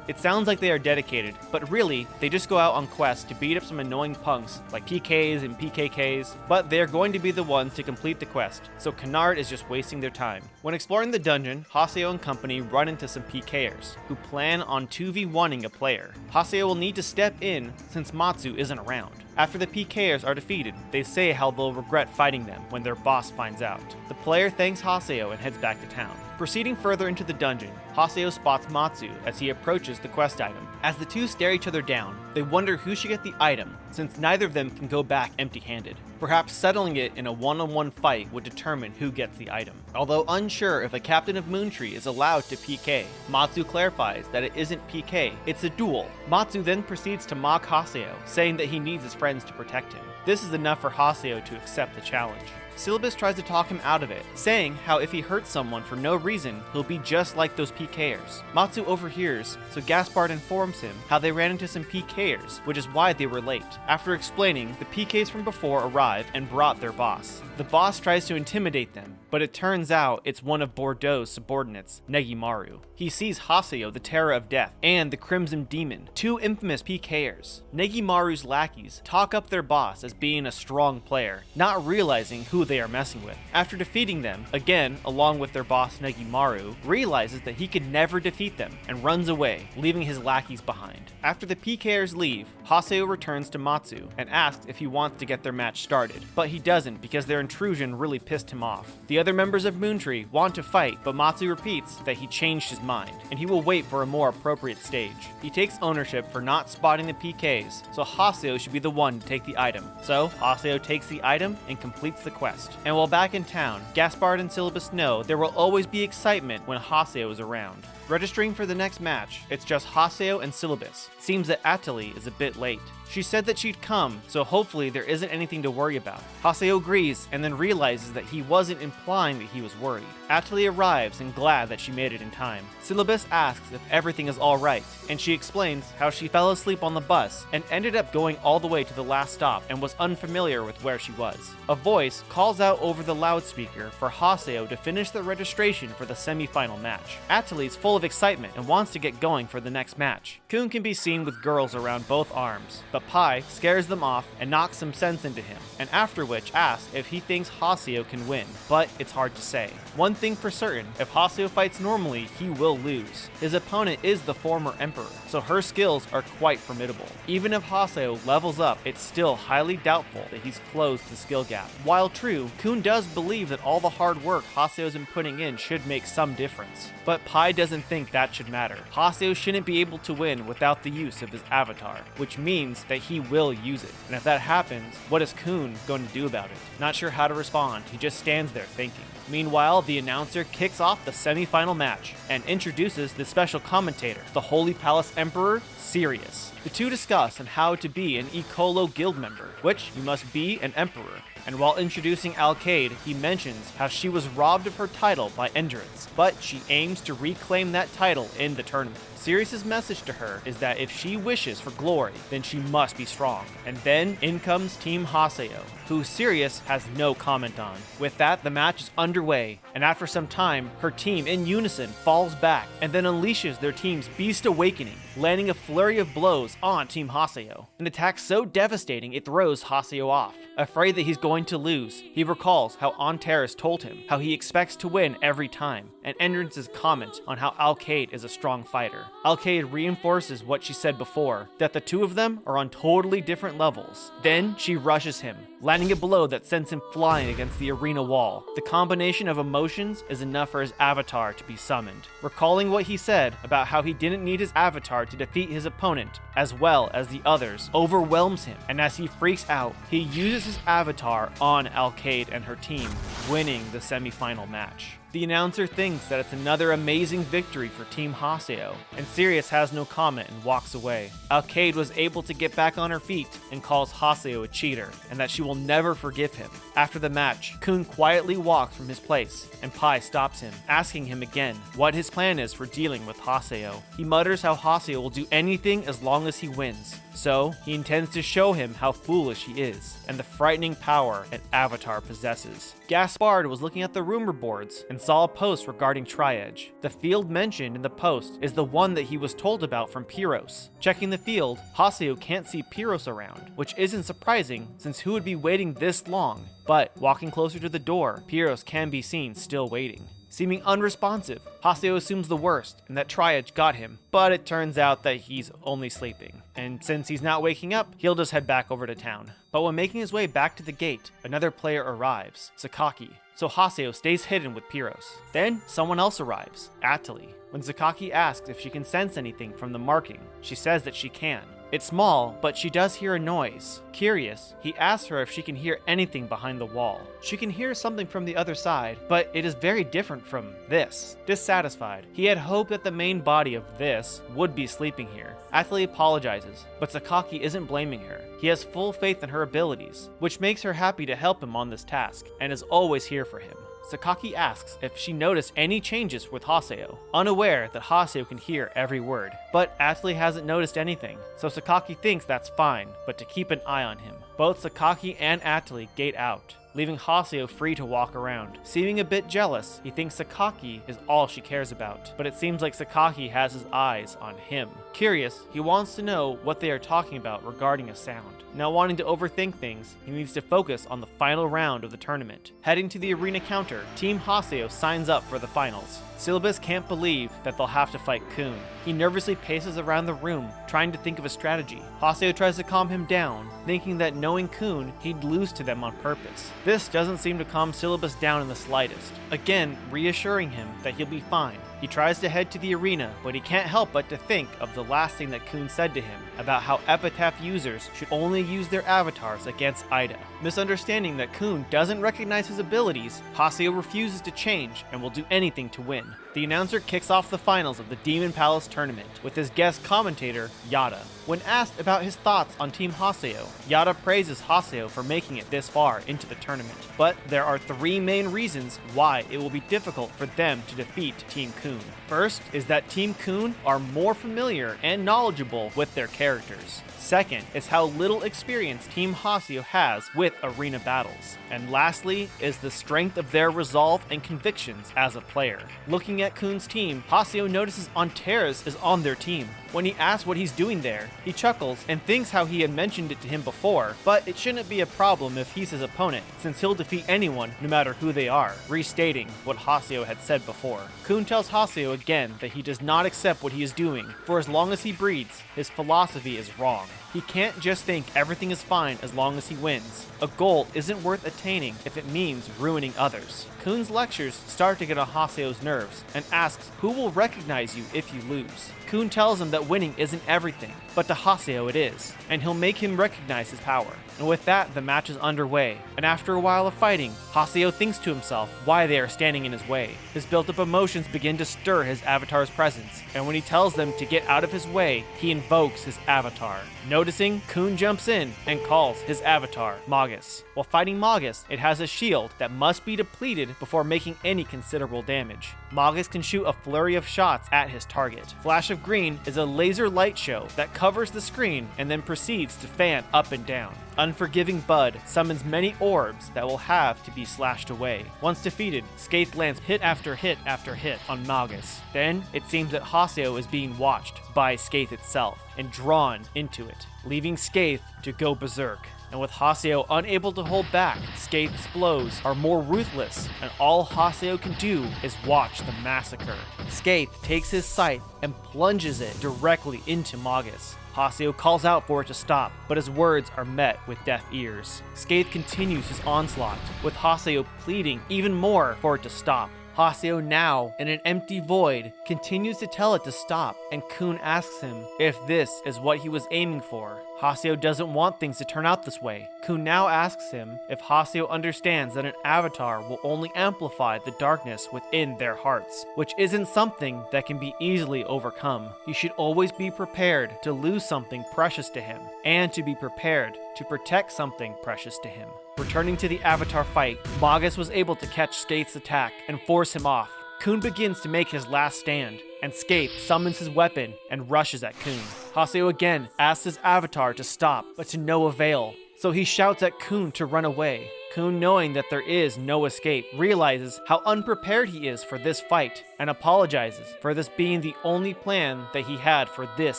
It sounds like they are dedicated, but really, they just go out on quests to beat up some annoying punks like PKs and PKKs, but they're going to be the ones to complete the quest, so Canard is just wasting their time. When exploring the dungeon, Haseo and company run into some PKers, who plan on 2v1ing a player. Haseo will need to step in since Matsu isn't around. After the PKers are defeated, they say how they'll regret fighting them when their boss finds out. The player thanks Haseo and heads back to town. Proceeding further into the dungeon, Haseo spots Matsu as he approaches the quest item. As the two stare each other down, they wonder who should get the item, since neither of them can go back empty-handed. Perhaps settling it in a one-on-one fight would determine who gets the item. Although unsure if a captain of Moontree is allowed to PK, Matsu clarifies that it isn't PK, it's a duel. Matsu then proceeds to mock Haseo, saying that he needs his friends to protect him. This is enough for Haseo to accept the challenge. Silabus tries to talk him out of it, saying how if he hurts someone for no reason, he'll be just like those PKers. Matsu overhears, so Gaspard informs him how they ran into some PKers, which is why they were late. After explaining, the PKs from before arrive arrive and brought their boss. The boss tries to intimidate them, but it turns out it's one of Bordeaux's subordinates, Negimaru. He sees Haseo, the Terror of Death, and the Crimson Demon, two infamous PKers. Negimaru's lackeys talk up their boss as being a strong player, not realizing who they are messing with. After defeating them, again along with their boss Negimaru, realizes that he could never defeat them and runs away, leaving his lackeys behind. After the PKers leave, Haseo returns to Matsu and asks if he wants to get their match started, but he doesn't because their intrusion really pissed him off. The other members of Moontree want to fight, but Matsu repeats that he changed his mind, and he will wait for a more appropriate stage. He takes ownership for not spotting the PKs, so Haseo should be the one to take the item. So, Haseo takes the item and completes the quest. And while back in town, Gaspard and Silabus know there will always be excitement when Haseo is around. Registering for the next match, it's just Haseo and Silabus. It seems that Atali is a bit late. She said that she'd come, so hopefully there isn't anything to worry about. Haseo agrees and then realizes that he wasn't implying that he was worried. Atali arrives and glad that she made it in time. Silabus asks if everything is alright, and she explains how she fell asleep on the bus and ended up going all the way to the last stop and was unfamiliar with where she was. A voice calls out over the loudspeaker for Haseo to finish the registration for the semi-final match. Atali is full of excitement and wants to get going for the next match. Kuhn can be seen with girls around both arms, but Pai scares them off and knocks some sense into him, and after which asks if he thinks Haseo can win, but it's hard to say. One thing for certain, if Haseo fights normally, he will lose. His opponent is the former emperor, so her skills are quite formidable. Even if Haseo levels up, it's still highly doubtful that he's closed the skill gap. While true, Kuhn does believe that all the hard work Haseo's been putting in should make some difference, but Pai doesn't think that should matter. Haseo shouldn't be able to win without the use of his avatar, which means that he will use it. And if that happens, what is Kuhn going to do about it? Not sure how to respond, he just stands there thinking. Meanwhile, the announcer kicks off the semi-final match and introduces the special commentator, the Holy Palace Emperor, Sirius. The two discuss on how to be an Ecolo guild member, which you must be an emperor. And while introducing Alkaid, he mentions how she was robbed of her title by Endurance, but she aims to reclaim that title in the tournament. Sirius's message to her is that if she wishes for glory, then she must be strong. And then in comes Team Haseo, who Sirius has no comment on. With that, the match is underway, and after some time, her team in unison falls back and then unleashes their team's Beast Awakening, landing a flurry of blows on Team Haseo. An attack so devastating it throws Haseo off. Afraid that he's going to lose, he recalls how Antares told him how he expects to win every time, and Endurance's comment on how Alkaid is a strong fighter. Alkaid reinforces what she said before, that the two of them are on totally different levels. Then she rushes him, landing a blow that sends him flying against the arena wall. The combination of emotions is enough for his avatar to be summoned. Recalling what he said about how he didn't need his avatar to defeat his opponent, as well as the others, overwhelms him, and as he freaks out, he uses his avatar on Alkaid and her team, winning the semi-final match. The announcer thinks that it's another amazing victory for Team Haseo, and Sirius has no comment and walks away. Alkaid was able to get back on her feet and calls Haseo a cheater, and that she will never forgive him. After the match, Kuhn quietly walks from his place, and Pai stops him, asking him again what his plan is for dealing with Haseo. He mutters how Haseo will do anything as long as he wins. So, he intends to show him how foolish he is, and the frightening power an avatar possesses. Gaspard was looking at the rumor boards and saw a post regarding Tri-Edge. The field mentioned in the post is the one that he was told about from Pyros. Checking the field, Haseo can't see Pyros around, which isn't surprising since who would be waiting this long? But, walking closer to the door, Pyros can be seen still waiting. Seeming unresponsive, Haseo assumes the worst and that Tri-Edge got him, but it turns out that he's only sleeping. And since he's not waking up, he'll just head back over to town. But when making his way back to the gate, another player arrives, Sakaki. So Haseo stays hidden with Pyros. Then someone else arrives, Atali. When Sakaki asks if she can sense anything from the marking, she says that she can. It's small, but she does hear a noise. Curious, he asks her if she can hear anything behind the wall. She can hear something from the other side, but it is very different from this. Dissatisfied, he had hoped that the main body of this would be sleeping here. Atali apologizes, but Sakaki isn't blaming her. He has full faith in her abilities, which makes her happy to help him on this task, and is always here for him. Sakaki asks if she noticed any changes with Haseo, unaware that Haseo can hear every word. But Atali hasn't noticed anything, so Sakaki thinks that's fine, but to keep an eye on him. Both Sakaki and Atali gate out, leaving Haseo free to walk around. Seeming a bit jealous, he thinks Sakaki is all she cares about, but it seems like Sakaki has his eyes on him. Curious, he wants to know what they are talking about regarding a sound. Now wanting to overthink things, he needs to focus on the final round of the tournament. Heading to the arena counter, Team Haseo signs up for the finals. Silabus can't believe that they'll have to fight Kuhn. He nervously paces around the room, trying to think of a strategy. Haseo tries to calm him down, thinking that knowing Kuhn, he'd lose to them on purpose. This doesn't seem to calm Silabus down in the slightest, again reassuring him that he'll be fine. He tries to head to the arena, but he can't help but to think of the last thing that Kuhn said to him about how Epitaph users should only use their avatars against AIDA. Misunderstanding that Kuhn doesn't recognize his abilities, Haseo refuses to change and will do anything to win. The announcer kicks off the finals of the Demon Palace tournament with his guest commentator, Yata. When asked about his thoughts on Team Haseo, Yata praises Haseo for making it this far into the tournament. But there are 3 main reasons why it will be difficult for them to defeat Team Kuhn. First is that Team Kuhn are more familiar and knowledgeable with their characters. Second is how little experience Team Haseo has with arena battles. And lastly is the strength of their resolve and convictions as a player. Looking at Kuhn's team, Haseo notices Antares is on their team. When he asks what he's doing there, he chuckles and thinks how he had mentioned it to him before, but it shouldn't be a problem if he's his opponent, since he'll defeat anyone no matter who they are, restating what Haseo had said before. Kuhn tells Haseo again that he does not accept what he is doing, for as long as he breathes, his philosophy is wrong. He can't just think everything is fine as long as he wins. A goal isn't worth attaining if it means ruining others. Kuhn's lectures start to get on Haseo's nerves and asks who will recognize you if you lose. Kuhn tells him that winning isn't everything, but to Haseo it is, and he'll make him recognize his power. And with that, the match is underway, and after a while of fighting, Haseo thinks to himself why they are standing in his way. His built-up emotions begin to stir his avatar's presence, and when he tells them to get out of his way, he invokes his avatar. Noticing, Kuhn jumps in and calls his avatar Magus. While fighting Magus, it has a shield that must be depleted before making any considerable damage. Magus can shoot a flurry of shots at his target. Flash of Green is a laser light show that covers the screen and then proceeds to fan up and down. Unforgiving Bud summons many orbs that will have to be slashed away. Once defeated, Skaith lands hit after hit after hit on Magus. Then, it seems that Haseo is being watched by Skaith itself and drawn into it, leaving Skaith to go berserk. And with Haseo unable to hold back, Skaith's blows are more ruthless, and all Haseo can do is watch the massacre. Skaith takes his scythe and plunges it directly into Magus. Haseo calls out for it to stop, but his words are met with deaf ears. Skaith continues his onslaught, with Haseo pleading even more for it to stop. Haseo, now in an empty void, continues to tell it to stop, and Kuhn asks him if this is what he was aiming for. Haseo doesn't want things to turn out this way. Kuhn now asks him if Haseo understands that an avatar will only amplify the darkness within their hearts, which isn't something that can be easily overcome. He should always be prepared to lose something precious to him, and to be prepared to protect something precious to him. Returning to the avatar fight, Magus was able to catch Skaith's attack and force him off. Kuhn begins to make his last stand, and Skaith summons his weapon and rushes at Kuhn. Haseo again asks his avatar to stop, but to no avail, so he shouts at Kuhn to run away. Kuhn, knowing that there is no escape, realizes how unprepared he is for this fight, and apologizes for this being the only plan that he had for this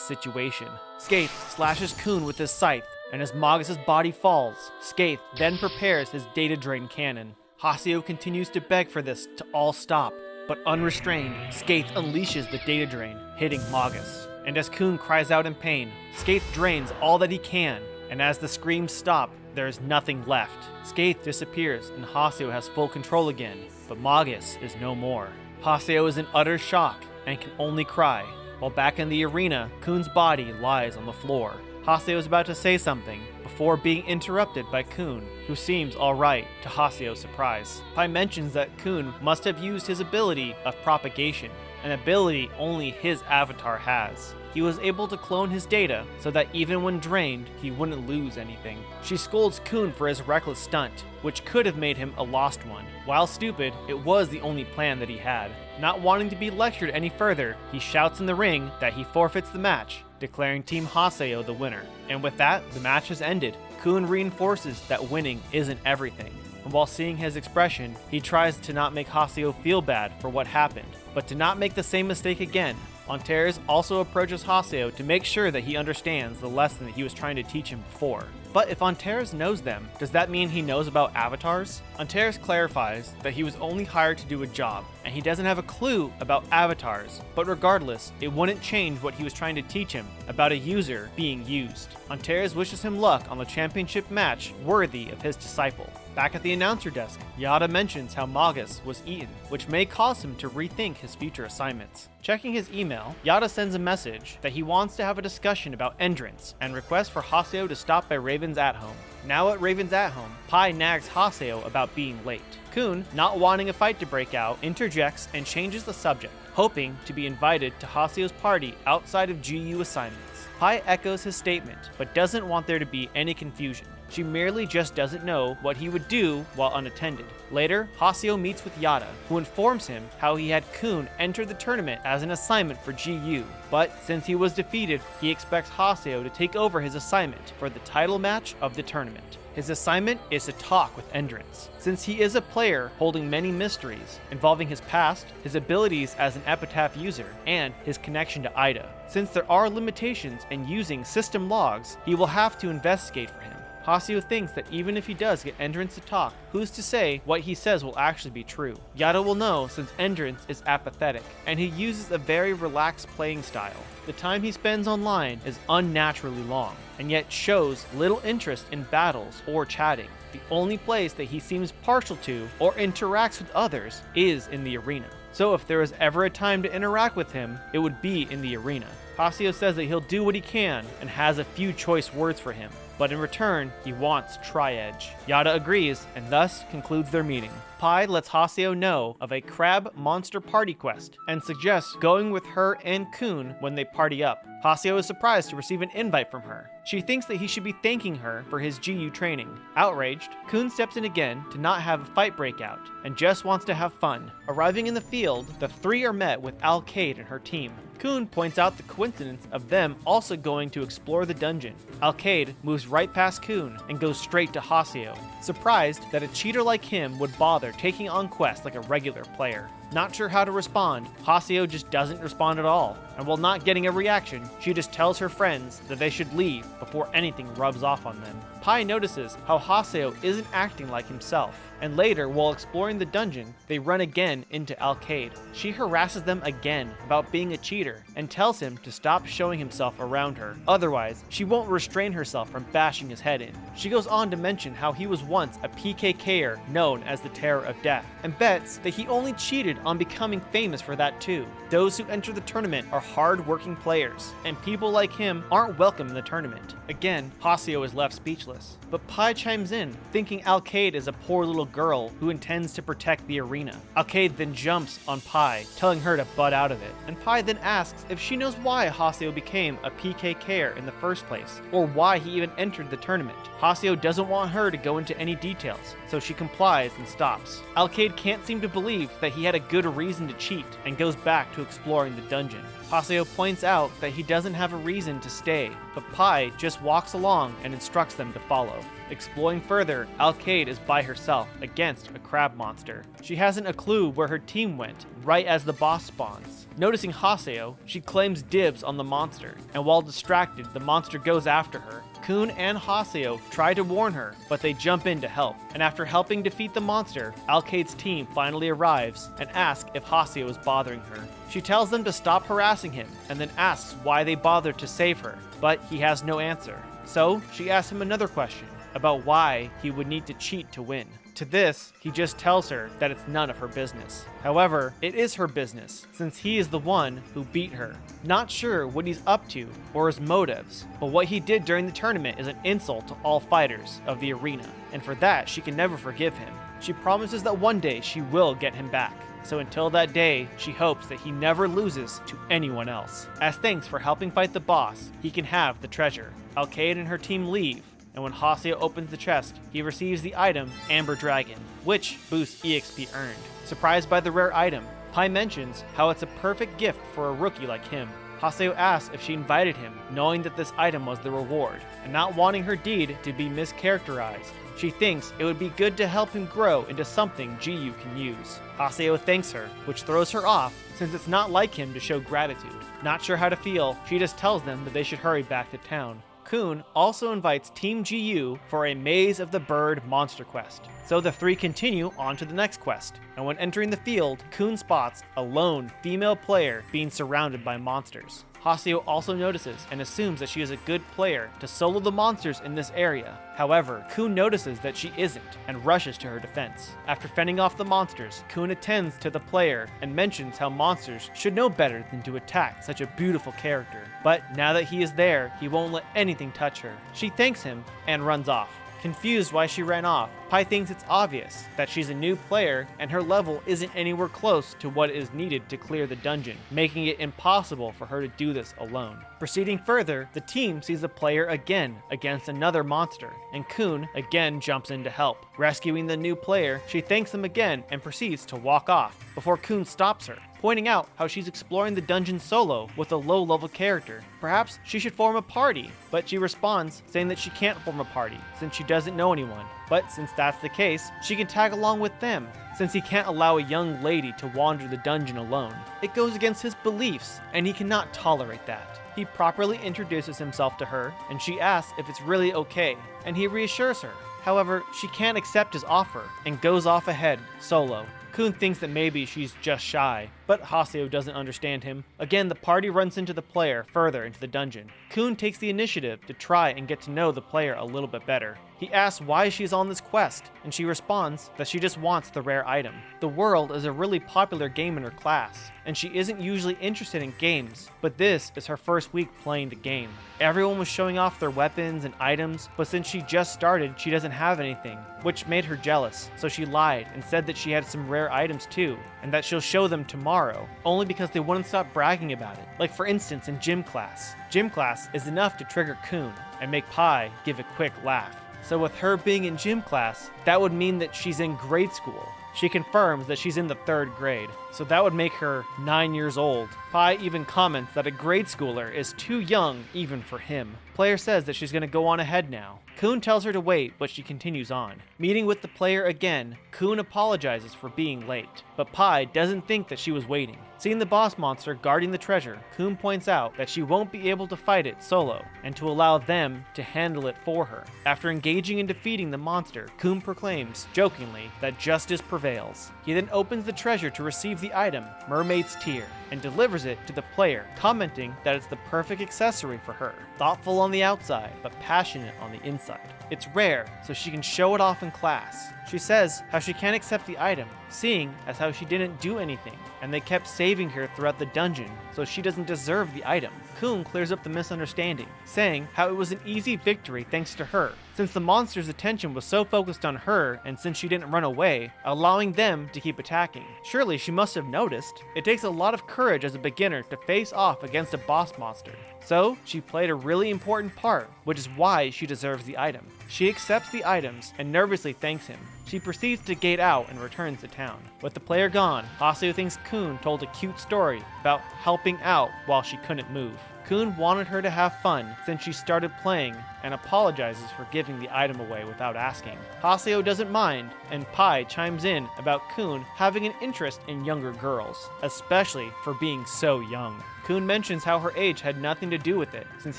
situation. Skaith slashes Kuhn with his scythe, and as Magus' body falls, Skaith then prepares his data drain cannon. Haseo continues to beg for this to all stop, but unrestrained, Skaith unleashes the data drain, hitting Magus. And as Kuhn cries out in pain, Skaith drains all that he can, and as the screams stop, there is nothing left. Skaith disappears, and Haseo has full control again, but Magus is no more. Haseo is in utter shock and can only cry, while back in the arena, Kuhn's body lies on the floor. Haseo is about to say something before being interrupted by Kuhn, who seems alright to Haseo's surprise. Pai mentions that Kuhn must have used his ability of propagation, an ability only his avatar has. he was able to clone his data so that even when drained, he wouldn't lose anything. She scolds Kuhn for his reckless stunt, which could have made him a lost one. While stupid, it was the only plan that he had. Not wanting to be lectured any further, he shouts in the ring that he forfeits the match, declaring Team Haseo the winner. And with that, the match has ended. Kuhn reinforces that winning isn't everything. And while seeing his expression, he tries to not make Haseo feel bad for what happened, but to not make the same mistake again. Antares also approaches Haseo to make sure that he understands the lesson that he was trying to teach him before. But if Antares knows them, does that mean he knows about avatars? Antares clarifies that he was only hired to do a job, and he doesn't have a clue about avatars, but regardless, it wouldn't change what he was trying to teach him about a user being used. Antares wishes him luck on the championship match worthy of his disciple. Back at the announcer desk, Yata mentions how Magus was eaten, which may cause him to rethink his future assignments. Checking his email, Yata sends a message that he wants to have a discussion about Endurance and requests for Haseo to stop by Raven's at home. Now at Raven's at home, Pi nags Haseo about being late. Kuhn, not wanting a fight to break out, interjects and changes the subject, hoping to be invited to Haseo's party outside of G.U assignments. Pi echoes his statement, but doesn't want there to be any confusion. She merely just doesn't know what he would do while unattended. Later, Haseo meets with Yata, who informs him how he had Kuhn enter the tournament as an assignment for G.U, but since he was defeated, he expects Haseo to take over his assignment for the title match of the tournament. His assignment is to talk with Endurance, since he is a player holding many mysteries involving his past, his abilities as an Epitaph user, and his connection to AIDA. Since there are limitations in using system logs, he will have to investigate for him. Haseo thinks that even if he does get Endurance to talk, who's to say what he says will actually be true? Yata will know since Endurance is apathetic, and he uses a very relaxed playing style. The time he spends online is unnaturally long, and yet shows little interest in battles or chatting. The only place that he seems partial to or interacts with others is in the arena. So if there is ever a time to interact with him, it would be in the arena. Haseo says that he'll do what he can and has a few choice words for him, but in return, he wants Tri-Edge. Yata agrees and thus concludes their meeting. Pi lets Haseo know of a crab monster party quest and suggests going with her and Kuhn when they party up. Haseo is surprised to receive an invite from her. She thinks that he should be thanking her for his G.U training. Outraged, Kuhn steps in again to not have a fight break out and just wants to have fun. Arriving in the field, the three are met with Alkaid and her team. Kuhn points out the coincidence of them also going to explore the dungeon. Alkaid moves right past Kuhn and goes straight to Haseo, surprised that a cheater like him would bother taking on quests like a regular player. Not sure how to respond, Haseo just doesn't respond at all, and while not getting a reaction, she just tells her friends that they should leave before anything rubs off on them. Pi notices how Haseo isn't acting like himself, and later, while exploring the dungeon, they run again into Alkaid. She harasses them again about being a cheater, and tells him to stop showing himself around her, otherwise she won't restrain herself from bashing his head in. She goes on to mention how he was once a PKKer known as the Terror of Death, and bets that he only cheated on becoming famous for that too. Those who enter the tournament are hard-working players, and people like him aren't welcome in the tournament. Again, Haseo is left speechless, but Pi chimes in, thinking Alkaid is a poor little girl who intends to protect the arena. Alkaid then jumps on Pi, telling her to butt out of it, and Pi then asks if she knows why Haseo became a PKKer in the first place, or why he even entered the tournament. Haseo doesn't want her to go into any details, so she complies and stops. Alkaid can't seem to believe that he had a good reason to cheat, and goes back to exploring the dungeon. Haseo points out that he doesn't have a reason to stay, but Pi just walks along and instructs them to follow. Exploring further, Alkaid is by herself against a crab monster. She hasn't a clue where her team went, right as the boss spawns. Noticing Haseo, she claims dibs on the monster, and while distracted, the monster goes after her. Kuhn and Haseo try to warn her, but they jump in to help, and after helping defeat the monster, Alkaid's team finally arrives and asks if Haseo is bothering her. She tells them to stop harassing him, and then asks why they bothered to save her, but he has no answer. So, she asks him another question, about why he would need to cheat to win. To this, he just tells her that it's none of her business. However, it is her business, since he is the one who beat her. Not sure what he's up to or his motives, but what he did during the tournament is an insult to all fighters of the arena, and for that she can never forgive him. She promises that one day she will get him back. so until that day, she hopes that he never loses to anyone else. As thanks for helping fight the boss, he can have the treasure. Alkaid and her team leave, and when Haseo opens the chest, he receives the item Amber Dragon, which boosts EXP earned. Surprised by the rare item, Pai mentions how it's a perfect gift for a rookie like him. Haseo asks if she invited him, knowing that this item was the reward, and not wanting her deed to be mischaracterized. She thinks it would be good to help him grow into something G.U can use. Haseo thanks her, which throws her off since it's not like him to show gratitude. Not sure how to feel, she just tells them that they should hurry back to town. Kuhn also invites Team G.U for a Maze of the Bird monster quest, so the three continue on to the next quest, and when entering the field, Kuhn spots a lone female player being surrounded by monsters. Haseo also notices and assumes that she is a good player to solo the monsters in this area. However, Kuhn notices that she isn't and rushes to her defense. After fending off the monsters, Kuhn attends to the player and mentions how monsters should know better than to attack such a beautiful character. But now that he is there, he won't let anything touch her. She thanks him and runs off. Confused why she ran off, Pai thinks it's obvious that she's a new player and her level isn't anywhere close to what is needed to clear the dungeon, making it impossible for her to do this alone. Proceeding further, the team sees the player again against another monster, and Kuhn again jumps in to help. Rescuing the new player, she thanks him again and proceeds to walk off, before Kuhn stops her, pointing out how she's exploring the dungeon solo with a low-level character. Perhaps she should form a party, but she responds saying that she can't form a party since she doesn't know anyone. But since that's the case, she can tag along with them, since he can't allow a young lady to wander the dungeon alone. It goes against his beliefs, and he cannot tolerate that. He properly introduces himself to her, and she asks if it's really okay, and he reassures her. However, she can't accept his offer, and goes off ahead, solo. Kuhn thinks that maybe she's just shy, but Haseo doesn't understand him. Again, the party runs into the player further into the dungeon. Kuhn takes the initiative to try and get to know the player a little bit better. He asks why she's on this quest, and she responds that she just wants the rare item. The world is a really popular game in her class, and she isn't usually interested in games, but this is her first week playing the game. Everyone was showing off their weapons and items, but since she just started, she doesn't have anything, which made her jealous, so she lied and said that she had some rare items too, and that she'll show them tomorrow, only because they wouldn't stop bragging about it. Like for instance in gym class. Gym class is enough to trigger Kuhn and make Pai give a quick laugh. So with her being in gym class, that would mean that she's in grade school. She confirms that she's in the 3rd grade, so that would make her 9 years old. Pai even comments that a grade schooler is too young even for him. Player says that she's going to go on ahead now. Kuhn tells her to wait, but she continues on. Meeting with the player again, Kuhn apologizes for being late, but Pai doesn't think that she was waiting. Seeing the boss monster guarding the treasure, Kuhn points out that she won't be able to fight it solo, and to allow them to handle it for her. After engaging in defeating the monster, Kuhn proclaims, jokingly, that justice prevails. He then opens the treasure to receive the item, Mermaid's Tear, and delivers it to the player, commenting that it's the perfect accessory for her. Thoughtful on the outside, but passionate on the inside. It's rare, so she can show it off in class. She says how she can't accept the item, seeing as how she didn't do anything, and they kept saving her throughout the dungeon, so she doesn't deserve the item. Kuhn clears up the misunderstanding, saying how it was an easy victory thanks to her, since the monster's attention was so focused on her and since she didn't run away, allowing them to keep attacking. Surely she must have noticed. It takes a lot of courage as a beginner to face off against a boss monster. So she played a really important part, which is why she deserves the item. She accepts the items and nervously thanks him. She proceeds to gate out and returns to town. With the player gone, Haseo thinks Kuhn told a cute story about helping out while she couldn't move. Kuhn wanted her to have fun since she started playing and apologizes for giving the item away without asking. Haseo doesn't mind, and Pai chimes in about Kuhn having an interest in younger girls, especially for being so young. Kuhn mentions how her age had nothing to do with it, since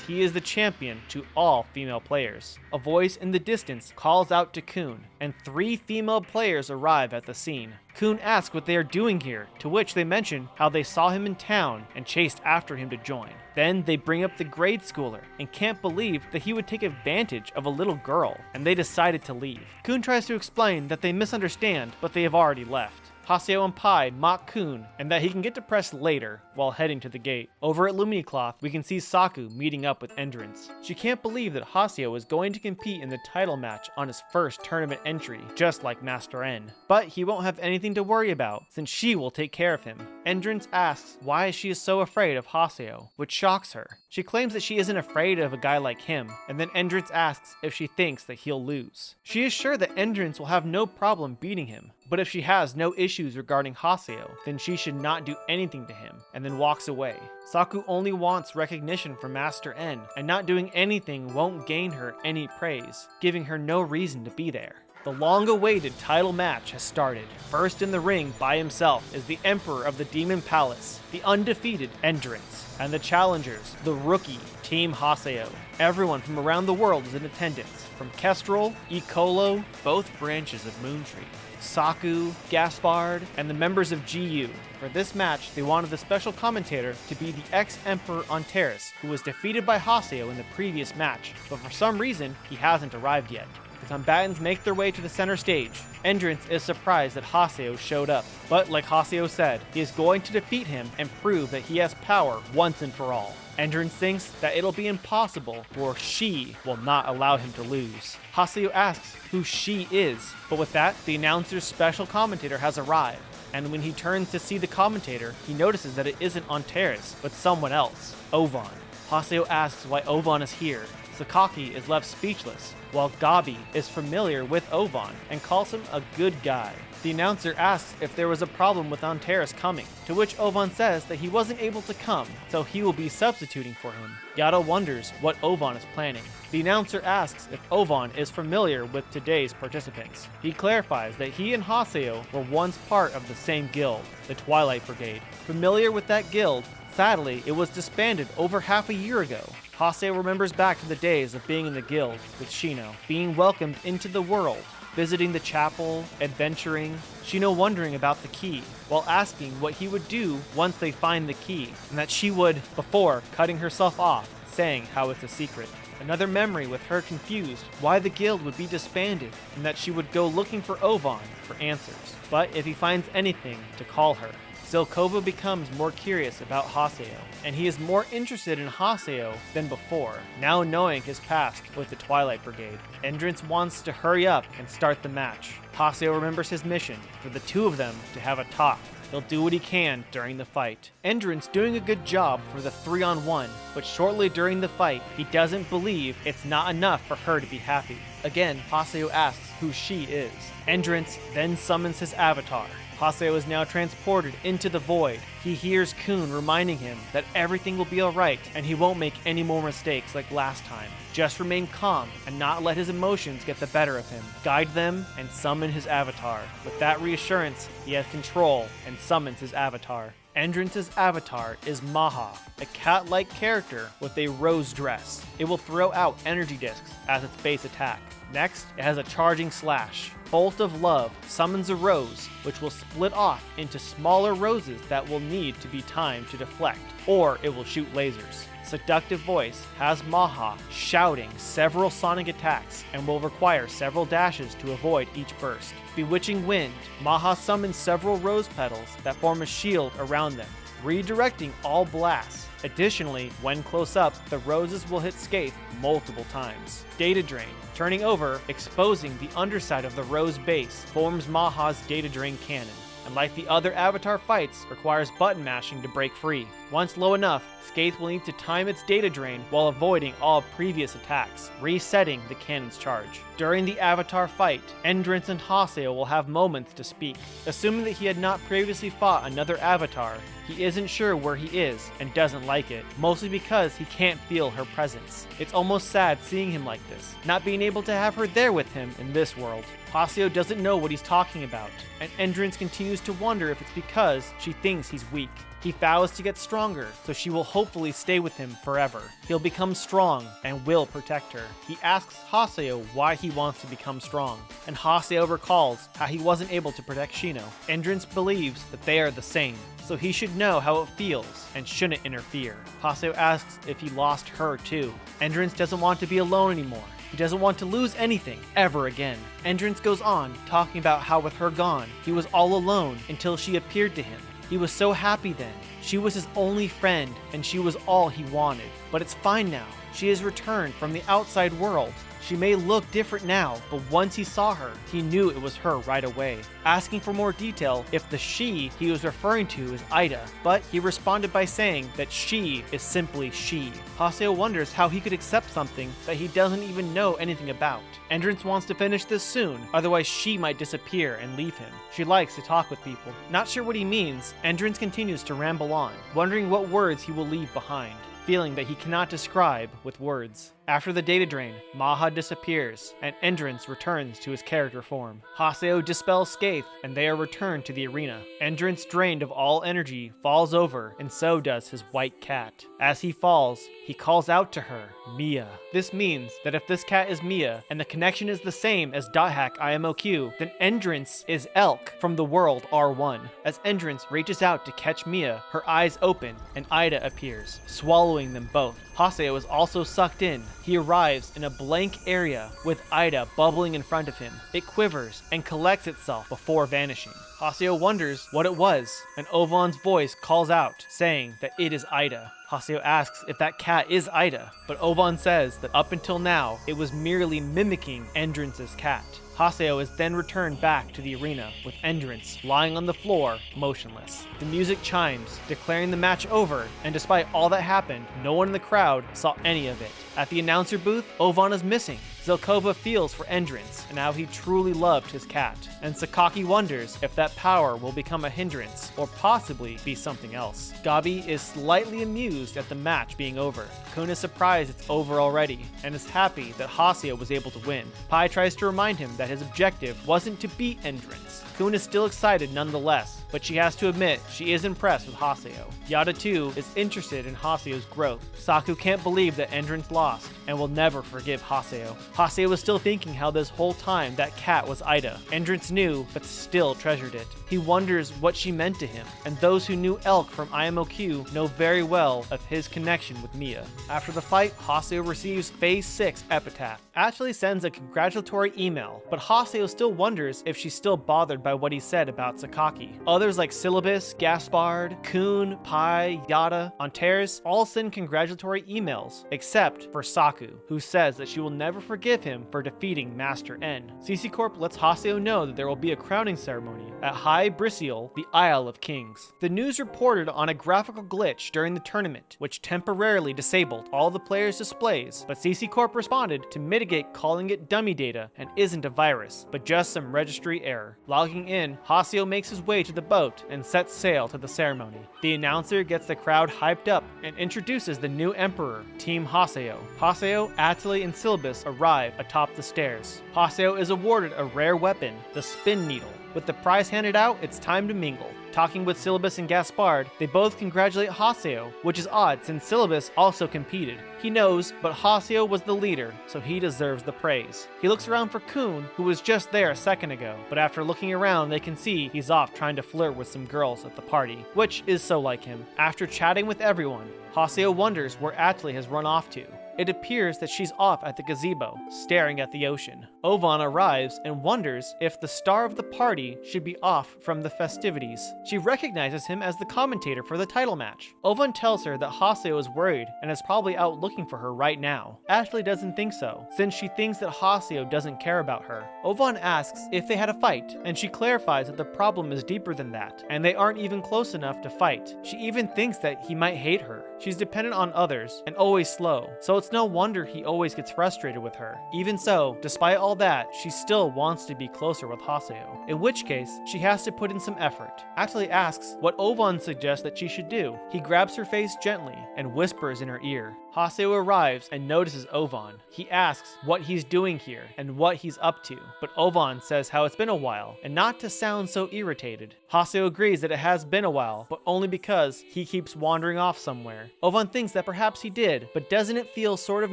he is the champion to all female players. A voice in the distance calls out to Kuhn, and 3 female players arrive at the scene. Kuhn asks what they are doing here, to which they mention how they saw him in town and chased after him to join. Then they bring up the grade schooler and can't believe that he would take advantage of a little girl, and they decided to leave. Kuhn tries to explain that they misunderstand, but they have already left. Haseo and Pai mock Kuhn and that he can get depressed later while heading to the gate. Over at Luminicloth, we can see Saku meeting up with Endurance. She can't believe that Haseo is going to compete in the title match on his first tournament entry, just like Master N. But he won't have anything to worry about, since she will take care of him. Endurance asks why she is so afraid of Haseo, which shocks her. She claims that she isn't afraid of a guy like him, and then Endurance asks if she thinks that he'll lose. She is sure that Endurance will have no problem beating him, but if she has no issues regarding Haseo, then she should not do anything to him, and then walks away. Saku only wants recognition from Master N, and not doing anything won't gain her any praise, giving her no reason to be there. The long-awaited title match has started. First in the ring by himself is the Emperor of the Demon Palace, the undefeated Endurance, and the challengers, the rookie, Team Haseo. Everyone from around the world is in attendance, from Kestrel, Icolo, both branches of Moontree, Saku, Gaspard, and the members of G.U. For this match, they wanted the special commentator to be the ex-Emperor Antares, who was defeated by Haseo in the previous match, but for some reason, he hasn't arrived yet. The combatants make their way to the center stage. Endurance is surprised that Haseo showed up, but like Haseo said, he is going to defeat him and prove that he has power once and for all. Endurance thinks that it'll be impossible, for she will not allow him to lose. Haseo asks who she is, but with that, the announcer's special commentator has arrived, and when he turns to see the commentator, he notices that it isn't Antares, but someone else, Ovan. Haseo asks why Ovan is here. Sakaki is left speechless, while Gabi is familiar with Ovan and calls him a good guy. The announcer asks if there was a problem with Antares coming, to which Ovan says that he wasn't able to come, so he will be substituting for him. Yata wonders what Ovan is planning. The announcer asks if Ovan is familiar with today's participants. He clarifies that he and Haseo were once part of the same guild, the Twilight Brigade. Familiar with that guild, sadly, it was disbanded over half a year ago. Haseo remembers back to the days of being in the guild with Shino, being welcomed into the world, visiting the chapel, adventuring, Shino wondering about the key, while asking what he would do once they find the key, and that she would, before cutting herself off, saying how it's a secret. Another memory with her confused why the guild would be disbanded, and that she would go looking for Ovan for answers, but if he finds anything, to call her. Zelkova becomes more curious about Haseo, and he is more interested in Haseo than before, now knowing his past with the Twilight Brigade. Endurance wants to hurry up and start the match. Haseo remembers his mission, for the two of them to have a talk. He'll do what he can during the fight. Endurance doing a good job for the 3-on-1, but shortly during the fight, he doesn't believe it's not enough for her to be happy. Again, Haseo asks who she is. Endurance then summons his avatar. Haseo is now transported into the void. He hears Kuhn reminding him that everything will be alright and he won't make any more mistakes like last time. Just remain calm and not let his emotions get the better of him. Guide them and summon his avatar. With that reassurance, he has control and summons his avatar. Endrance's avatar is Maha, a cat-like character with a rose dress. It will throw out energy discs as its base attack. Next, it has a charging slash. Bolt of Love summons a rose, which will split off into smaller roses that will need to be timed to deflect, or it will shoot lasers. Seductive Voice has Maha shouting several sonic attacks and will require several dashes to avoid each burst. Bewitching Wind, Maha summons several rose petals that form a shield around them, redirecting all blasts. Additionally, when close up, the roses will hit Scathe multiple times. Data Drain, turning over, exposing the underside of the rose base, forms Maha's Data Drain cannon, and like the other avatar fights, requires button mashing to break free. Once low enough, Scathe will need to time its data drain while avoiding all previous attacks, resetting the cannon's charge. During the avatar fight, Endurance and Haseo will have moments to speak. Assuming that he had not previously fought another avatar, he isn't sure where he is and doesn't like it, mostly because he can't feel her presence. It's almost sad seeing him like this, not being able to have her there with him in this world. Haseo doesn't know what he's talking about, and Endurance continues to wonder if it's because she thinks he's weak. He vows to get stronger, so she will hopefully stay with him forever. He'll become strong and will protect her. He asks Haseo why he wants to become strong, and Haseo recalls how he wasn't able to protect Shino. Endurance believes that they are the same, so he should know how it feels and shouldn't interfere. Haseo asks if he lost her too. Endurance doesn't want to be alone anymore. He doesn't want to lose anything ever again. Entrance goes on, talking about how with her gone, he was all alone until she appeared to him. He was so happy then. She was his only friend, and she was all he wanted. But it's fine now. She has returned from the outside world. She may look different now, but once he saw her, he knew it was her right away. Asking for more detail if the she he was referring to is AIDA, but he responded by saying that she is simply she. Haseo wonders how he could accept something that he doesn't even know anything about. Entrance wants to finish this soon, otherwise she might disappear and leave him. She likes to talk with people. Not sure what he means, Entrance continues to ramble on, wondering what words he will leave behind, feeling that he cannot describe with words. After the data drain, Maha disappears, and Entrance returns to his character form. Haseo dispels Scathe, and they are returned to the arena. Entrance, drained of all energy, falls over, and so does his white cat. As he falls, he calls out to her, Mia. This means that if this cat is Mia, and the connection is the same as .hack IMOQ, then Entrance is Elk from the world R1. As Entrance reaches out to catch Mia, her eyes open, and AIDA appears, swallowing them both. Haseo is also sucked in. He arrives in a blank area with AIDA bubbling in front of him. It quivers and collects itself before vanishing. Haseo wonders what it was, and Ovon's voice calls out, saying that it is AIDA. Haseo asks if that cat is AIDA, but Ovon says that up until now, it was merely mimicking Endrance's cat. Haseo is then returned back to the arena with Entrance lying on the floor, motionless. The music chimes, declaring the match over, and despite all that happened, no one in the crowd saw any of it. At the announcer booth, Ovon is missing. Zelkova feels for Entrance and how he truly loved his cat, and Sakaki wonders if that power will become a hindrance or possibly be something else. Gabi is slightly amused at the match being over. Kuhn is surprised it's over already and is happy that Haseo was able to win. Pai tries to remind him that his objective wasn't to beat Entrance. Kuhn is still excited nonetheless, but she has to admit she is impressed with Haseo. Yata too is interested in Haseo's growth. Saku can't believe that Entrance lost and will never forgive Haseo. Haseo was still thinking how this whole time that cat was AIDA. Entrance knew, but still treasured it. He wonders what she meant to him, and those who knew Elk from IMOQ know very well of his connection with Mia. After the fight, Haseo receives Phase 6 Epitaph. Ashley sends a congratulatory email, but Haseo still wonders if she's still bothered by what he said about Sakaki. Others like Silabus, Gaspard, Kuhn, Pai, Yata, Antares all send congratulatory emails, except for Saku, who says that she will never forgive him for defeating Master N. CC Corp lets Haseo know that there will be a crowning ceremony at High Brysiel, the Isle of Kings. The news reported on a graphical glitch during the tournament, which temporarily disabled all the players' displays, but CC Corp responded to mitigate calling it dummy data and isn't a virus, but just some registry error. Logging in, Haseo makes his way to the boat and sets sail to the ceremony. The announcer gets the crowd hyped up and introduces the new emperor, Team Haseo. Haseo, Atali, and Silabus arrive atop the stairs. Haseo is awarded a rare weapon, the spin needle. With the prize handed out, it's time to mingle. Talking with Silabus and Gaspard, they both congratulate Haseo, which is odd since Silabus also competed. He knows, but Haseo was the leader, so he deserves the praise. He looks around for Kuhn, who was just there a second ago, but after looking around, they can see he's off trying to flirt with some girls at the party, which is so like him. After chatting with everyone, Haseo wonders where Atali has run off to. It appears that she's off at the gazebo, staring at the ocean. Ovon arrives and wonders if the star of the party should be off from the festivities. She recognizes him as the commentator for the title match. Ovon tells her that Haseo is worried and is probably out looking for her right now. Ashley doesn't think so, since she thinks that Haseo doesn't care about her. Ovon asks if they had a fight, and she clarifies that the problem is deeper than that, and they aren't even close enough to fight. She even thinks that he might hate her. She's dependent on others and always slow, so it's no wonder he always gets frustrated with her. Even so, despite all that, she still wants to be closer with Haseo, in which case, she has to put in some effort. Atali asks what Ovon suggests that she should do. He grabs her face gently and whispers in her ear. Haseo arrives and notices Ovon. He asks what he's doing here and what he's up to, but Ovon says how it's been a while, and not to sound so irritated. Haseo agrees that it has been a while, but only because he keeps wandering off somewhere. Ovon thinks that perhaps he did, but doesn't it feel sort of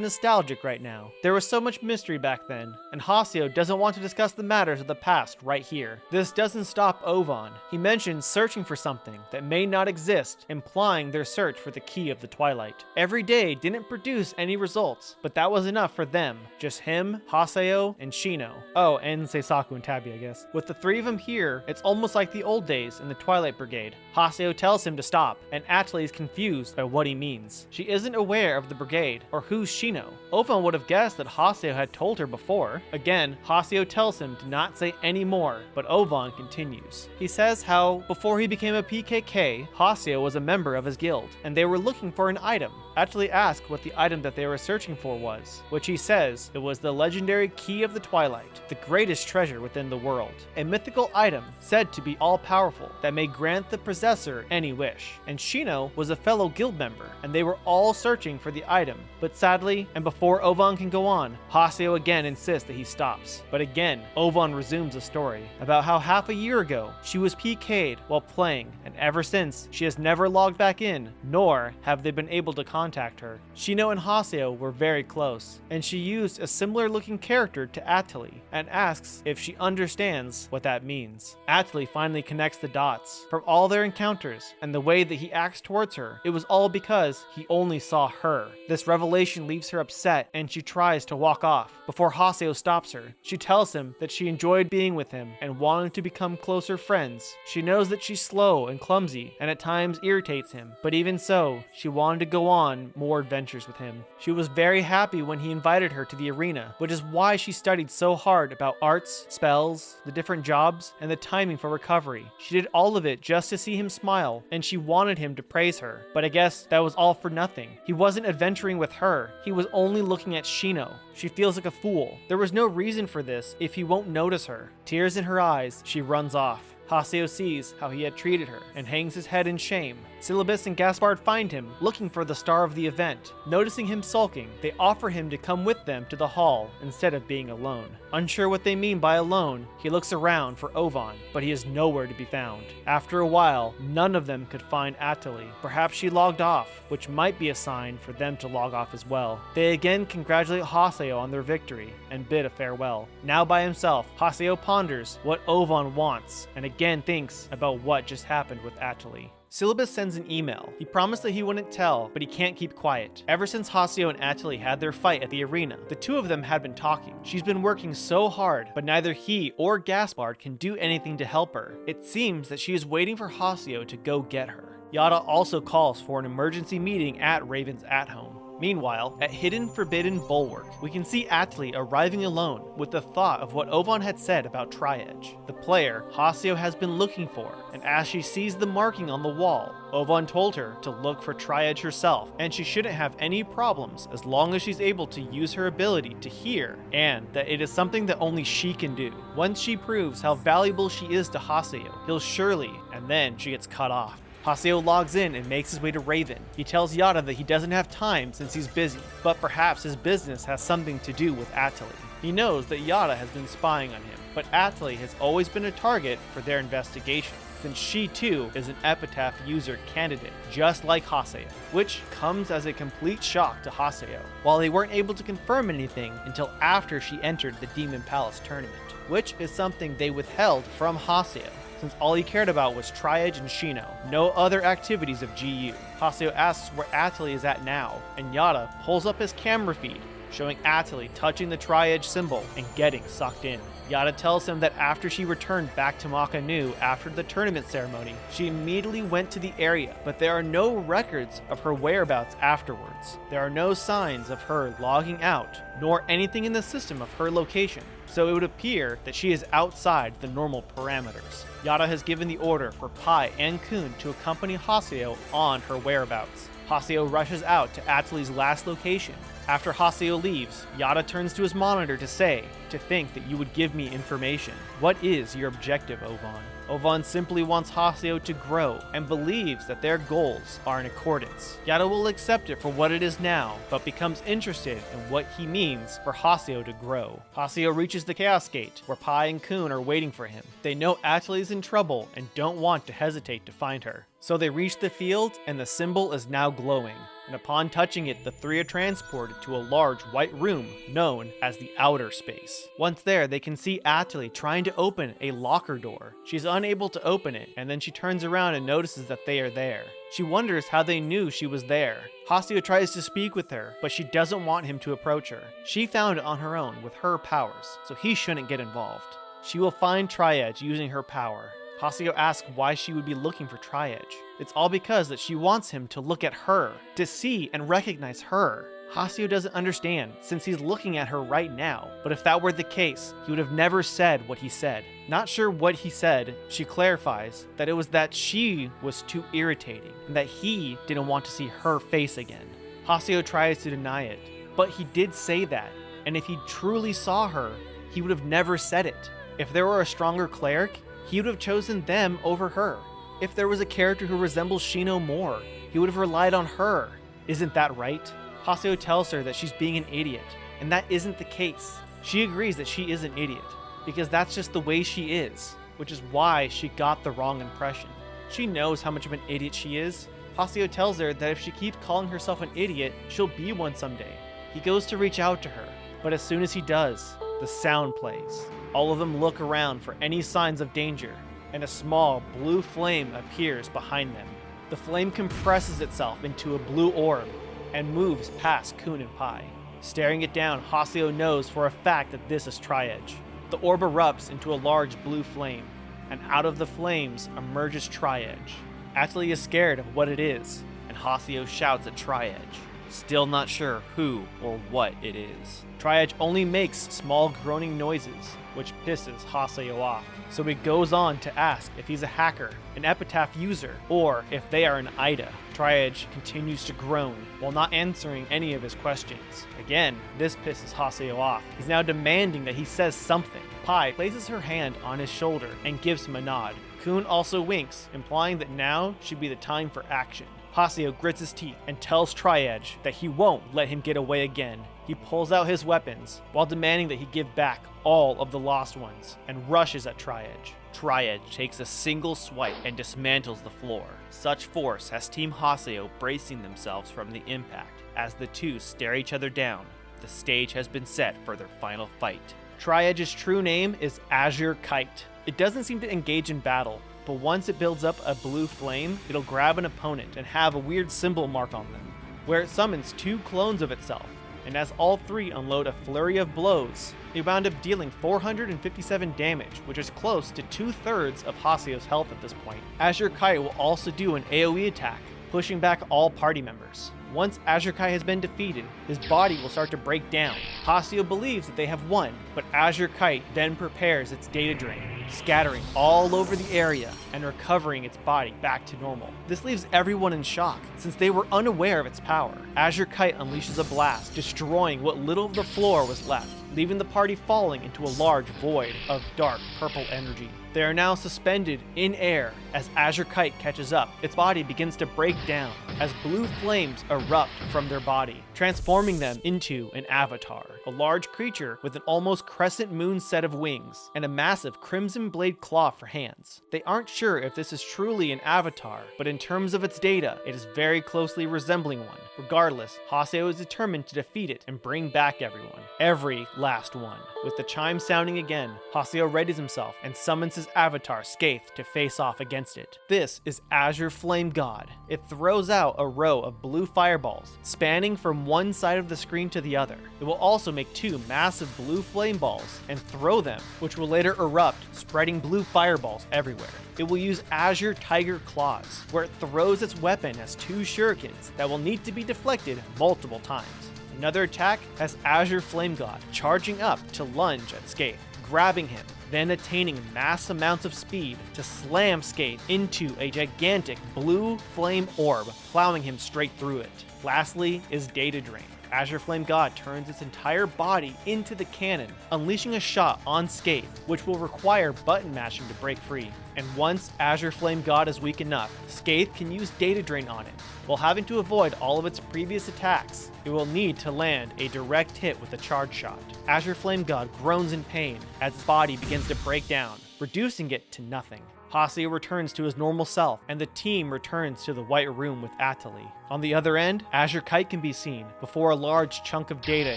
nostalgic right now? There was so much mystery back then, and Haseo doesn't want to discuss the matters of the past right here. This doesn't stop Ovon. He mentions searching for something that may not exist, implying their search for the key of the Twilight. Every day didn't produce any results, but that was enough for them. Just him, Haseo, and Shino. Oh, and Seisaku and Tabi, I guess. With the three of them here, it's almost like the old days in the Twilight Brigade. Haseo tells him to stop, and Atali is confused by what he means. She isn't aware of the brigade, or who's Shino. Ovan would have guessed that Haseo had told her before. Again, Haseo tells him to not say any more, but Ovan continues. He says how, before he became a PKK, Haseo was a member of his guild, and they were looking for an item. Atali asked what the item that they were searching for was, which he says it was the legendary Key of the Twilight, the greatest treasure within the world. A mythical item said to be all-powerful that may grant the possessor any wish. And Shino was a fellow guild member, and they were all searching for the item. But sadly, and before Ovan can go on, Haseo again insists that he stops. But again, Ovan resumes a story about how half a year ago, she was PK'd while playing, and ever since, she has never logged back in, nor have they been able to contact her. Shino and Haseo were very close, and she used a similar looking character to Atali, and asks if she understands what that means. Atali finally connects the dots. From all their encounters, and the way that he acts towards her, it was all because he only saw her. This revelation leaves her upset, and she tries to walk off. Before Haseo stops her, she tells him that she enjoyed being with him, and wanted to become closer friends. She knows that she's slow and clumsy, and at times irritates him, but even so, she wanted to go on more adventures with him. She was very happy when he invited her to the arena, which is why she studied so hard about arts, spells, the different jobs, and the timing for recovery. She did all of it just to see him smile, and she wanted him to praise her. But I guess that was all for nothing. He wasn't adventuring with her, he was only looking at Shino. She feels like a fool. There was no reason for this if he won't notice her. Tears in her eyes, she runs off. Haseo sees how he had treated her and hangs his head in shame. Silabus and Gaspard find him, looking for the star of the event. Noticing him sulking, they offer him to come with them to the hall instead of being alone. Unsure what they mean by alone, he looks around for Ovan, but he is nowhere to be found. After a while, none of them could find Atali. Perhaps she logged off, which might be a sign for them to log off as well. They again congratulate Haseo on their victory and bid a farewell. Now by himself, Haseo ponders what Ovan wants and again thinks about what just happened with Atali. Silabus sends an email. He promised that he wouldn't tell, but he can't keep quiet. Ever since Haseo and Atali had their fight at the arena, the two of them had been talking. She's been working so hard, but neither he or Gaspard can do anything to help her. It seems that she is waiting for Haseo to go get her. Yata also calls for an emergency meeting at Raven's at-home. Meanwhile, at Hidden Forbidden Bulwark, we can see Atali arriving alone with the thought of what Ovan had said about Tri-Edge, the player Haseo has been looking for, and as she sees the marking on the wall, Ovan told her to look for Tri-Edge herself, and she shouldn't have any problems as long as she's able to use her ability to hear, and that it is something that only she can do. Once she proves how valuable she is to Haseo, he'll surely, and then she gets cut off. Haseo logs in and makes his way to Raven. He tells Yata that he doesn't have time since he's busy, but perhaps his business has something to do with Atali. He knows that Yata has been spying on him, but Atali has always been a target for their investigation, since she too is an Epitaph user candidate, just like Haseo, which comes as a complete shock to Haseo, while they weren't able to confirm anything until after she entered the Demon Palace tournament, which is something they withheld from Haseo, since all he cared about was Tri-Edge and Shino, no other activities of G.U. Haseo asks where Atali is at now, and Yata pulls up his camera feed, showing Atali touching the Tri-Edge symbol and getting sucked in. Yata tells him that after she returned back to MMORPG after the tournament ceremony, she immediately went to the area, but there are no records of her whereabouts afterwards. There are no signs of her logging out, nor anything in the system of her location, so it would appear that she is outside the normal parameters. Yata has given the order for Pai and Kuhn to accompany Haseo on her whereabouts. Haseo rushes out to Atali's last location. After Haseo leaves, Yata turns to his monitor to say, "To think that you would give me information. What is your objective, Ovan?" Ovan simply wants Haseo to grow and believes that their goals are in accordance. Yata will accept it for what it is now, but becomes interested in what he means for Haseo to grow. Haseo reaches the Chaos Gate, where Pai and Kuhn are waiting for him. They know Atali is in trouble and don't want to hesitate to find her. So they reach the field, and the symbol is now glowing. And upon touching it, the three are transported to a large white room known as the Outer Space. office. Once there, they can see Atali trying to open a locker door. She's unable to open it, and then she turns around and notices that they are there. She wonders how they knew she was there. Haseo tries to speak with her, but she doesn't want him to approach her. She found it on her own with her powers, so he shouldn't get involved. She will find Tri-Edge using her power. Haseo asks why she would be looking for Tri-Edge. It's all because that she wants him to look at her, to see and recognize her. Haseo doesn't understand, since he's looking at her right now, but if that were the case, he would have never said what he said. Not sure what he said, she clarifies that it was that she was too irritating, and that he didn't want to see her face again. Haseo tries to deny it, but he did say that, and if he truly saw her, he would have never said it. If there were a stronger cleric, he would have chosen them over her. If there was a character who resembles Shino more, he would have relied on her. Isn't that right? Haseo tells her that she's being an idiot, and that isn't the case. She agrees that she is an idiot, because that's just the way she is, which is why she got the wrong impression. She knows how much of an idiot she is. Haseo tells her that if she keeps calling herself an idiot, she'll be one someday. He goes to reach out to her, but as soon as he does, the sound plays. All of them look around for any signs of danger, and a small blue flame appears behind them. The flame compresses itself into a blue orb and moves past Kuhn and Pai. Staring it down, Haseo knows for a fact that this is Tri-Edge. The orb erupts into a large blue flame, and out of the flames emerges Tri-Edge. Atali is scared of what it is, and Haseo shouts at Tri-Edge, still not sure who or what it is. Tri-Edge only makes small groaning noises, which pisses Haseo off, so he goes on to ask if he's a hacker, an Epitaph user, or if they are an AIDA. Tri-Edge continues to groan while not answering any of his questions. Again, this pisses Haseo off. He's now demanding that he says something. Pai places her hand on his shoulder and gives him a nod. Kuhn also winks, implying that now should be the time for action. Haseo grits his teeth and tells Tri-Edge that he won't let him get away again. He pulls out his weapons while demanding that he give back all of the lost ones and rushes at Tri-Edge. Tri-Edge takes a single swipe and dismantles the floor. Such force has Team Haseo bracing themselves from the impact. As the two stare each other down, the stage has been set for their final fight. Tri-Edge's true name is Azure Kite. It doesn't seem to engage in battle, but once it builds up a blue flame, it'll grab an opponent and have a weird symbol mark on them, where it summons two clones of itself, and as all three unload a flurry of blows, they wound up dealing 457 damage, which is close to 2/3 of Haseo's health at this point. Azure Kite will also do an AoE attack, pushing back all party members. Once Azure Kite has been defeated, his body will start to break down. Haseo believes that they have won, but Azure Kite then prepares its data drain, scattering all over the area and recovering its body back to normal. This leaves everyone in shock, since they were unaware of its power. Azure Kite unleashes a blast, destroying what little of the floor was left, leaving the party falling into a large void of dark purple energy. They are now suspended in air as Azure Kite catches up. Its body begins to break down as blue flames erupt from their body, transforming them into an avatar, a large creature with an almost crescent moon set of wings and a massive crimson blade claw for hands. They aren't sure if this is truly an avatar, but in terms of its data, it is very closely resembling one. Regardless, Haseo is determined to defeat it and bring back everyone. Every last one. With the chime sounding again, Haseo readies himself and summons his avatar, Skaith, to face off against it. This is Azure Flame God. It throws out a row of blue fireballs, spanning from one side of the screen to the other. It will also make two massive blue flame balls and throw them, which will later erupt, spreading blue fireballs everywhere. It will use Azure Tiger Claws, where it throws its weapon as two shurikens that will need to be deflected multiple times. Another attack has Azure Flame God charging up to lunge at Skaith, grabbing him, then attaining mass amounts of speed to slam Skaith into a gigantic blue flame orb, plowing him straight through it. Lastly is Data Drain. Azure Flame God turns its entire body into the cannon, unleashing a shot on Skaith, which will require button mashing to break free. And once Azure Flame God is weak enough, Skaith can use Data Drain on it. While having to avoid all of its previous attacks, it will need to land a direct hit with a charge shot. Azure Flame God groans in pain as its body begins to break down, reducing it to nothing. Haseo returns to his normal self, and the team returns to the White Room with Atali. On the other end, Azure Kite can be seen before a large chunk of data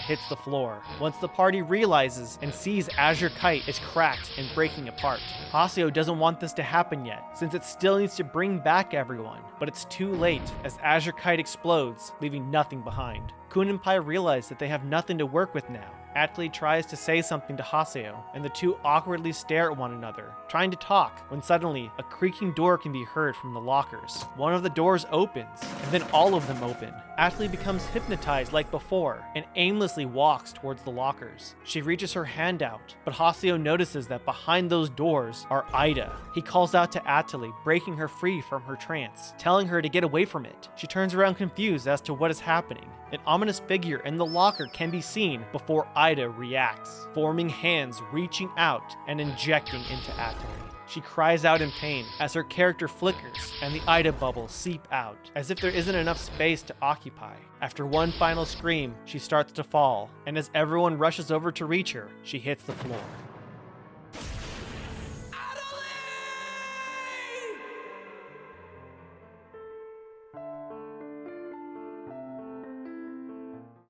hits the floor. Once the party realizes and sees Azure Kite is cracked and breaking apart. Haseo doesn't want this to happen yet, since it still needs to bring back everyone, but it's too late as Azure Kite explodes, leaving nothing behind. Kuhn and Pai realize that they have nothing to work with now. Atli tries to say something to Haseo, and the two awkwardly stare at one another, trying to talk, when suddenly, a creaking door can be heard from the lockers. One of the doors opens, and then all of them open. Atli becomes hypnotized like before, and aimlessly walks towards the lockers. She reaches her hand out, but Haseo notices that behind those doors are AIDA. He calls out to Atli, breaking her free from her trance, telling her to get away from it. She turns around confused as to what is happening. An ominous figure in the locker can be seen before AIDA reacts, forming hands reaching out and injecting into Atli. She cries out in pain as her character flickers and the AIDA bubbles seep out, as if there isn't enough space to occupy. After one final scream, she starts to fall, and as everyone rushes over to reach her, she hits the floor.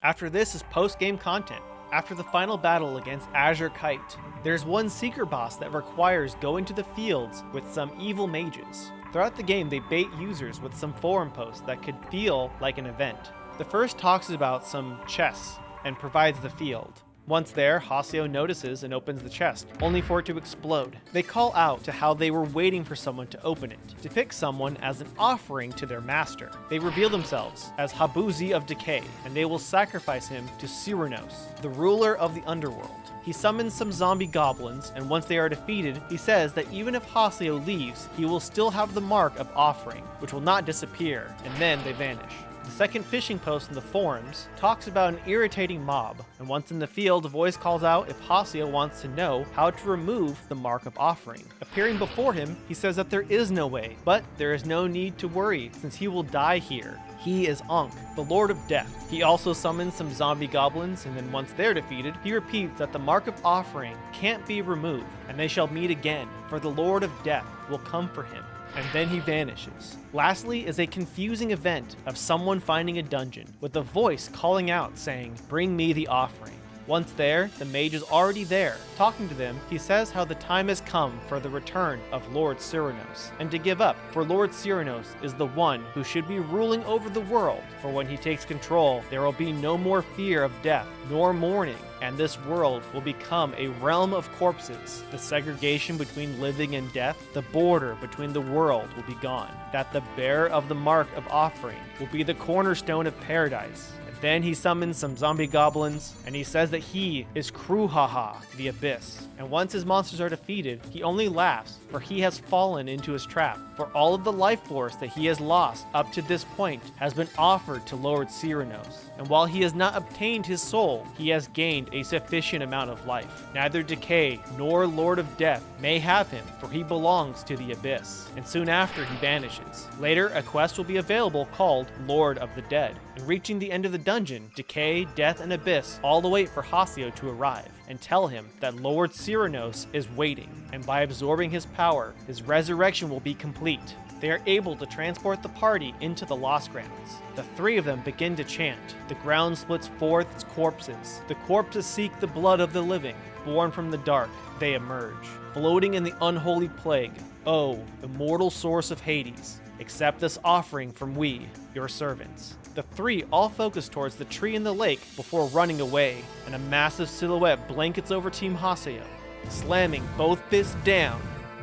After this is post-game content. After the final battle against Azure Kite, there's one secret boss that requires going to the fields with some evil mages. Throughout the game, they bait users with some forum posts that could feel like an event. The first talks about some chests and provides the field. Once there, Haseo notices and opens the chest, only for it to explode. They call out to how they were waiting for someone to open it, to pick someone as an offering to their master. They reveal themselves as Habuzi of Decay, and they will sacrifice him to Z.E.R.O, the ruler of the underworld. He summons some zombie goblins, and once they are defeated, he says that even if Haseo leaves, he will still have the mark of offering, which will not disappear, and then they vanish. The second fishing post in the forums talks about an irritating mob, and once in the field, a voice calls out if Haseo wants to know how to remove the mark of offering. Appearing before him, he says that there is no way, but there is no need to worry since he will die here. He is Ankh, the Lord of Death. He also summons some zombie goblins, and then once they're defeated, he repeats that the mark of offering can't be removed, and they shall meet again, for the Lord of Death will come for him. And then he vanishes. Lastly is a confusing event of someone finding a dungeon, with a voice calling out saying, "Bring me the offering." Once there, the mage is already there. Talking to them, he says how the time has come for the return of Lord Z.E.R.O, and to give up, for Lord Z.E.R.O is the one who should be ruling over the world, for when he takes control, there will be no more fear of death, nor mourning, and this world will become a realm of corpses. The segregation between living and death, the border between the world will be gone, that the bearer of the mark of offering will be the cornerstone of paradise. Then he summons some zombie goblins, and he says that he is Kruhaha, the Abyss. And once his monsters are defeated, he only laughs, for he has fallen into his trap. For all of the life force that he has lost up to this point has been offered to Lord Z.E.R.O. And while he has not obtained his soul, he has gained a sufficient amount of life. Neither Decay nor Lord of Death may have him, for he belongs to the Abyss. And soon after, he vanishes. Later, a quest will be available called Lord of the Dead. And reaching the end of the dungeon, Decay, Death, and Abyss all await for Haseo to arrive and tell him that Lord Z.E.R.O is waiting, and by absorbing his power, his resurrection will be complete. They are able to transport the party into the Lost Grounds. The three of them begin to chant. The ground splits forth its corpses. The corpses seek the blood of the living. Born from the dark, they emerge, floating in the unholy plague. Oh, immortal source of Hades, accept this offering from we, your servants. The three all focus towards the tree in the lake before running away, and a massive silhouette blankets over Team Haseo. Slamming both fists down,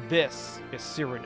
this is Z.E.R.O.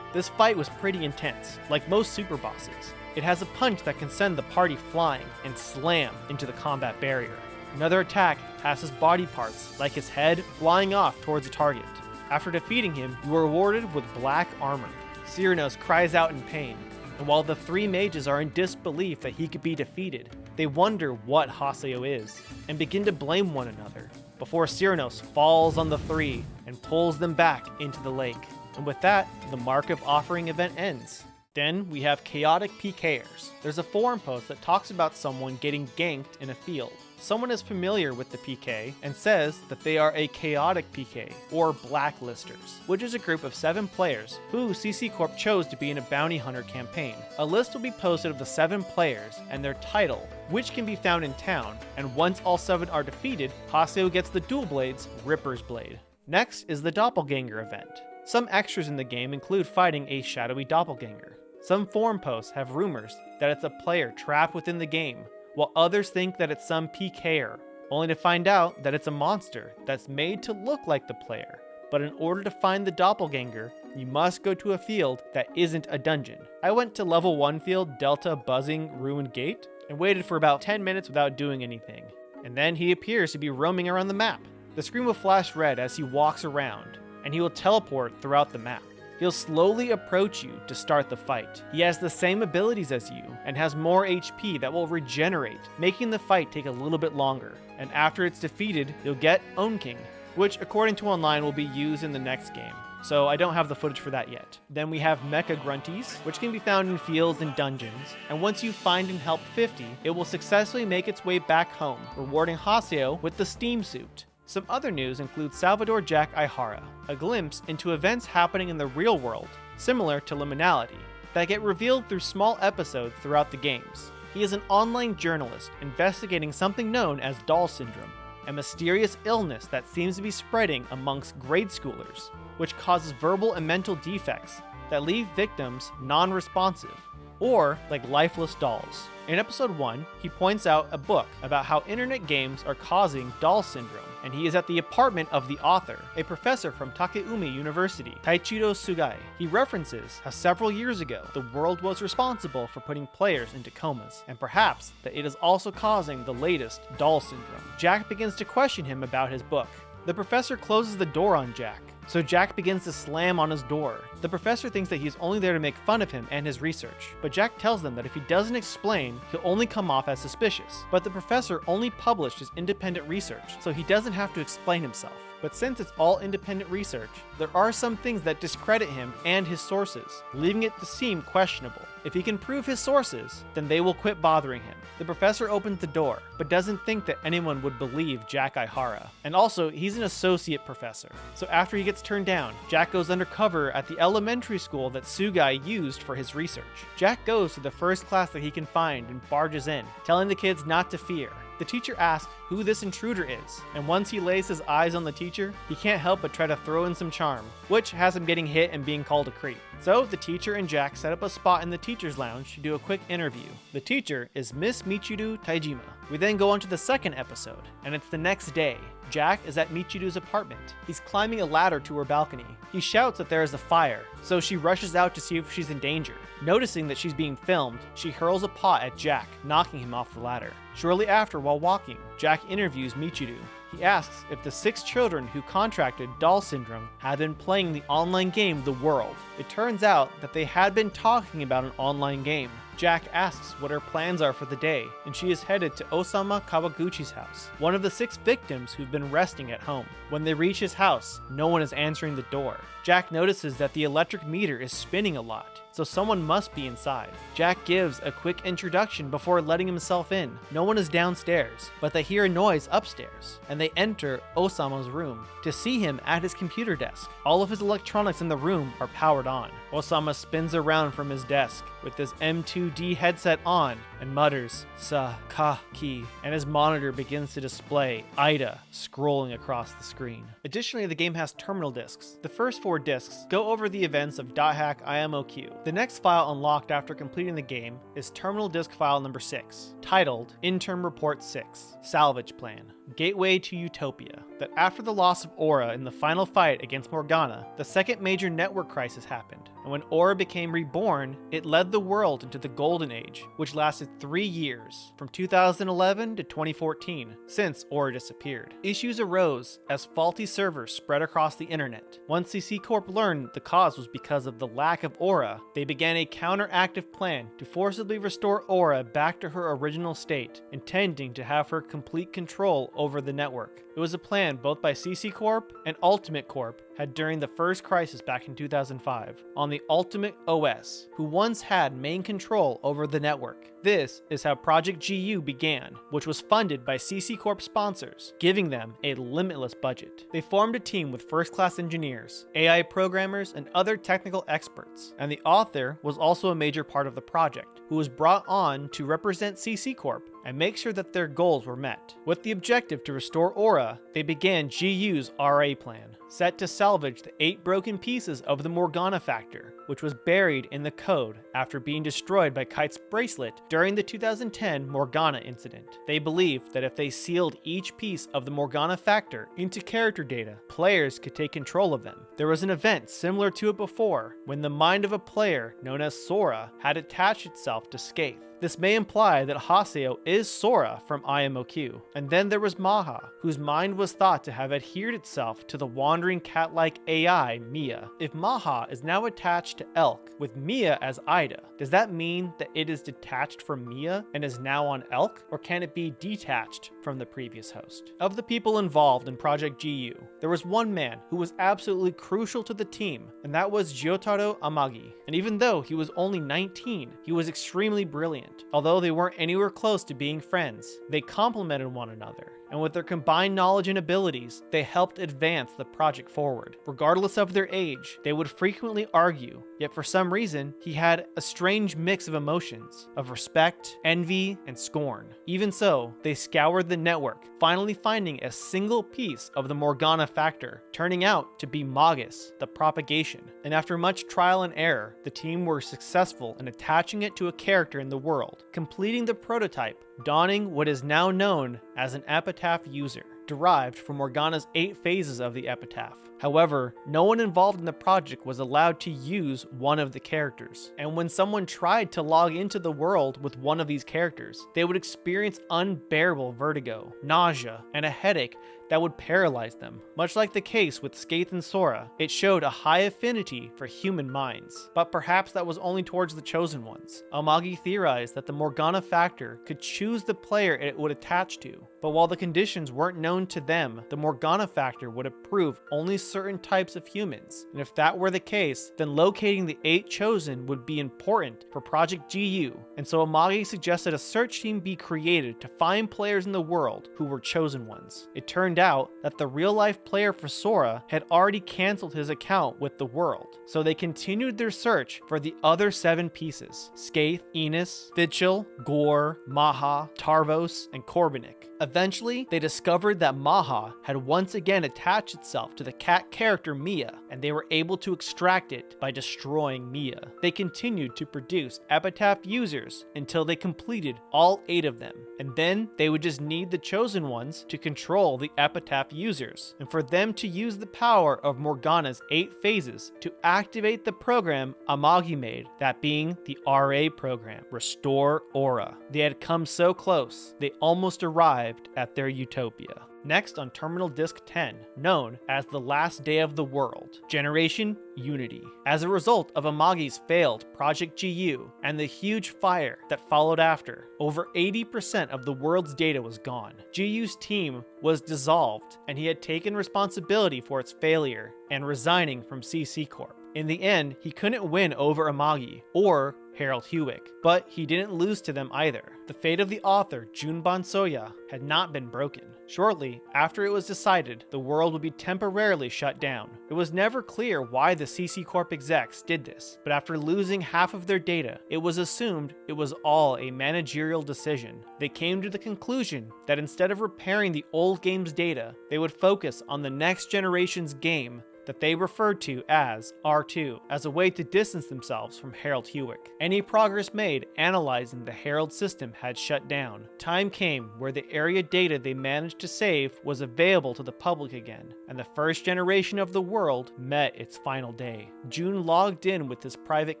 This fight was pretty intense, like most super bosses. It has a punch that can send the party flying and slam into the combat barrier. Another attack passes body parts, like his head, flying off towards a target. After defeating him, you are rewarded with black armor. Z.E.R.O cries out in pain, and while the three mages are in disbelief that he could be defeated, they wonder what Haseo is, and begin to blame one another, before Z.E.R.O falls on the three and pulls them back into the lake. And with that, the Mark of Offering event ends. Then we have chaotic PKers. There's a forum post that talks about someone getting ganked in a field. Someone is familiar with the PK and says that they are a chaotic PK, or blacklisters, which is a group of 7 players who CC Corp chose to be in a bounty hunter campaign. A list will be posted of the 7 players and their title, which can be found in town, and once all 7 are defeated, Haseo gets the dual blades Ripper's Blade. Next is the Doppelganger event. Some extras in the game include fighting a shadowy doppelganger. Some forum posts have rumors that it's a player trapped within the game, while others think that it's some PKer, only to find out that it's a monster that's made to look like the player. But in order to find the doppelganger, you must go to a field that isn't a dungeon. I went to level 1 field Delta Buzzing Ruined Gate and waited for about 10 minutes without doing anything. And then he appears to be roaming around the map. The screen will flash red as he walks around, and he will teleport throughout the map. He'll slowly approach you to start the fight. He has the same abilities as you, and has more HP that will regenerate, making the fight take a little bit longer. And after it's defeated, you'll get Own King, which according to online will be used in the next game. So I don't have the footage for that yet. Then we have Mecha Grunties, which can be found in fields and dungeons, and once you find and help 50, it will successfully make its way back home, rewarding Haseo with the Steam Suit. Some other news includes Salvador Jack Aihara, a glimpse into events happening in the real world, similar to Liminality, that get revealed through small episodes throughout the games. He is an online journalist investigating something known as Doll Syndrome, a mysterious illness that seems to be spreading amongst grade schoolers, which causes verbal and mental defects that leave victims non-responsive, or like lifeless dolls. In episode 1, he points out a book about how internet games are causing doll syndrome, and he is at the apartment of the author, a professor from Takeumi University, Taichiro Sugai. He references how several years ago, the world was responsible for putting players into comas, and perhaps that it is also causing the latest doll syndrome. Jack begins to question him about his book. The professor closes the door on Jack, so Jack begins to slam on his door. The professor thinks that he's only there to make fun of him and his research, but Jack tells them that if he doesn't explain, he'll only come off as suspicious. But the professor only published his independent research, so he doesn't have to explain himself. But since it's all independent research, there are some things that discredit him and his sources, leaving it to seem questionable. If he can prove his sources, then they will quit bothering him. The professor opens the door, but doesn't think that anyone would believe Jack Aihara. And also, he's an associate professor. So after he gets turned down, Jack goes undercover at the elementary school that Sugai used for his research. Jack goes to the first class that he can find and barges in, telling the kids not to fear. The teacher asks who this intruder is, and once he lays his eyes on the teacher, he can't help but try to throw in some charm, which has him getting hit and being called a creep. So the teacher and Jack set up a spot in the teacher's lounge to do a quick interview. The teacher is Miss Michiru Taijima. We then go on to the second episode, and it's the next day. Jack is at Michiru's apartment. He's climbing a ladder to her balcony. He shouts that there is a fire, so she rushes out to see if she's in danger. Noticing that she's being filmed, she hurls a pot at Jack, knocking him off the ladder. Shortly after, while walking, Jack interviews Michiru. He asks if the 6 children who contracted doll syndrome had been playing the online game The World. It turns out that they had been talking about an online game. Jack asks what her plans are for the day, and she is headed to Osama Kawaguchi's house, one of the 6 victims who've been resting at home. When they reach his house, no one is answering the door. Jack notices that the electric meter is spinning a lot, so someone must be inside. Jack gives a quick introduction before letting himself in. No one is downstairs, but they hear a noise upstairs, and they enter Osama's room to see him at his computer desk. All of his electronics in the room are powered on. Osama spins around from his desk with his M2D headset on and mutters, "Sa-ka-ki," and his monitor begins to display AIDA scrolling across the screen. Additionally, the game has terminal disks. The first 4 disks go over the events of .hack IMOQ. The next file unlocked after completing the game is terminal disk file number 6, titled Interim Report 6, Salvage Plan, Gateway to Utopia. That after the loss of Aura in the final fight against Morgana, the second major network crisis happened, and when Aura became reborn, it led the world into the Golden Age, which lasted 3 years, from 2011 to 2014, since Aura disappeared. Issues arose as faulty servers spread across the internet. Once CC Corp learned the cause was because of the lack of Aura, they began a counteractive plan to forcibly restore Aura back to her original state, intending to have her complete control over the network. It was a plan both by CC Corp and Ultimate Corp had during the first crisis back in 2005 on the Ultimate OS, who once had main control over the network. This is how Project G.U began, which was funded by CC Corp sponsors, giving them a limitless budget. They formed a team with first-class engineers, AI programmers, and other technical experts, and the author was also a major part of the project, who was brought on to represent CC Corp and make sure that their goals were met. With the objective to restore Aura, they began G.U's RA plan, set to salvage the 8 broken pieces of the Morgana Factor, which was buried in the code after being destroyed by Kite's bracelet during the 2010 Morgana incident. They believed that if they sealed each piece of the Morgana Factor into character data, players could take control of them. There was an event similar to it before, when the mind of a player known as Sora had attached itself to Skaith. This may imply that Haseo is Sora from IMOQ. And then there was Maha, whose mind was thought to have adhered itself to the wandering cat-like AI, Mia. If Maha is now attached to Elk, with Mia as AIDA, does that mean that it is detached from Mia and is now on Elk? Or can it be detached from the previous host? Of the people involved in Project G.U, there was one man who was absolutely crucial to the team, and that was Gyotaro Amagi. And even though he was only 19, he was extremely brilliant. Although they weren't anywhere close to being friends, they complemented one another, and with their combined knowledge and abilities, they helped advance the project forward. Regardless of their age, they would frequently argue, yet for some reason, he had a strange mix of emotions, of respect, envy, and scorn. Even so, they scoured the network, finally finding a single piece of the Morgana Factor, turning out to be Magus, the propagation. And after much trial and error, the team were successful in attaching it to a character in the world, completing the prototype, donning what is now known as an epitaph user, derived from Morgana's 8 phases of the epitaph. However, no one involved in the project was allowed to use one of the characters, and when someone tried to log into the world with one of these characters, they would experience unbearable vertigo, nausea, and a headache that would paralyze them. Much like the case with Skaith and Sora, it showed a high affinity for human minds, but perhaps that was only towards the chosen ones. Amagi theorized that the Morgana Factor could choose the player it would attach to, but while the conditions weren't known to them, the Morgana Factor would approve only certain types of humans, and if that were the case, then locating the 8 chosen would be important for Project G.U, and so Amagi suggested a search team be created to find players in the world who were chosen ones. It turned out that the real-life player for Sora had already cancelled his account with the world, so they continued their search for the other 7 pieces: Skaith, Enos, Fitchel, Gore, Maha, Tarvos, and Korbanik. Eventually, they discovered that Maha had once again attached itself to the cat character Mia, and they were able to extract it by destroying Mia. They continued to produce epitaph users until they completed all 8 of them, and then they would just need the chosen ones to control the epitaph users, and for them to use the power of Morgana's 8 phases to activate the program Amagi made, that being the RA program, Restore Aura. They had come so close, they almost arrived at their utopia. Next on Terminal Disk 10, known as the Last Day of the World, Generation Unity. As a result of Amagi's failed Project G.U and the huge fire that followed after, over 80% of the world's data was gone. G.U's team was dissolved, and he had taken responsibility for its failure and resigning from CC Corp. In the end, he couldn't win over Amagi or Harold Hewick, but he didn't lose to them either. The fate of the author, Junban Soya, had not been broken. Shortly after it was decided the world would be temporarily shut down. It was never clear why the CC Corp execs did this, but after losing half of their data, it was assumed it was all a managerial decision. They came to the conclusion that instead of repairing the old game's data, they would focus on the next generation's game that they referred to as R2, as a way to distance themselves from Harold Hewick. Any progress made analyzing the Harold system had shut down. Time came where the area data they managed to save was available to the public again, and the first generation of the world met its final day. June logged in with his private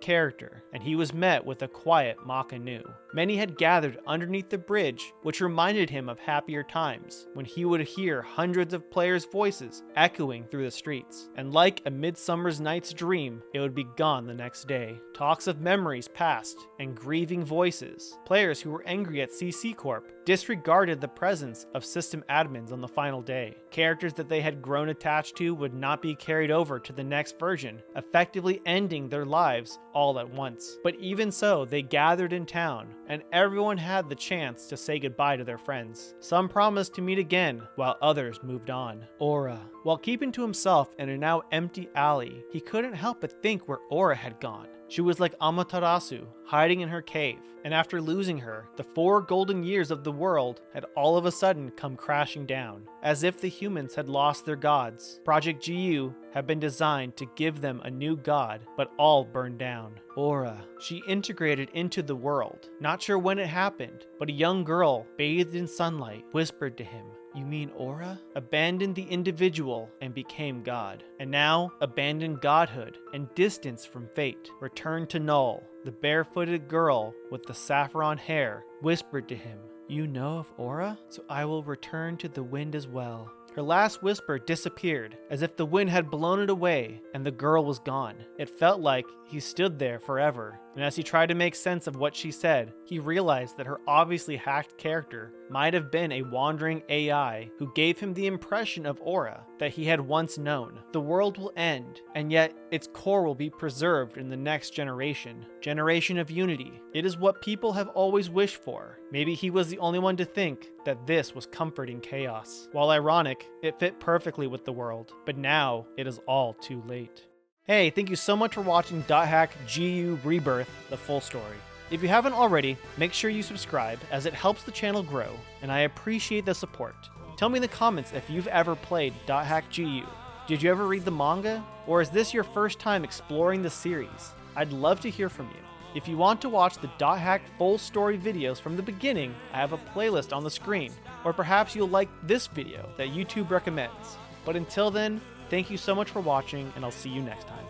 character, and he was met with a quiet Makanu. Many had gathered underneath the bridge, which reminded him of happier times, when he would hear hundreds of players' voices echoing through the streets. And like a midsummer's night's dream, it would be gone the next day. Talks of memories past and grieving voices. Players who were angry at CC Corp disregarded the presence of system admins on the final day. Characters that they had grown attached to would not be carried over to the next version, effectively ending their lives all at once. But even so, they gathered in town, and everyone had the chance to say goodbye to their friends. Some promised to meet again, while others moved on. Aura. While keeping to himself in a now empty alley, he couldn't help but think where Aura had gone. She was like Amaterasu, hiding in her cave, and after losing her, the 4 golden years of the world had all of a sudden come crashing down, as if the humans had lost their gods. Project G.U had been designed to give them a new god, but all burned down. Aura. She integrated into the world. Not sure when it happened, but a young girl, bathed in sunlight, whispered to him, "You mean Aura?" Abandoned the individual and became God. And now, abandoned godhood and distance from fate. Returned to Null. The barefooted girl with the saffron hair whispered to him, "You know of Aura? So I will return to the wind as well." Her last whisper disappeared, as if the wind had blown it away, and the girl was gone. It felt like he stood there forever, and as he tried to make sense of what she said, he realized that her obviously hacked character might have been a wandering AI who gave him the impression of Aura that he had once known. The world will end, and yet its core will be preserved in the next generation. Generation of unity. It is what people have always wished for. Maybe he was the only one to think that this was comforting chaos. While ironic, it fit perfectly with the world, but now it is all too late. Hey, thank you so much for watching .hack G.U Rebirth, the full story. If you haven't already, make sure you subscribe as it helps the channel grow, and I appreciate the support. Tell me in the comments if you've ever played .hack G.U. Did you ever read the manga? Or is this your first time exploring the series? I'd love to hear from you. If you want to watch the .hack full story videos from the beginning, I have a playlist on the screen. Or perhaps you'll like this video that YouTube recommends. But until then, thank you so much for watching, and I'll see you next time.